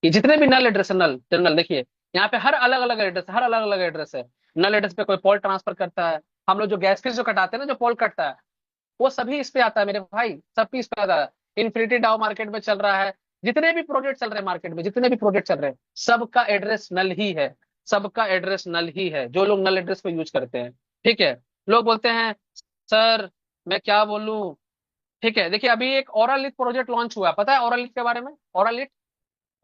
ये जितने भी नल एड्रेस है, नल टर्मिनल, देखिए यहाँ पे हर अलग अलग एड्रेस, हर अलग अलग एड्रेस है। नल एड्रेस पे कोई पॉल ट्रांसफर करता है, हम लोग जो गैस फीस जो कटाते हैं ना, जो पॉल कटता है, वो सभी इस पे आता है मेरे भाई, सभी इस पे आता है। इन्फिनिटी डाउ मार्केट में चल रहा है, जितने भी प्रोजेक्ट चल रहे हैं मार्केट में, जितने भी प्रोजेक्ट चल रहे हैं, सबका एड्रेस नल ही है। सबका एड्रेस नल ही है, जो लोग नल एड्रेस को यूज करते हैं। ठीक है, लोग बोलते हैं सर मैं क्या बोलूं। ठीक है, देखिए अभी एक ओरालिथ प्रोजेक्ट लॉन्च हुआ है, पता है ओरालिथ के बारे में? ओरालिथ,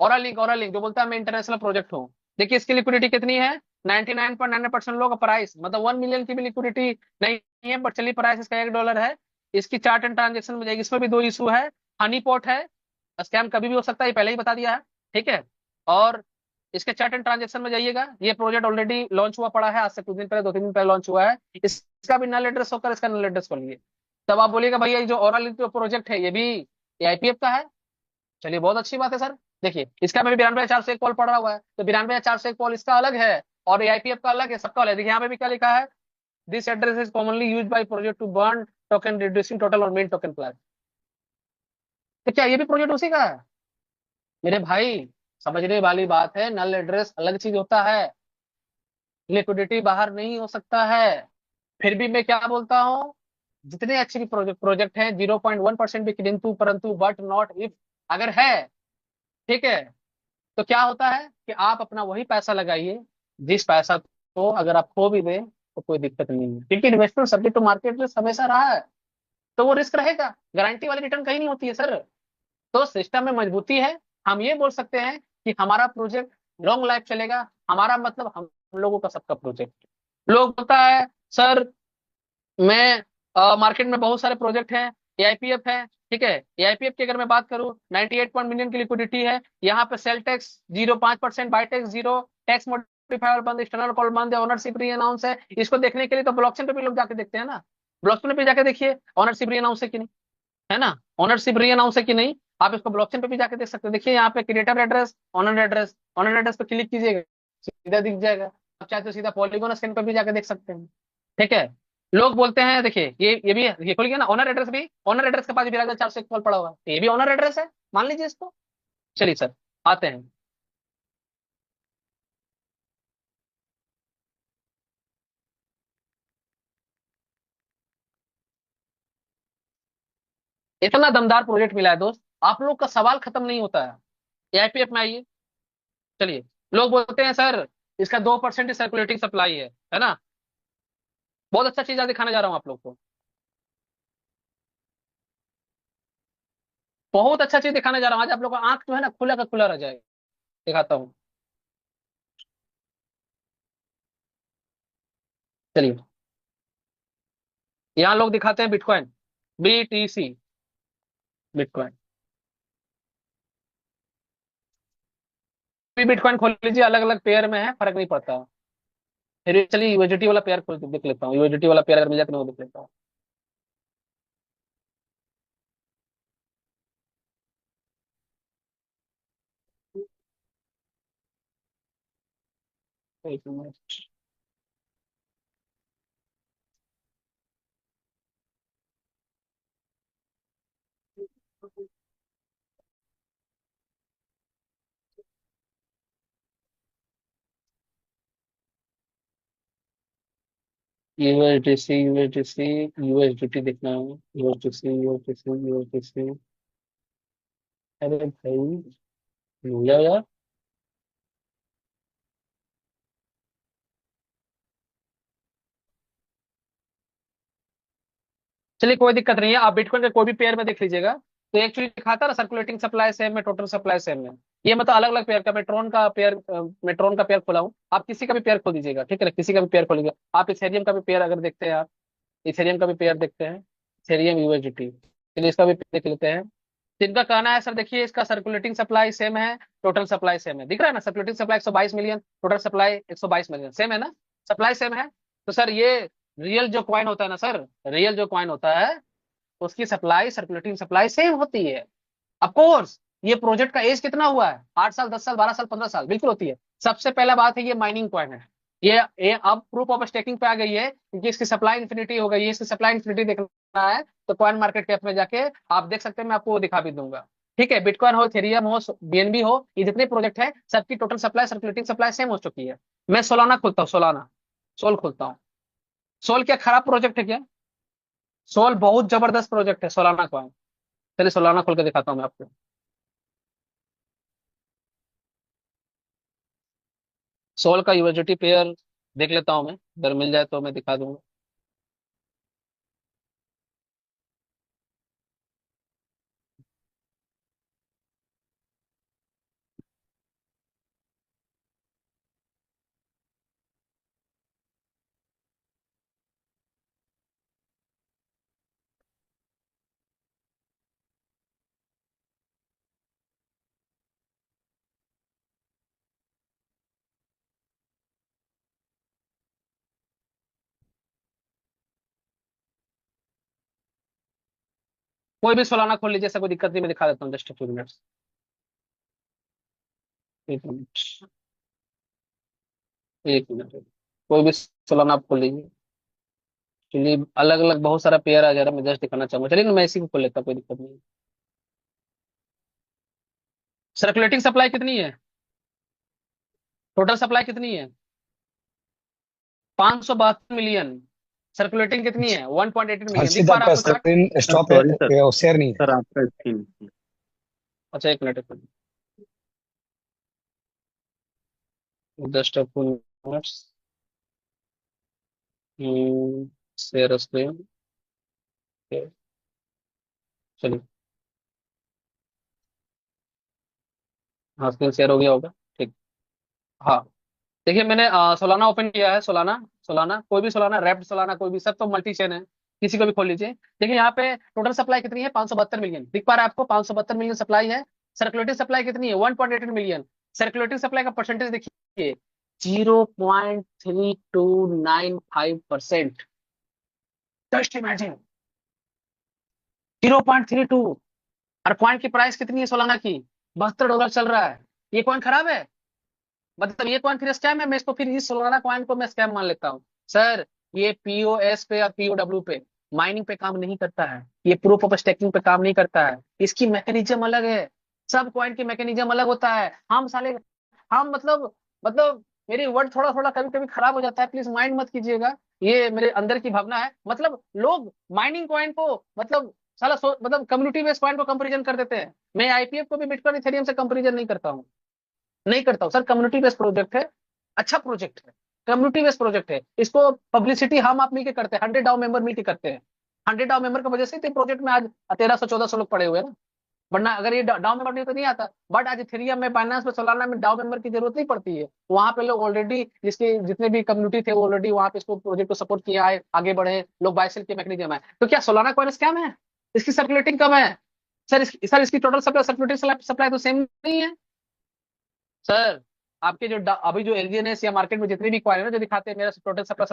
ओरा लिंक जो बोलता है मैं इंटरनेशनल प्रोजेक्ट हूँ। देखिए इसकी लिक्विडिटी कितनी है, 99.99% लोग प्राइस, मतलब 1 मिलियन की भी लिक्विडिटी नहीं है, बट चलिए प्राइस इसका $1 है। इसकी चार्ट एंड ट्रांजेक्शन में जाएगी, इसमें भी दो इशू है। हनी पॉट है, स्कैम कभी भी हो सकता है, ये पहले ही बता दिया है। ठीक है, और इसके चार्ट एंड ट्रांजेक्शन में जाइएगा, ये प्रोजेक्ट ऑलरेडी लॉन्च हुआ पड़ा है, आज से कुछ दिन पहले, 2-3 दिन पहले लॉन्च हुआ है। इसका भी नल एड्रेस होकर इसका नल एड्रेस खोलिए। तब आप बोलिएगा भैया ये जो ओरल जो प्रोजेक्ट है ये भी आईपीएफ का है। चलिए बहुत अच्छी बात है सर। देखिए इसका में भी 92,401 कॉल पड़ रहा हुआ है, तो 92,401 कॉल इसका अलग है, और एआईपीएफ का अलग है, सबका अलग है। देखिए यहाँ पे भी क्या लिखा है, this address is commonly use by project to burn token reducing total और मेन टोकन प्लान। तो क्या ये भी प्रोजेक्ट उसी का है? मेरे भाई समझने वाली बात है, नल एड्रेस अलग चीज होता है, लिक्विडिटी बाहर नहीं हो सकता है। फिर भी मैं क्या बोलता हूँ, जितने अच्छे भी प्रोजेक्ट हैं, 0.1% भी, किंतु परंतु बट नॉट इफ, अगर है, ठीक है, तो क्या होता है कि आप अपना वही पैसा लगाइए जिस पैसा को अगर आप खो भी दें तो कोई दिक्कत नहीं है, क्योंकि investment subject to market risk हमेशा रहा है। तो वो रिस्क रहेगा, गारंटी वाली रिटर्न कहीं नहीं होती है सर। तो सिस्टम में मजबूती है। हम ये बोल सकते हैं कि हमारा प्रोजेक्ट लॉन्ग लाइफ चलेगा, हमारा मतलब हम लोगों का सबका प्रोजेक्ट। लोग बोलता है सर मैं मार्केट में बहुत सारे प्रोजेक्ट हैं, एआईपीएफ है, ठीक है, एआईपीएफ की अगर मैं बात करूं 98 मिलियन की लिक्विडिटी है, यहाँ पे sale tax 0.5%, by tax 0, tax modifier बंद, एक्सटर्नल कॉल बंद है, ओनरशिप री अनाउंस है। इसको देखने के लिए तो ब्लॉकचेन पे भी लोग जाके देखते हैं ना, ब्लॉकचेन पे जाके देखिए ओनरशिप री अनाउंस है कि नहीं, है ना, ओनरशिप री अनाउंस है कि नहीं, आप इसको ब्लॉकचेन पे भी जाके देख सकते हैं। देखिए यहाँ पे creator address, owner address, owner address पे क्लिक कीजिएगा, सीधा दिख जाएगा। आप चाहे तो सीधा पॉलीगोन स्कैन पर भी जाके देख सकते हैं। ठीक है, लोग बोलते हैं देखिए ये भी, ये खुल गया ना ऑनर एड्रेस भी, ऑनर एड्रेस के पास भी 4 से कॉल पड़ा हुआ है, तो ये भी ऑनर एड्रेस है, मान लीजिए इसको। चलिए सर आते हैं। इतना दमदार प्रोजेक्ट मिला है दोस्त, आप लोग का सवाल खत्म नहीं होता है। एआईपीएफ में आइए। चलिए, लोग बोलते हैं सर इसका 2% सर्कुलेटिंग सप्लाई है ना। बहुत अच्छा चीज आज दिखाने जा रहा हूँ आप लोग को, बहुत अच्छा चीज दिखाने जा रहा हूँ आज, आप लोग का आंख जो है ना खुला का खुला रह जाएगा। दिखाता हूँ, चलिए। यहाँ लोग दिखाते हैं बिटकॉइन, बीटीसी, बिटकॉइन। भी बिटकॉइन खोल लीजिए, अलग अलग पेयर में है, फर्क नहीं पड़ता। फिर चलिए यूएसडीटी वाला पेयर खोल के देख लेता हूँ, यूएसडीटी वाला पेयर अगर मिल जाए तो मैं वो देख लेता हूँ। एक मिनट। यूएसडीसी, यूएसडीसी, यूएसडीटी देखना है, यूएसडीसी, यूएसडीसी, यूएसडीसी। अरे भाई मिल जाओ यार। चलिए कोई दिक्कत नहीं है, आप बिटकॉइन के कोई भी पेयर में देख लीजिएगा। तो एक्चुअली लिखा था ना सर्कुलेटिंग सप्लाई सेम है, टोटल सप्लाई सेम है। ये मतलब अलग अलग पेयर का मेट्रॉन का पेयर खोला हूँ, आप किसी का भी पेयर खोल दीजिएगा, ठीक है ना, किसी का भी पेयर खोलिएगा आप। इथेरियम का भी पेयर अगर देखते हैं आप, इथेरियम का भी पेयर देखते हैं, इथेरियम यूएसडीटी, चलिए इसका भी पेयर देख लेते हैं। जिनका कहना है सर देखिए इसका सर्कुलेटिंग सप्लाई सेम है, टोटल सप्लाई सेम है, दिख रहा है ना, circulating supply 122 million, total supply 122 million, same है ना, सप्लाई सेम है। तो सर ये रियल जो कॉइन होता है ना सर, रियल जो कॉइन होता है उसकी सप्लाई सर्कुलेटिंग सप्लाई सेम होती है। ऑफ कोर्स ये प्रोजेक्ट का एज कितना हुआ है, 8 साल, 10 साल, 12 साल, 15 साल, बिल्कुल होती है। सबसे पहला बात है ये माइनिंग कॉइन है। ये अब प्रूफ ऑफ स्टेकिंग पे आ गई है क्योंकि इसकी सप्लाई इन्फिनिटी हो गई है। इसकी सप्लाई इन्फिनिटी देखना है तो कॉइन मार्केट कैप में जाके आप देख सकते हैं, मैं आपको वो दिखा भी दूंगा। ठीक है, बिटकॉइन हो, थेरियम हो, बीएनबी हो, ये जितने प्रोजेक्ट है सबकी total supply circulating supply same हो चुकी है। मैं सोलाना खोलता हूँ, सोलाना, सोल खोलता हूँ। सोल क्या खराब प्रोजेक्ट है क्या? सोल बहुत जबरदस्त प्रोजेक्ट है सोलाना कॉइन। चलिए सोलाना खोल के दिखाता हूँ मैं आपको। सोल का यूएसडीटी पेयर देख लेता हूँ मैं, अगर मिल जाए तो मैं दिखा दूंगा। कोई भी सोलाना खोल लीजिए, ऐसा कोई दिक्कत नहीं, मैं दिखा देता हूँ जस्ट 2 मिनट्स। एक मिनट, एक मिनट, कोई भी सोलाना आप खोल लीजिए। चलिए अलग अलग बहुत सारा पेयर आ जा रहा है, मैं जस्ट दिखाना चाहूंगा, चलिए ना मैं इसी को खोल लेता हूँ, कोई दिक्कत नहीं। सर्कुलेटिंग सप्लाई कितनी है, टोटल सप्लाई कितनी है? 572 मिलियन। सर्कुलेटिंग कितनी है? 1.18 मिलियन। दिख हर्षित पा रहा है आपका आपको चार्ट? स्क्रीन सर स्टॉप है, सॉरी सर, शेयर नहीं है। सर आपका स्क्रीन। अच्छा एक मिनट, एक minute, just 2 minutes. Share screen, चलिए। हाँ स्क्रीन शेयर हो गया होगा, ठीक। हाँ देखिए मैंने सोलाना ओपन किया है, सोलाना, सोलाना कोई भी सोलाना, रैप्ड सोलाना, कोई भी, सब तो मल्टी चेन है, किसी को भी खोल लीजिए। देखिए यहाँ पे टोटल सप्लाई कितनी है, 572 मिलियन, दिख पा रहा है आपको, 572 मिलियन सप्लाई है। सर्कुलेटिंग सप्लाई कितनी है, 1.18 मिलियन। सर्कुलेटिंग सप्लाई का परसेंटेज देखिए, 0.3295%। Just imagine, 0.32। और कॉइन की प्राइस कितनी है सोलाना की, $72 चल रहा है। ये कॉइन खराब है? मतलब ये कॉइन फिर स्कैम है? मैं इसको फिर इस सोलाना कॉइन को मैं स्कैम मान लेता हूँ सर। ये पीओएस पे और पीओडब्ल्यू पे, माइनिंग पे काम नहीं करता है, ये प्रूफ ऑफ स्टेकिंग पे काम नहीं करता है, इसकी मैकेनिज्म अलग है। सब कॉइन की मैकेनिज्म अलग होता है। हम साले, हम मतलब मेरी वर्ड थोड़ा थोड़ा कभी कभी खराब हो जाता है, प्लीज माइंड मत कीजिएगा, ये मेरे अंदर की भावना है। मतलब लोग माइनिंग कॉइन को मतलब साला मतलब कम्युनिटी बेस्ड कॉइन को कंपेरिजन कर देते हैं। मैं आईपीएफ को भी बिटकॉइन इथेरियम से कंपेरिजन नहीं करता हूँ, नहीं करता हूँ सर। कम्युनिटी बेस्ड प्रोजेक्ट है, अच्छा प्रोजेक्ट है, कम्युनिटी बेस्ड प्रोजेक्ट है। इसको पब्लिसिटी हम आप मिलकर करते हैं, 100 डाउ मेंबर मिलकर करते हैं। 100 डाउ मेंबर की वजह से तो प्रोजेक्ट में आज 1300 1400 लोग पड़े हुए हैं ना, वरना अगर ये डाउ मेंबर नहीं तो नहीं आता। बट आज इथेरियम में, बाइनेंस में, सोलाना में डाउ मेंबर की जरूरत नहीं पड़ती है। वहां पे लोग ऑलरेडी, जिसके जितने भी कम्युनिटी थे वो ऑलरेडी वहां पे इसको प्रोजेक्ट को सपोर्ट किया है, आगे बढ़े लोग, बायसेल के मैकेनिज्म है। तो क्या सोलाना कॉइन स्कैम है? इसकी सर्कुलेटिंग कम है सर, सर इसकी टोटल सप्लाई, सर्कुलेटिंग सप्लाई तो सेम नहीं है सर। आपके जो अभी जो एलजीएनएस या मार्केट में जितने भी कॉइन है ना जो दिखाते हैं मेरा टोटल सप्लाई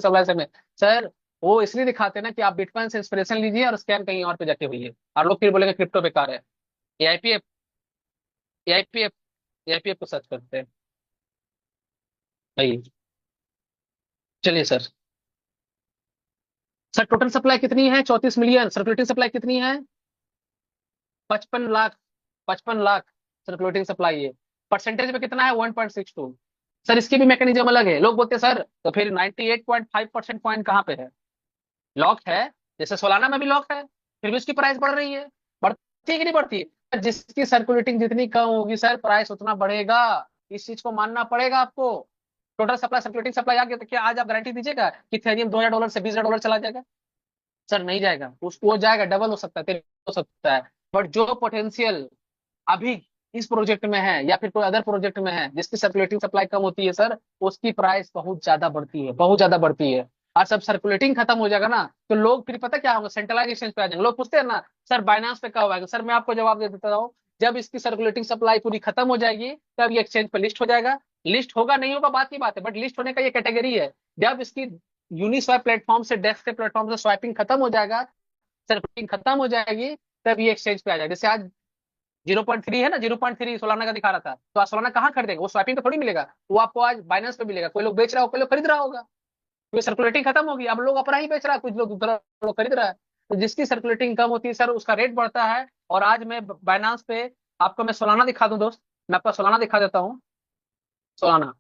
सप्लाई से में, सर वो इसलिए दिखाते हैं ना कि आप बिटकॉइन से इंस्पिरेशन लीजिए और स्कैम कहीं और पे जाके हुई है, और लोग फिर बोलेंगे क्रिप्टो बेकार है। एआईपीएफ, एआईपीएफ, एआईपीएफ को सर्च करते हैं भाई। चलिए सर, सर टोटल सप्लाई कितनी है, 34 मिलियन। सर्कुलेटिंग सप्लाई कितनी है, 55 लाख, 55 लाख सर्कुलेटिंग सप्लाई है। परसेंटेज में कितना है, 1.62। सर इसकी भी मैकेनिज्म अलग है। लोग बोलते हैं सर तो फिर 98.5% पॉइंट कहाँ पे है, लॉक है, जैसे सोलाना में भी लॉक है, फिर भी उसकी प्राइस बढ़ रही है, बढ़ती है कि नहीं बढ़ती है? जिसकी सर्कुलेटिंग जितनी कम होगी सर प्राइस उतना बढ़ेगा, इस चीज को मानना पड़ेगा आपको। टोटल सप्लाई सर्कुलेटिंग सप्लाई आ गया तो क्या आज आप गारंटी दीजिएगा कि इथेरियम $2000 से $20,000 चला जाएगा? सर नहीं जाएगा, उसको वो जाएगा, डबल हो सकता है, 3 हो सकता है। बट जो पोटेंशियल अभी इस प्रोजेक्ट में है या फिर कोई अदर प्रोजेक्ट में है जिसकी सर्कुलेटिंग सप्लाई कम होती है सर, उसकी प्राइस बहुत ज्यादा बढ़ती है, बहुत ज्यादा बढ़ती है। और सब सर्कुलेटिंग खत्म हो जाएगा ना, तो लोग फिर पता क्या होगा, सेंट्रलाइज एक्सचेंज पे आ जाएंगे। लोग पूछते हैं ना, सर बाइनांस पे कब आएगा, सर मैं आपको जवाब दे देता हूँ, जब इसकी सर्कुलेटिंग सप्लाई पूरी खत्म हो जाएगी तब ये एक्सचेंज पे लिस्ट हो जाएगा। लिस्ट होगा नहीं होगा बात की बात है, बट लिस्ट होने का ये कैटेगरी है। जब इसकी यूनिस्वाइप प्लेटफॉर्म से, डेस्क के प्लेटफॉर्म से स्वाइपिंग खत्म हो जाएगा, सर्कुलेटिंग खत्म हो जाएगी, तब ये एक्सचेंज पे आ जाएगा। जैसे आज 0.3 है ना, 0.3 सोलाना का दिखा रहा था, तो आज सोलाना कहाँ खरीदेगा, वो स्वाइपिंग पे थोड़ी मिलेगा, वो आपको आज बाइनेंस पे मिलेगा। कोई लोग बेच रहा होगा, कोई लोग खरीद रहा होगा, क्योंकि सर्कुलेटिंग खत्म होगी। अब लोग अपना ही बेच रहा है, कुछ लोग दूसरा लोग खरीद रहा है। तो जिसकी सर्कुलेटिंग कम होती है सर, उसका रेट बढ़ता है। और आज मैं बाइनांस पे आपको मैं सोलाना दिखा दूं दोस्त, मैं आपको सोलाना दिखा देता हूँ। सोलाना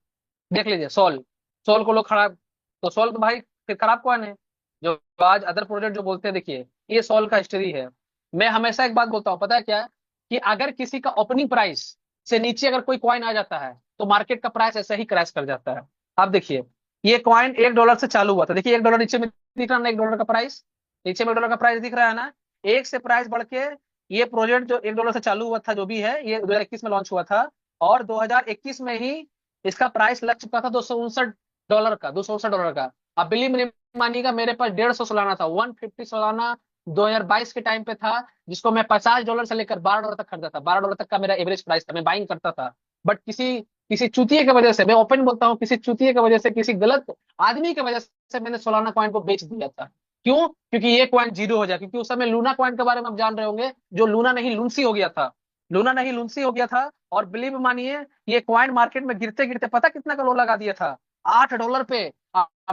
देख लीजिए, सोल, सोल को लोग खराब, तो सोल तो भाई फिर खराब कौन है, जो आज अदर प्रोजेक्ट जो बोलते हैं, देखिए ये सोल का हिस्ट्री है। मैं हमेशा एक बात बोलता हूँ, पता है क्या है, कि अगर किसी का ओपनिंग प्राइस से नीचे अगर कोई कॉइन आ जाता है तो मार्केट का प्राइस ऐसे ही क्रैश कर जाता है। आप देखिए, ये कॉइन $1 से चालू हुआ था, देखिए $1 नीचे में दिख रहा है ना, $1 का प्राइस, नीचे में $1 का प्राइस दिख रहा है ना, एक से प्राइस बढ़ के ये प्रोजेक्ट जो $1 से चालू हुआ था, जो भी है, ये 2021 में लॉन्च हुआ था। और 2021 में ही इसका प्राइस लग चुका था $259 का, $259 का। अब बिलीव नहीं मानिएगा, मेरे पास 150 सोलाना था, 150 सोलाना 2022 के टाइम पे था, जिसको मैं $50 से लेकर $12 तक खरीदा था। $12 तक का मेरा एवरेज प्राइस था, मैं बाइंग करता था। बट किसी किसी चूतिए की वजह से, मैं ओपन बोलता हूँ, किसी चूतिए की वजह से, किसी गलत आदमी की वजह से मैंने सोलाना कॉइन को बेच दिया था। क्यों? क्योंकि ये कॉइन जीरो हो जाए, क्योंकि उस समय लूना कॉइन के बारे में आप जान रहे होंगे, जो लूना नहीं लुनसी हो गया था, लूना नहीं लुनसी हो गया था। और बिलीव मानिए, ये क्वाइन मार्केट में गिरते गिरते पता कितना का लो लगा दिया था, $8 पे।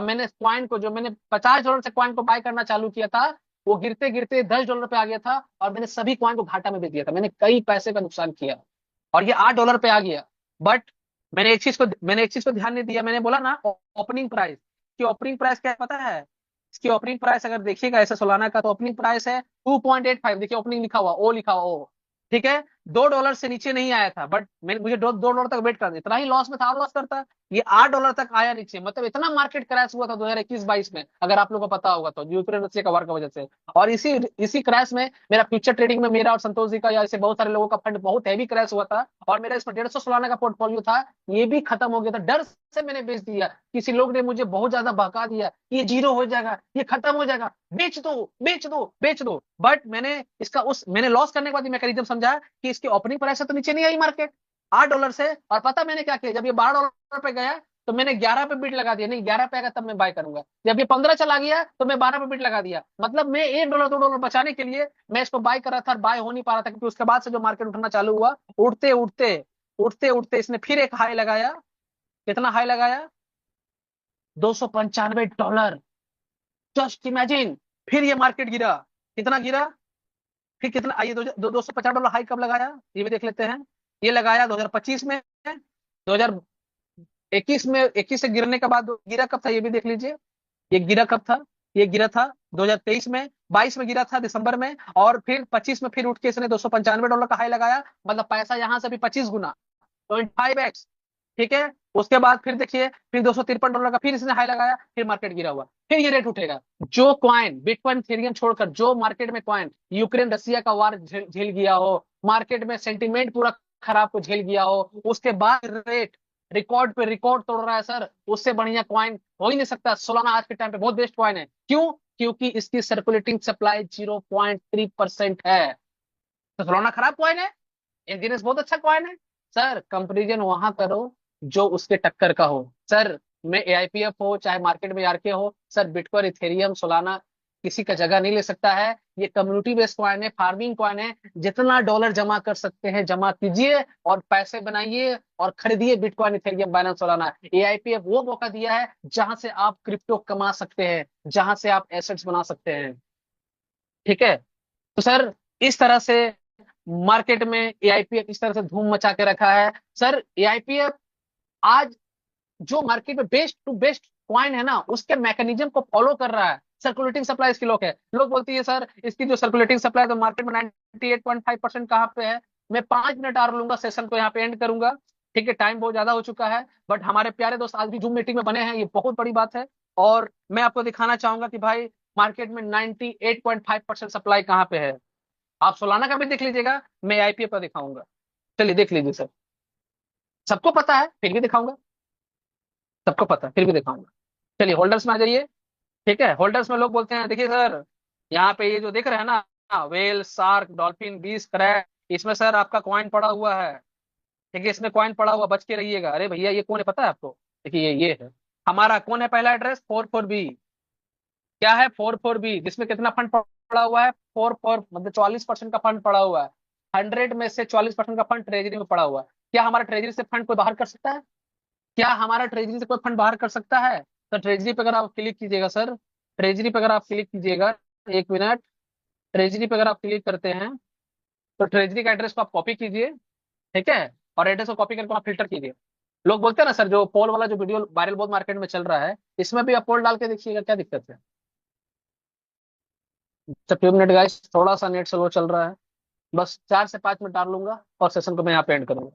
मैंने क्वाइन को, जो मैंने $50 से क्वाइन को बाय करना चालू किया था, वो गिरते गिरते $10 पे आ गया था, और मैंने सभी क्वाइन को घाटा में बेच दिया था, मैंने कई पैसे का नुकसान किया। और ये $8 पे आ गया। बट मैंने एक चीज को ध्यान नहीं दिया, मैंने बोला ना, ओपनिंग प्राइस, कि ओपनिंग प्राइस क्या है पता है, इसकी ओपनिंग प्राइस अगर देखिएगा ऐसे सोलाना का, तो ओपनिंग प्राइस है 2.85, देखिए ओपनिंग लिखा हुआ, ओ लिखा हुआ, ओ, ठीक है। $2 से नीचे नहीं आया था, बट मैंने मुझे $2 तक वेट कर, इतना ही लॉस में था, और लॉस करता। ये $8 तक आया नीचे, मतलब इतना मार्केट क्रैश हुआ था 2021-22 में, अगर आप लोगों को पता होगा तो, यूक्रेन रशिया का वार की वजह से। और इसी इसी क्रैश में मेरा फ्यूचर ट्रेडिंग में, मेरा और संतोष जी का, या ऐसे बहुत सारे लोगों का फंड बहुत हैवी क्रैश हुआ था, और मेरा इसमें 150 सोलाना का पोर्टफोलियो था, ये भी खत्म हो गया था। डर से मैंने बेच दिया, किसी लोग ने मुझे बहुत ज्यादा बहका दिया, ये जीरो हो जाएगा, ये खत्म हो जाएगा, बेच दो बेच दो बेच दो। बट मैंने लॉस करने के बाद मैकेनिज्म समझा कि इसकी ओपनिंग प्राइस से तो नीचे नहीं आई मार्केट, $8 से। और पता मैंने क्या किया, जब ये $12 पे गया, तो मैंने 11 पे बिट लगा दिया, नहीं 11 पे आएगा तब मैं बाय करूंगा। जब ये 15 चला गया, तो मैं 12 पे बिट लगा दिया, मतलब मैं $1 $2 बचाने के लिए मैं इसको बाय कर रहा था, और बाय हो नहीं पा रहा था, क्योंकि उसके बाद से जो मार्केट उठना चालू हुआ, उठते उठते उठते उठते इसने फिर एक हाई लगाया। कितना हाई लगाया? $295। Just imagine. फिर ये मार्केट गिरा, कितना गिरा, फिर कितना, आइए, $250 हाई कब लगाया, ये भी देख लेते हैं। ये लगाया 2025 में, 2021 में, 21 से गिरने के बाद गिरा कब था, ये भी देख लीजिए। ये गिरा कब था, ये गिरा था 2023 में, 22 में गिरा था दिसंबर में, और फिर 25 में फिर उठ के इसने $295 का हाई लगाया, मतलब पैसा यहां से भी 25 गुना, 25x। ठीक है। उसके बाद फिर देखिए, फिर $253 का फिर इसने हाई लगाया, फिर मार्केट गिरा हुआ, फिर ये रेट उठेगा। जो क्वाइन, बिटकॉइन, इथेरियम छोड़कर, जो मार्केट में क्वाइन यूक्रेन रसिया का वार झेल गया हो, मार्केट में सेंटीमेंट पूरा खराब को झेल गया हो, उसके बाद रेट रिकॉर्ड पे रिकॉर्ड तोड़ रहा है सर, उससे बढ़िया क्वाइन हो ही नहीं सकता। सोलाना आज के टाइम पे बहुत बेस्ट क्वाइन है। क्यों? क्योंकि इसकी सर्कुलेटिंग सप्लाई 0.3% है। तो सोलाना खराब क्वाइन है, एजीएनएस बहुत अच्छा कॉइन है। सर कंपैरिजन वहां करो जो उसके टक्कर का हो। सर में एआईपीएफ हो, चाहे मार्केट में आरके हो, सर बिटकॉइन, इथेरियम, सोलाना किसी का जगह नहीं ले सकता है। ये कम्युनिटी बेस्ड कॉइन है, फार्मिंग कॉइन है। जितना डॉलर जमा कर सकते हैं जमा कीजिए, और पैसे बनाइए, और खरीदिए बिटकॉइन, इथेरियम, बाइनेंस, सोलाना। एआईपीएफ वो मौका दिया है जहां से आप क्रिप्टो कमा सकते हैं, जहां से आप एसेट्स बना सकते हैं। ठीक है। तो सर इस तरह से मार्केट में एआईपीएफ इस तरह से धूम मचा के रखा है। सर एआईपीएफ आज जो मार्केट में बेस्ट टू बेस्ट क्वाइन है ना, उसके मैकेनिज्म को फॉलो कर रहा है। सर्कुलेटिंग सप्लाई इसकी लोग है, लोग बोलती है सर इसकी जो सर्कुलेटिंग सप्लाई तो मार्केट में 98.5% कहाँ पे है। मैं 5 मिनट और लूंगा, सेशन को यहाँ पे एंड करूंगा। ठीक है, टाइम बहुत ज्यादा हो चुका है, बट हमारे प्यारे दोस्त आज भी जूम मीटिंग में बने हैं, ये बहुत बड़ी बात है। और मैं आपको दिखाना चाहूंगा कि भाई मार्केट में 98.5% सप्लाई कहाँ पे है। आप सोलाना का भी देख लीजिएगा, मैं आईपीएफ का दिखाऊंगा। चलिए देख लीजिए सर, सबको पता है फिर भी दिखाऊंगा, सबको पता है फिर भी दिखाऊंगा। चलिए होल्डर्स में आ जाइए। ठीक है, होल्डर्स में लोग बोलते हैं, देखिए सर, यहाँ पे ये जो दिख रहा है ना, वेल, शार्क, डॉल्फिन, बीस, क्रैब, इसमें सर आपका कॉइन पड़ा हुआ है। ठीक है, इसमें कॉइन पड़ा हुआ, बच के रहिएगा। अरे भैया ये कौन है पता है आपको? देखिए ये है हमारा, कौन है पहला एड्रेस? 44B। क्या है? 44B, जिसमें कितना फंड पड़ा हुआ है? 44, मतलब 44% का फंड पड़ा हुआ है। 100 में से 44% का फंड ट्रेजरी में पड़ा हुआ है। क्या हमारा ट्रेजरी से फंड कोई बाहर कर सकता है? क्या हमारा ट्रेजरी से कोई फंड बाहर कर सकता है? तो ट्रेजरी पे अगर आप क्लिक कीजिएगा सर, ट्रेजरी पे अगर आप क्लिक कीजिएगा, एक मिनट, ट्रेजरी पे अगर आप क्लिक करते हैं तो ट्रेजरी का एड्रेस को आप कॉपी कीजिए। ठीक है, और एड्रेस को कॉपी करके आप फिल्टर कीजिए। लोग बोलते हैं ना सर, जो पोल वाला जो वीडियो वायरल बहुत मार्केट में चल रहा है, इसमें भी आप पोल डाल के देखिएगा, क्या दिक्कत है? अच्छा 2 मिनट गाइस, थोड़ा सा नेट स्लो चल रहा है, बस 4 से 5 मिनट डाल लूंगा और सेशन को मैं यहाँ पे एंड करूंगा।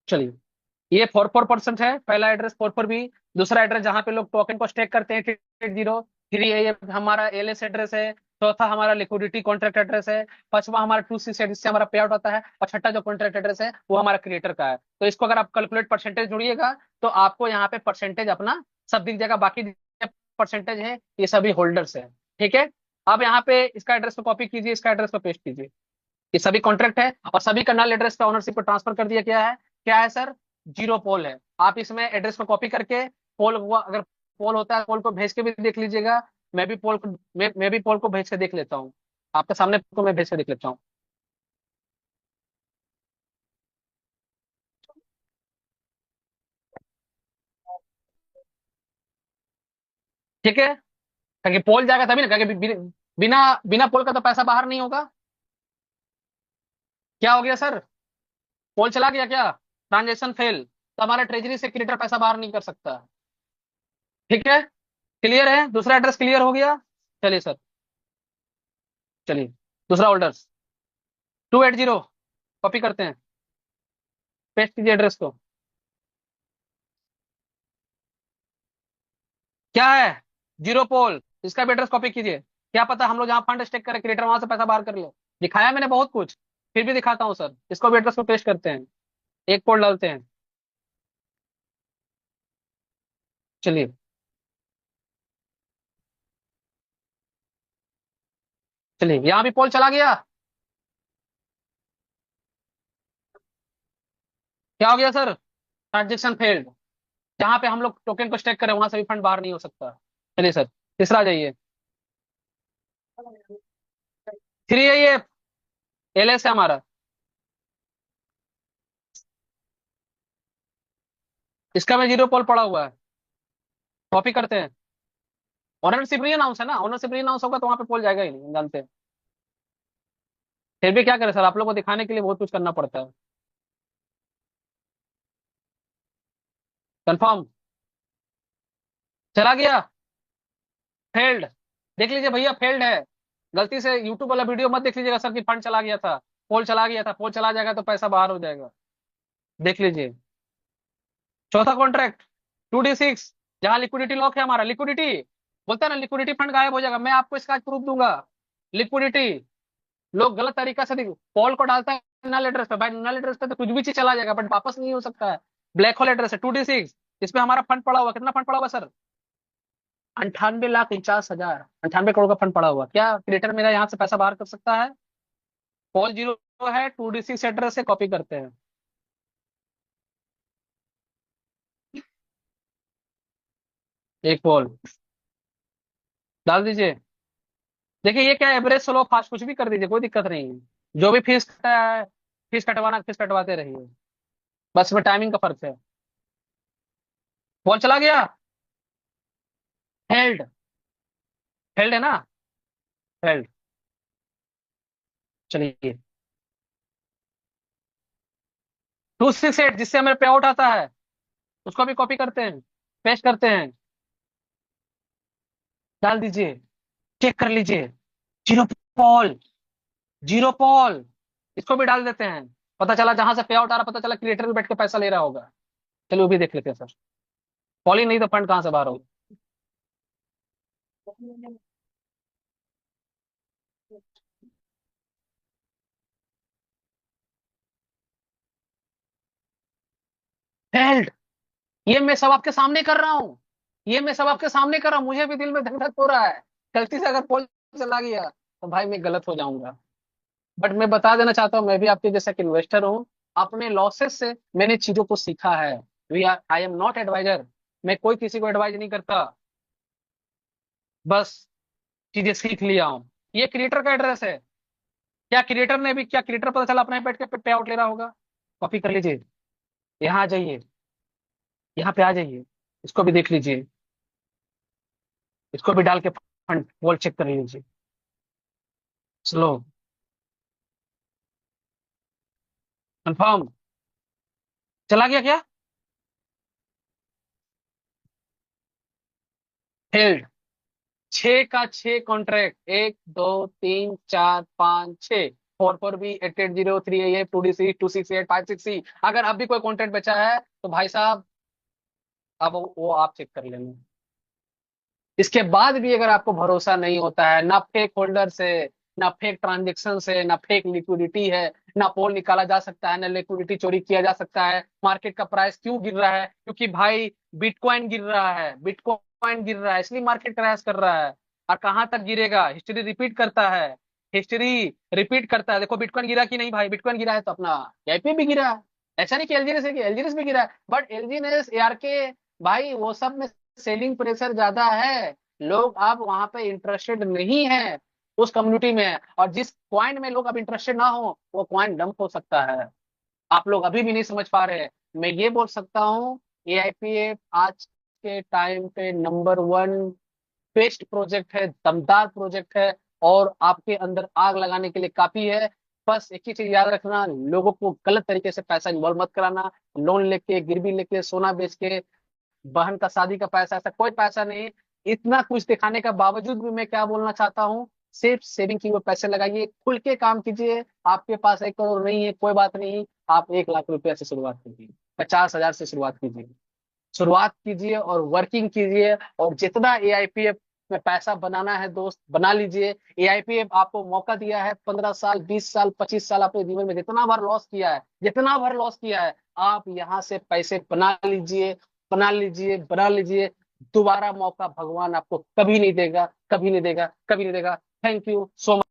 चलिए, ये 44% है पहला एड्रेस, 44B। दूसरा एड्रेस जहां पे लोग टोकन को स्टेक करते हैं, 880। फिर ये हमारा एलएस एड्रेस है। चौथा हमारा लिक्विडिटी कॉन्ट्रैक्ट एड्रेस है। पांचवा हमारा 2 6 जिससे हमारा पे आउट होता है। और छठा जो कॉन्ट्रैक्ट एड्रेस है वो हमारा क्रिएटर का है। तो इसको अगर आप कैलकुलेट परसेंटेज जोड़िएगा तो आपको यहाँ पे परसेंटेज अपना सब दिख जाएगा। बाकी परसेंटेज है ये सभी होल्डर्स है। ठीक है, अब यहाँ पे इसका एड्रेस को कॉपी कीजिए, इसका एड्रेस को पेस्ट कीजिए। ये सभी कॉन्ट्रैक्ट है और सभी का नल एड्रेस पे ओनरशिप को ट्रांसफर कर दिया गया है। क्या है सर? जीरो पोल है। आप इसमें एड्रेस को कॉपी करके, पोल हुआ अगर पोल होता है, पोल को भेज के भी देख लीजिएगा। मैं भी पोल को भेज के देख लेता हूँ, आपके सामने को मैं भेज के देख लेता हूँ। ठीक है, क्योंकि पोल जाएगा तभी ना, क्योंकि बिना बिना पोल का तो पैसा बाहर नहीं होगा। क्या हो गया सर? पोल चला गया क्या? ट्रांजेक्शन फेल, तो हमारा ट्रेजरी से क्रेडिटर पैसा बाहर नहीं कर सकता। ठीक है, क्लियर है? दूसरा एड्रेस क्लियर हो गया। चलिए सर, चलिए दूसरा होल्डर्स 280, कॉपी करते हैं, पेस्ट कीजिए एड्रेस को। क्या है? जीरो पोल, इसका भी एड्रेस कॉपी कीजिए। क्या पता हम लोग जहाँ फंड स्टेक करें, क्रिएटर वहां से पैसा बाहर कर ले। दिखाया मैंने बहुत कुछ, फिर भी दिखाता हूँ सर, इसको भी एड्रेस को पेस्ट करते हैं, एक पोल डालते हैं। चलिए, चलिए यहाँ भी पोल चला गया। क्या हो गया सर? Transaction failed. जहाँ पे हम लोग टोकन को स्टेक करें वहां से भी फंड बाहर नहीं हो सकता। चलिए सर, तीसरा जाइए। 3 एलएस है हमारा, इसका में जीरो पोल पड़ा हुआ है, कॉपी करते हैं। ओनरशिप री अनाउंस है ना, ओनरशिप री अनाउंस होगा तो वहां पे पोल जाएगा ही नहीं, हम जानते हैं। फिर भी क्या करें सर, आप लोग को दिखाने के लिए बहुत कुछ करना पड़ता है। कंफर्म, चला गया, फेल्ड। देख लीजिए भैया, फेल्ड है। गलती से यूट्यूब वाला वीडियो मत देख लीजिएगा सर कि फंड चला गया था, पोल चला गया था। पोल चला जाएगा तो पैसा बाहर हो जाएगा, देख लीजिए। चौथा कॉन्ट्रैक्ट 2D6, जहां लिक्विडिटी लॉक है हमारा, लिक्विडिटी बोलता है ना, लिक्विडिटी फंड गायब हो जाएगा। मैं आपको इसका प्रूफ दूंगा। लिक्विडिटी, लोग गलत तरीका से पोल को डालता है नल एड्रेस पे। भाई नल एड्रेस पे तो कुछ भी चीज चला जाएगा बट वापस नहीं हो सकता है। ब्लैक होल एड्रेस है 2D6, इसमें हमारा फंड पड़ा हुआ, कितना फंड पड़ा हुआ सर? 98,49,000, 98 करोड़ का फंड पड़ा हुआ। क्या क्रिएटर मेरा यहाँ से पैसा बाहर कर सकता है? पोल जीरो है, 2D6 एड्रेस से कॉपी करते हैं। एक पोल डाल दीजिए। देखिए ये क्या, एवरेज स्लो फास्ट कुछ भी कर दीजिए, कोई दिक्कत नहीं है। जो भी फीस कटा है, फीस कटवाना फीस कटवाते रहिए, बस में टाइमिंग का फर्क है। पोल चला गया, हेल्ड, हेल्ड है ना, हेल्ड। चलिए 268 जिससे हमें पे आउट आता है, उसको भी कॉपी करते हैं, पेस्ट करते हैं, डाल दीजिए, चेक कर लीजिए। जीरो पोल, जीरो पॉल, इसको भी डाल देते हैं। पता चला जहां से पे आउट आ रहा, पता चला क्रिएटर भी बैठ के पैसा ले रहा होगा। चलिए वो भी देख लेते हैं सर। पॉल ही नहीं तो फंड कहां से बाहर होगा। फेल्ड। ये मैं सब आपके सामने कर रहा हूँ। ये मैं सब आपके सामने कर रहा हूँ, मुझे भी दिल में धक धक हो रहा है। गलती से अगर पॉल चला गया तो भाई मैं गलत हो जाऊंगा। बट मैं बता देना चाहता हूँ, मैं भी आपके जैसा एक इन्वेस्टर हूँ। अपने लॉसेस से मैंने चीजों को सीखा है। We are I am not advisor. मैं कोई किसी को एडवाइज नहीं करता, बस चीजें सीख लिया हूँ। ये क्रिएटर का एड्रेस है। क्या क्रिएटर ने भी, क्या क्रिएटर पता चला अपने पेट के पे आउट ले रहा होगा? कॉपी कर लीजिए, यहाँ आ जाइए, यहाँ पे आ जाइए, इसको भी देख लीजिए, इसको भी डाल के फंड वॉल चेक कर लीजिए। Slow, confirm. चला गया क्या? फेल्ड। छह का छह contract, 1 2 3 4 5 6। 4 4 B 8803 A 2D6 268 5 6C। अगर अब भी कोई कॉन्ट्रैक्ट बचा है तो भाई साहब, अब वो आप चेक कर लेना। इसके बाद भी अगर आपको भरोसा नहीं होता है, ना फेक होल्डर से, ना फेक ट्रांजेक्शन से, ना फेक लिक्विडिटी है, ना पोल निकाला जा सकता है, ना लिक्विडिटी चोरी किया जा सकता है। मार्केट का प्राइस क्यों गिर रहा है? क्योंकि भाई बिटकॉइन गिर रहा है, बिटकॉइन गिर रहा है, इसलिए मार्केट क्रैश कर रहा है। और कहां तक गिरेगा? हिस्ट्री रिपीट करता है। हिस्ट्री रिपीट करता है। देखो बिटकॉइन गिरा कि नहीं भाई? बिटकॉइन गिरा है तो अपना एपी भी गिरा है। ऐसा नहीं कि एलजीएस है, कि एलजीएस भी गिरा है, बट एलजीएस एआरके भाई वो सब में सेलिंग प्रेशर ज्यादा है। लोग अब वहां पे इंटरेस्टेड नहीं है, उस कम्युनिटी में है। और जिस क्वाइन में लोग अब इंटरेस्टेड ना हो, वो क्वाइन डंप हो सकता है। आप लोग अभी भी नहीं समझ पा रहे हैं। मैं ये बोल सकता हूँ, एआईपीएफ आज के टाइम पे नंबर 1 बेस्ट प्रोजेक्ट है, दमदार प्रोजेक्ट है। और आपके अंदर आग लगाने के लिए काफी है। बस एक ही चीज याद रखना, लोगों को गलत तरीके से पैसा इन्वॉल्व मत कराना। लोन लेके, गिरवी लेके, सोना बेच के, बहन का शादी का पैसा, ऐसा कोई पैसा नहीं। इतना कुछ दिखाने का बावजूद भी मैं क्या बोलना चाहता हूँ, सिर्फ सेविंग की वो पैसे लगाइए, खुल के काम कीजिए। आपके पास 1 करोड़ नहीं है, कोई बात नहीं। आप 1 लाख रुपया से शुरुआत कीजिए, 50,000 से शुरुआत कीजिए। शुरुआत कीजिए और वर्किंग कीजिए। और जितना एआईपीएफ में पैसा बनाना है दोस्त, बना लीजिए। एआईपीएफ आपको मौका दिया है, 15 साल, 20 साल, 25 साल अपने जीवन में जितना बार लॉस किया है, जितना बार लॉस किया है, आप यहाँ से पैसे बना लीजिए, बना लीजिए, बना लीजिए। दोबारा मौका भगवान आपको कभी नहीं देगा, कभी नहीं देगा, कभी नहीं देगा। Thank you so much.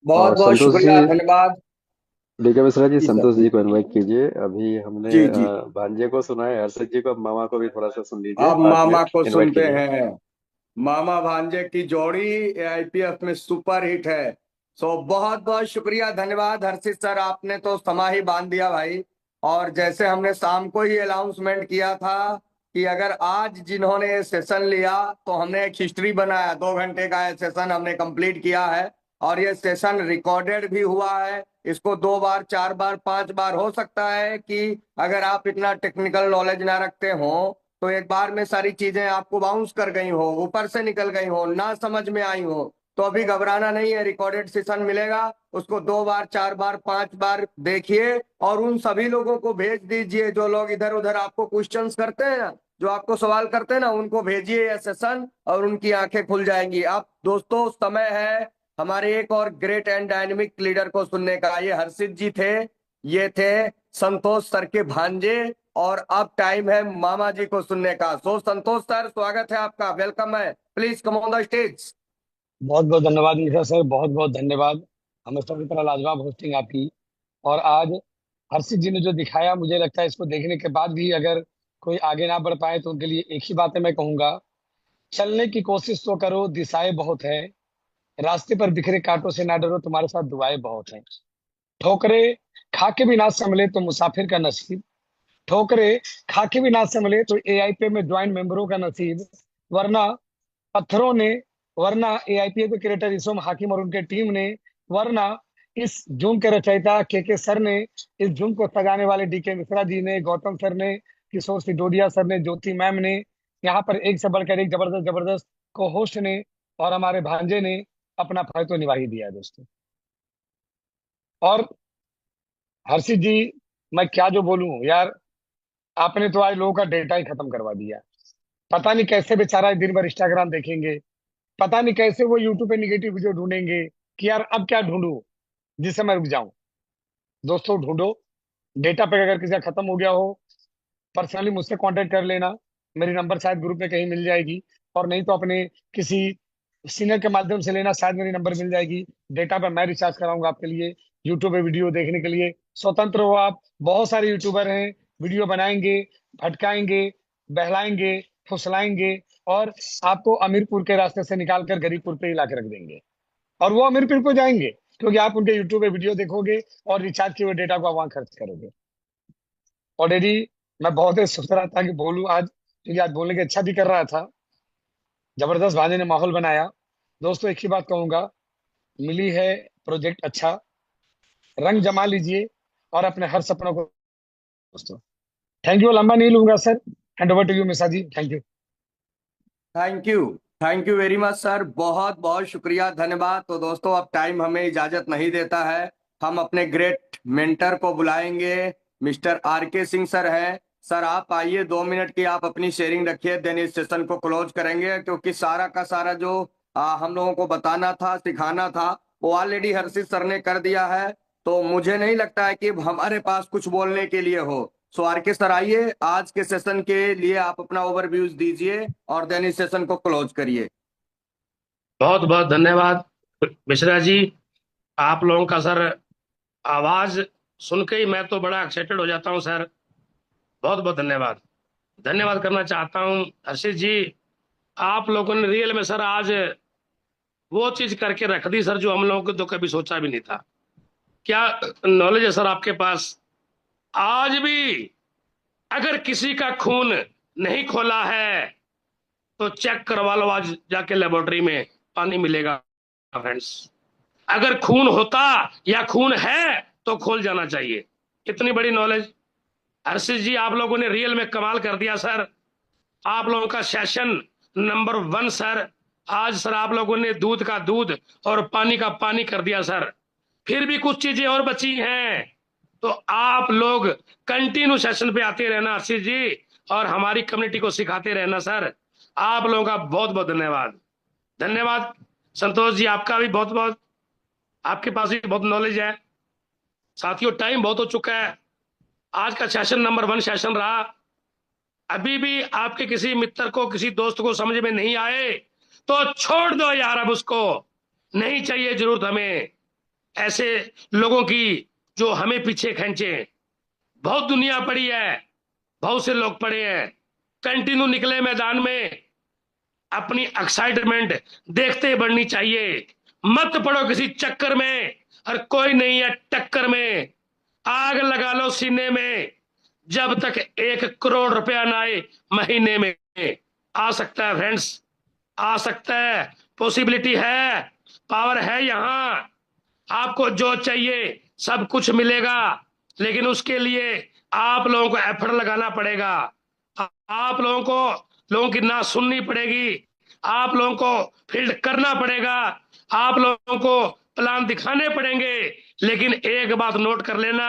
बहुत बहुत संतोष जी, शुक्रिया, धन्यवाद। डीके मिश्रा जी, जी सर। संतोष जी को इनवाइट कीजिए। अभी हमने जी जी। भांजे को सुना है, हर्षद जी को, अब मामा को भी थोड़ा सा सुन लीजिए, अब साथ में मामा को इनवाइट सुनते कीजिए। हैं। मामा भांजे की जोड़ी आईपीएफ में सुपर हिट है। सो बहुत बहुत शुक्रिया, धन्यवाद हर्षित सर, आपने तो समा ही बांध दिया भाई। और जैसे हमने शाम को ही अनाउंसमेंट किया था कि अगर आज जिन्होंने ये सेशन लिया, तो हमने एक हिस्ट्री बनाया, 2 घंटे का ये सेशन हमने कंप्लीट किया है। और ये सेशन रिकॉर्डेड भी हुआ है। इसको 2 बार, 4 बार, 5 बार हो सकता है कि अगर आप इतना टेक्निकल नॉलेज ना रखते हो, तो एक बार में सारी चीजें आपको बाउंस कर गई हो, ऊपर से निकल गई हो, ना समझ में आई हो। तो अभी घबराना नहीं है, रिकॉर्डेड सेशन मिलेगा। उसको 2 बार, 4 बार, 5 बार देखिए। और उन सभी लोगों को भेज दीजिए जो लोग इधर उधर आपको क्वेश्चंस करते हैं ना, जो आपको सवाल करते हैं ना, उनको भेजिए यह सेशन, और उनकी आंखें खुल जाएंगी। अब दोस्तों, समय है हमारे एक और ग्रेट एंड डायनेमिक लीडर को सुनने का। ये हर्षित जी थे, ये थे संतोष सर के भांजे। और अब टाइम है मामा जी को सुनने का। सो संतोष सर, स्वागत है आपका, वेलकम है, please come on the stage. बहुत बहुत धन्यवाद मिश्रा सर, बहुत बहुत धन्यवाद। हमेशा की तरह लाजवाब होस्टिंग आपकी। और आज हर्षित जी ने जो दिखाया, मुझे लगता है इसको देखने के बाद भी अगर कोई आगे ना बढ़ पाए तो उनके लिए एक ही बात है, मैं कहूंगा, चलने की कोशिश तो करो, दिशाएं बहुत है। रास्ते पर बिखरे कांटों से ना डरो, तुम्हारे साथ दुआएं बहुत हैं। ठोकरे खा के भी ना संभले तो मुसाफिर का नसीब। ठोकरे खा के भी ना संभले तो एआईपी में ज्वाइंट मेंबरों का नसीब। वरना पत्थरों ने, वरना एआईपीए के क्रिएटर इसोम हाकिम और उनके टीम ने, वरना इस जूम के रचयिता के सर ने, इस जूम को सजाने वाले डीके मिश्रा जी ने, गौतम सर ने, किशोर सिडोदिया सर ने, ज्योति मैम ने, यहाँ पर एक से बढ़कर एक जबरदस्त जबरदस्त को होस्ट ने और हमारे भांजे ने अपना फर्ज तो निभा ही दिया है दोस्तों। और हर्षित जी, मैं क्या जो बोलूं यार, आपने तो आज लोगों का डेटा ही खत्म करवा दिया। पता नहीं कैसे बेचारा दिन भर इंस्टाग्राम देखेंगे, पता नहीं कैसे वो यूट्यूब पे निगेटिव वीडियो ढूंढेंगे कि यार अब क्या ढूंढूं जिससे मैं रुक जाऊं। दोस्तों ढूंढो, डेटा पैक अगर किसी का खत्म हो गया हो, पर्सनली मुझसे कांटेक्ट कर लेना। मेरी नंबर शायद ग्रुप में कहीं मिल जाएगी, और नहीं तो अपने किसी सीनियर के माध्यम से लेना, शायद मेरी नंबर मिल जाएगी। डेटा पे मैं रिचार्ज कराऊंगा आपके लिए, यूट्यूब पे वीडियो देखने के लिए स्वतंत्र हो आप। बहुत सारे यूट्यूबर हैं, वीडियो बनाएंगे, भटकाएंगे, बहलाएंगे, फुसलाएंगे, और आपको अमीरपुर के रास्ते से निकाल कर गरीबपुर पे ही ला के रख देंगे, और वो अमीरपुर को जाएंगे क्योंकि आप उनके यूट्यूब पे वीडियो देखोगे और रिचार्ज किए हुए डेटा को आप वहां खर्च करोगे। ऑलरेडी मैं बहुत ही सोच रहा था कि बोलूं आज, क्योंकि आज बोलने की इच्छा भी कर रहा था। जबरदस्त भांजे ने माहौल बनाया। दोस्तों एक ही बात कहूंगा, मिली है प्रोजेक्ट अच्छा, रंग जमा लीजिए और अपने हर सपनों को। दोस्तों थैंक यू, लंबा नहीं लूंगा sir, hand over to you Mishra ji, thank you. Thank you very much sir, बहुत बहुत शुक्रिया, धन्यवाद। तो दोस्तों अब टाइम हमें इजाजत नहीं देता है, हम अपने ग्रेट मेंटर को बुलाएंगे। मिस्टर RK सिंह सर है। सर आप आइए, 2 मिनट की आप अपनी शेयरिंग रखिए, देन इस सेशन को क्लोज करेंगे, क्योंकि सारा का सारा जो हम लोगों को बताना था, सिखाना था, वो ऑलरेडी हर्षित सर ने कर दिया है। तो मुझे नहीं लगता है कि हमारे पास कुछ बोलने के लिए हो। सो RK सर आइए, आज के सेशन के लिए आप अपना ओवरव्यूज दीजिए और देन इस सेशन को क्लोज करिए। बहुत बहुत धन्यवाद मिश्रा जी। आप लोगों का सर आवाज सुन के ही मैं तो बड़ा एक्साइटेड हो जाता हूं सर। बहुत बहुत धन्यवाद। धन्यवाद करना चाहता हूं हर्षित जी, आप लोगों ने रियल में सर आज वो चीज करके रख दी सर जो हम लोगों को तो कभी सोचा भी नहीं था। क्या नॉलेज है सर आपके पास। आज भी अगर किसी का खून नहीं खोला है तो चेक करवा लो, आज जाके लेबोरेटरी में पानी मिलेगा फ्रेंड्स। अगर खून होता या खून है तो खोल जाना चाहिए। इतनी बड़ी नॉलेज हर्षित जी, आप लोगों ने रियल में कमाल कर दिया सर। आप लोगों का सेशन नंबर 1 सर। आज सर आप लोगों ने दूध का दूध और पानी का पानी कर दिया सर। फिर भी कुछ चीजें और बची हैं, तो आप लोग कंटिन्यू सेशन पे आते रहना हर्षित जी, और हमारी कम्युनिटी को सिखाते रहना सर। आप लोगों का बहुत बहुत धन्यवाद। धन्यवाद संतोष जी, आपका भी बहुत बहुत, आपके पास भी बहुत नॉलेज है। साथियों टाइम बहुत हो चुका है, आज का सेशन नंबर 1 सेशन रहा। अभी भी आपके किसी मित्र को, किसी दोस्त को समझ में नहीं आए तो छोड़ दो यार, अब उसको नहीं चाहिए जरूरत हमें ऐसे लोगों की जो हमें पीछे खींचे। बहुत दुनिया पड़ी है, बहुत से लोग पड़े हैं। कंटिन्यू निकले मैदान में, अपनी एक्साइटमेंट देखते बढ़नी चाहिए। मत पड़ो किसी चक्कर में, और कोई नहीं है टक्कर में। आग लगा लो सीने में, जब तक 1 करोड़ रुपया ना आए महीने में। आ सकता है फ्रेंड्स, आ सकता है, पॉसिबिलिटी है, पावर है यहाँ। आपको जो चाहिए सब कुछ मिलेगा, लेकिन उसके लिए आप लोगों को एफर्ट लगाना पड़ेगा। आप लोगों की ना सुननी पड़ेगी, आप लोगों को फील्ड करना पड़ेगा, आप लोगों को प्लान दिखाने पड़ेंगे। लेकिन एक बात नोट कर लेना,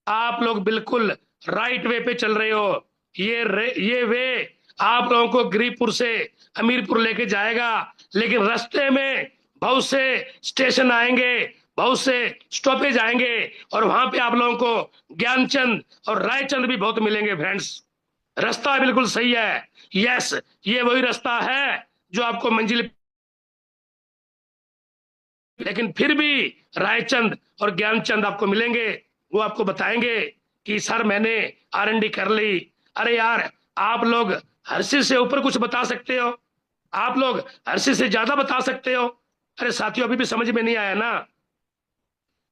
आप लोग बिल्कुल राइट वे पे चल रहे हो। ये वे आप लोगों को गरीबपुर से अमीरपुर लेके जाएगा, लेकिन रास्ते में बहुत से स्टेशन आएंगे, बहुत से स्टॉपेज आएंगे, और वहां पे आप लोगों को ज्ञानचंद और रायचंद भी बहुत मिलेंगे फ्रेंड्स। रास्ता बिल्कुल सही है, यस, ये वही रास्ता है जो आपको मंजिल, लेकिन फिर भी रायचंद और ज्ञानचंद आपको मिलेंगे। वो आपको बताएंगे कि सर मैंने R&D कर ली। अरे यार, आप लोग हर्षित से ऊपर कुछ बता सकते हो, आप लोग हर्षित से ज्यादा बता सकते हो। अरे साथियों, अभी भी समझ में नहीं आया ना,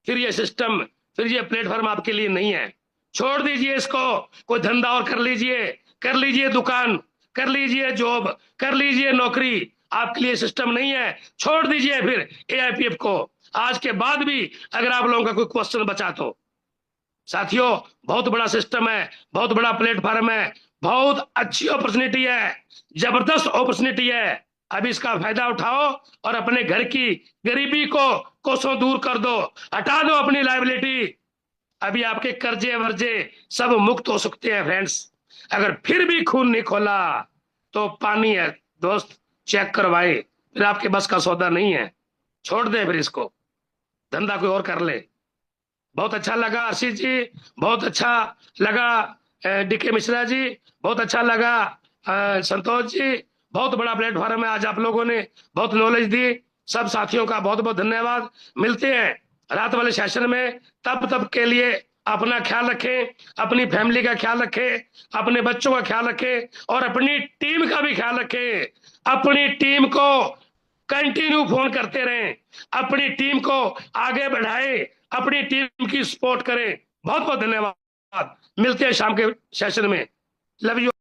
फिर ये सिस्टम, फिर ये प्लेटफॉर्म आपके लिए नहीं है। छोड़ दीजिए इसको, कोई धंधा और कर लीजिए दुकान, कर लीजिए जॉब, कर लीजिए नौकरी। आपके लिए सिस्टम नहीं है, छोड़ दीजिए फिर AIPF को। आज के बाद भी अगर आप लोगों का कोई क्वेश्चन बचा तो साथियों, बहुत बड़ा सिस्टम है, बहुत बड़ा प्लेटफॉर्म है, बहुत अच्छी अपॉर्चुनिटी है, जबरदस्त अपॉर्चुनिटी है। अब इसका फायदा उठाओ और अपने घर की गरीबी को कोसों दूर कर दो, हटा दो अपनी लायबिलिटी। अभी आपके कर्जे वर्जे सब मुक्त हो सकते हैं फ्रेंड्स। अगर फिर भी खून नहीं खोला तो पानी है दोस्त, चेक करवाए, फिर आपके बस का सौदा नहीं है, छोड़ दे फिर इसको, धंधा कोई और कर ले। बहुत अच्छा लगा आशीष जी, बहुत अच्छा लगा डीके मिश्रा जी, बहुत अच्छा लगा संतोष जी। बहुत बड़ा प्लेटफॉर्म है, आज आप लोगों ने बहुत नॉलेज दी। सब साथियों का बहुत बहुत धन्यवाद। मिलते हैं रात वाले सेशन में, तब के लिए अपना ख्याल रखें, अपनी फैमिली का ख्याल रखें, अपने बच्चों का ख्याल रखें और अपनी टीम का भी ख्याल रखें। अपनी टीम को कंटिन्यू फोन करते रहें, अपनी टीम को आगे बढ़ाएं, अपनी टीम की सपोर्ट करें। बहुत बहुत धन्यवाद। मिलते हैं शाम के सेशन में। Love you.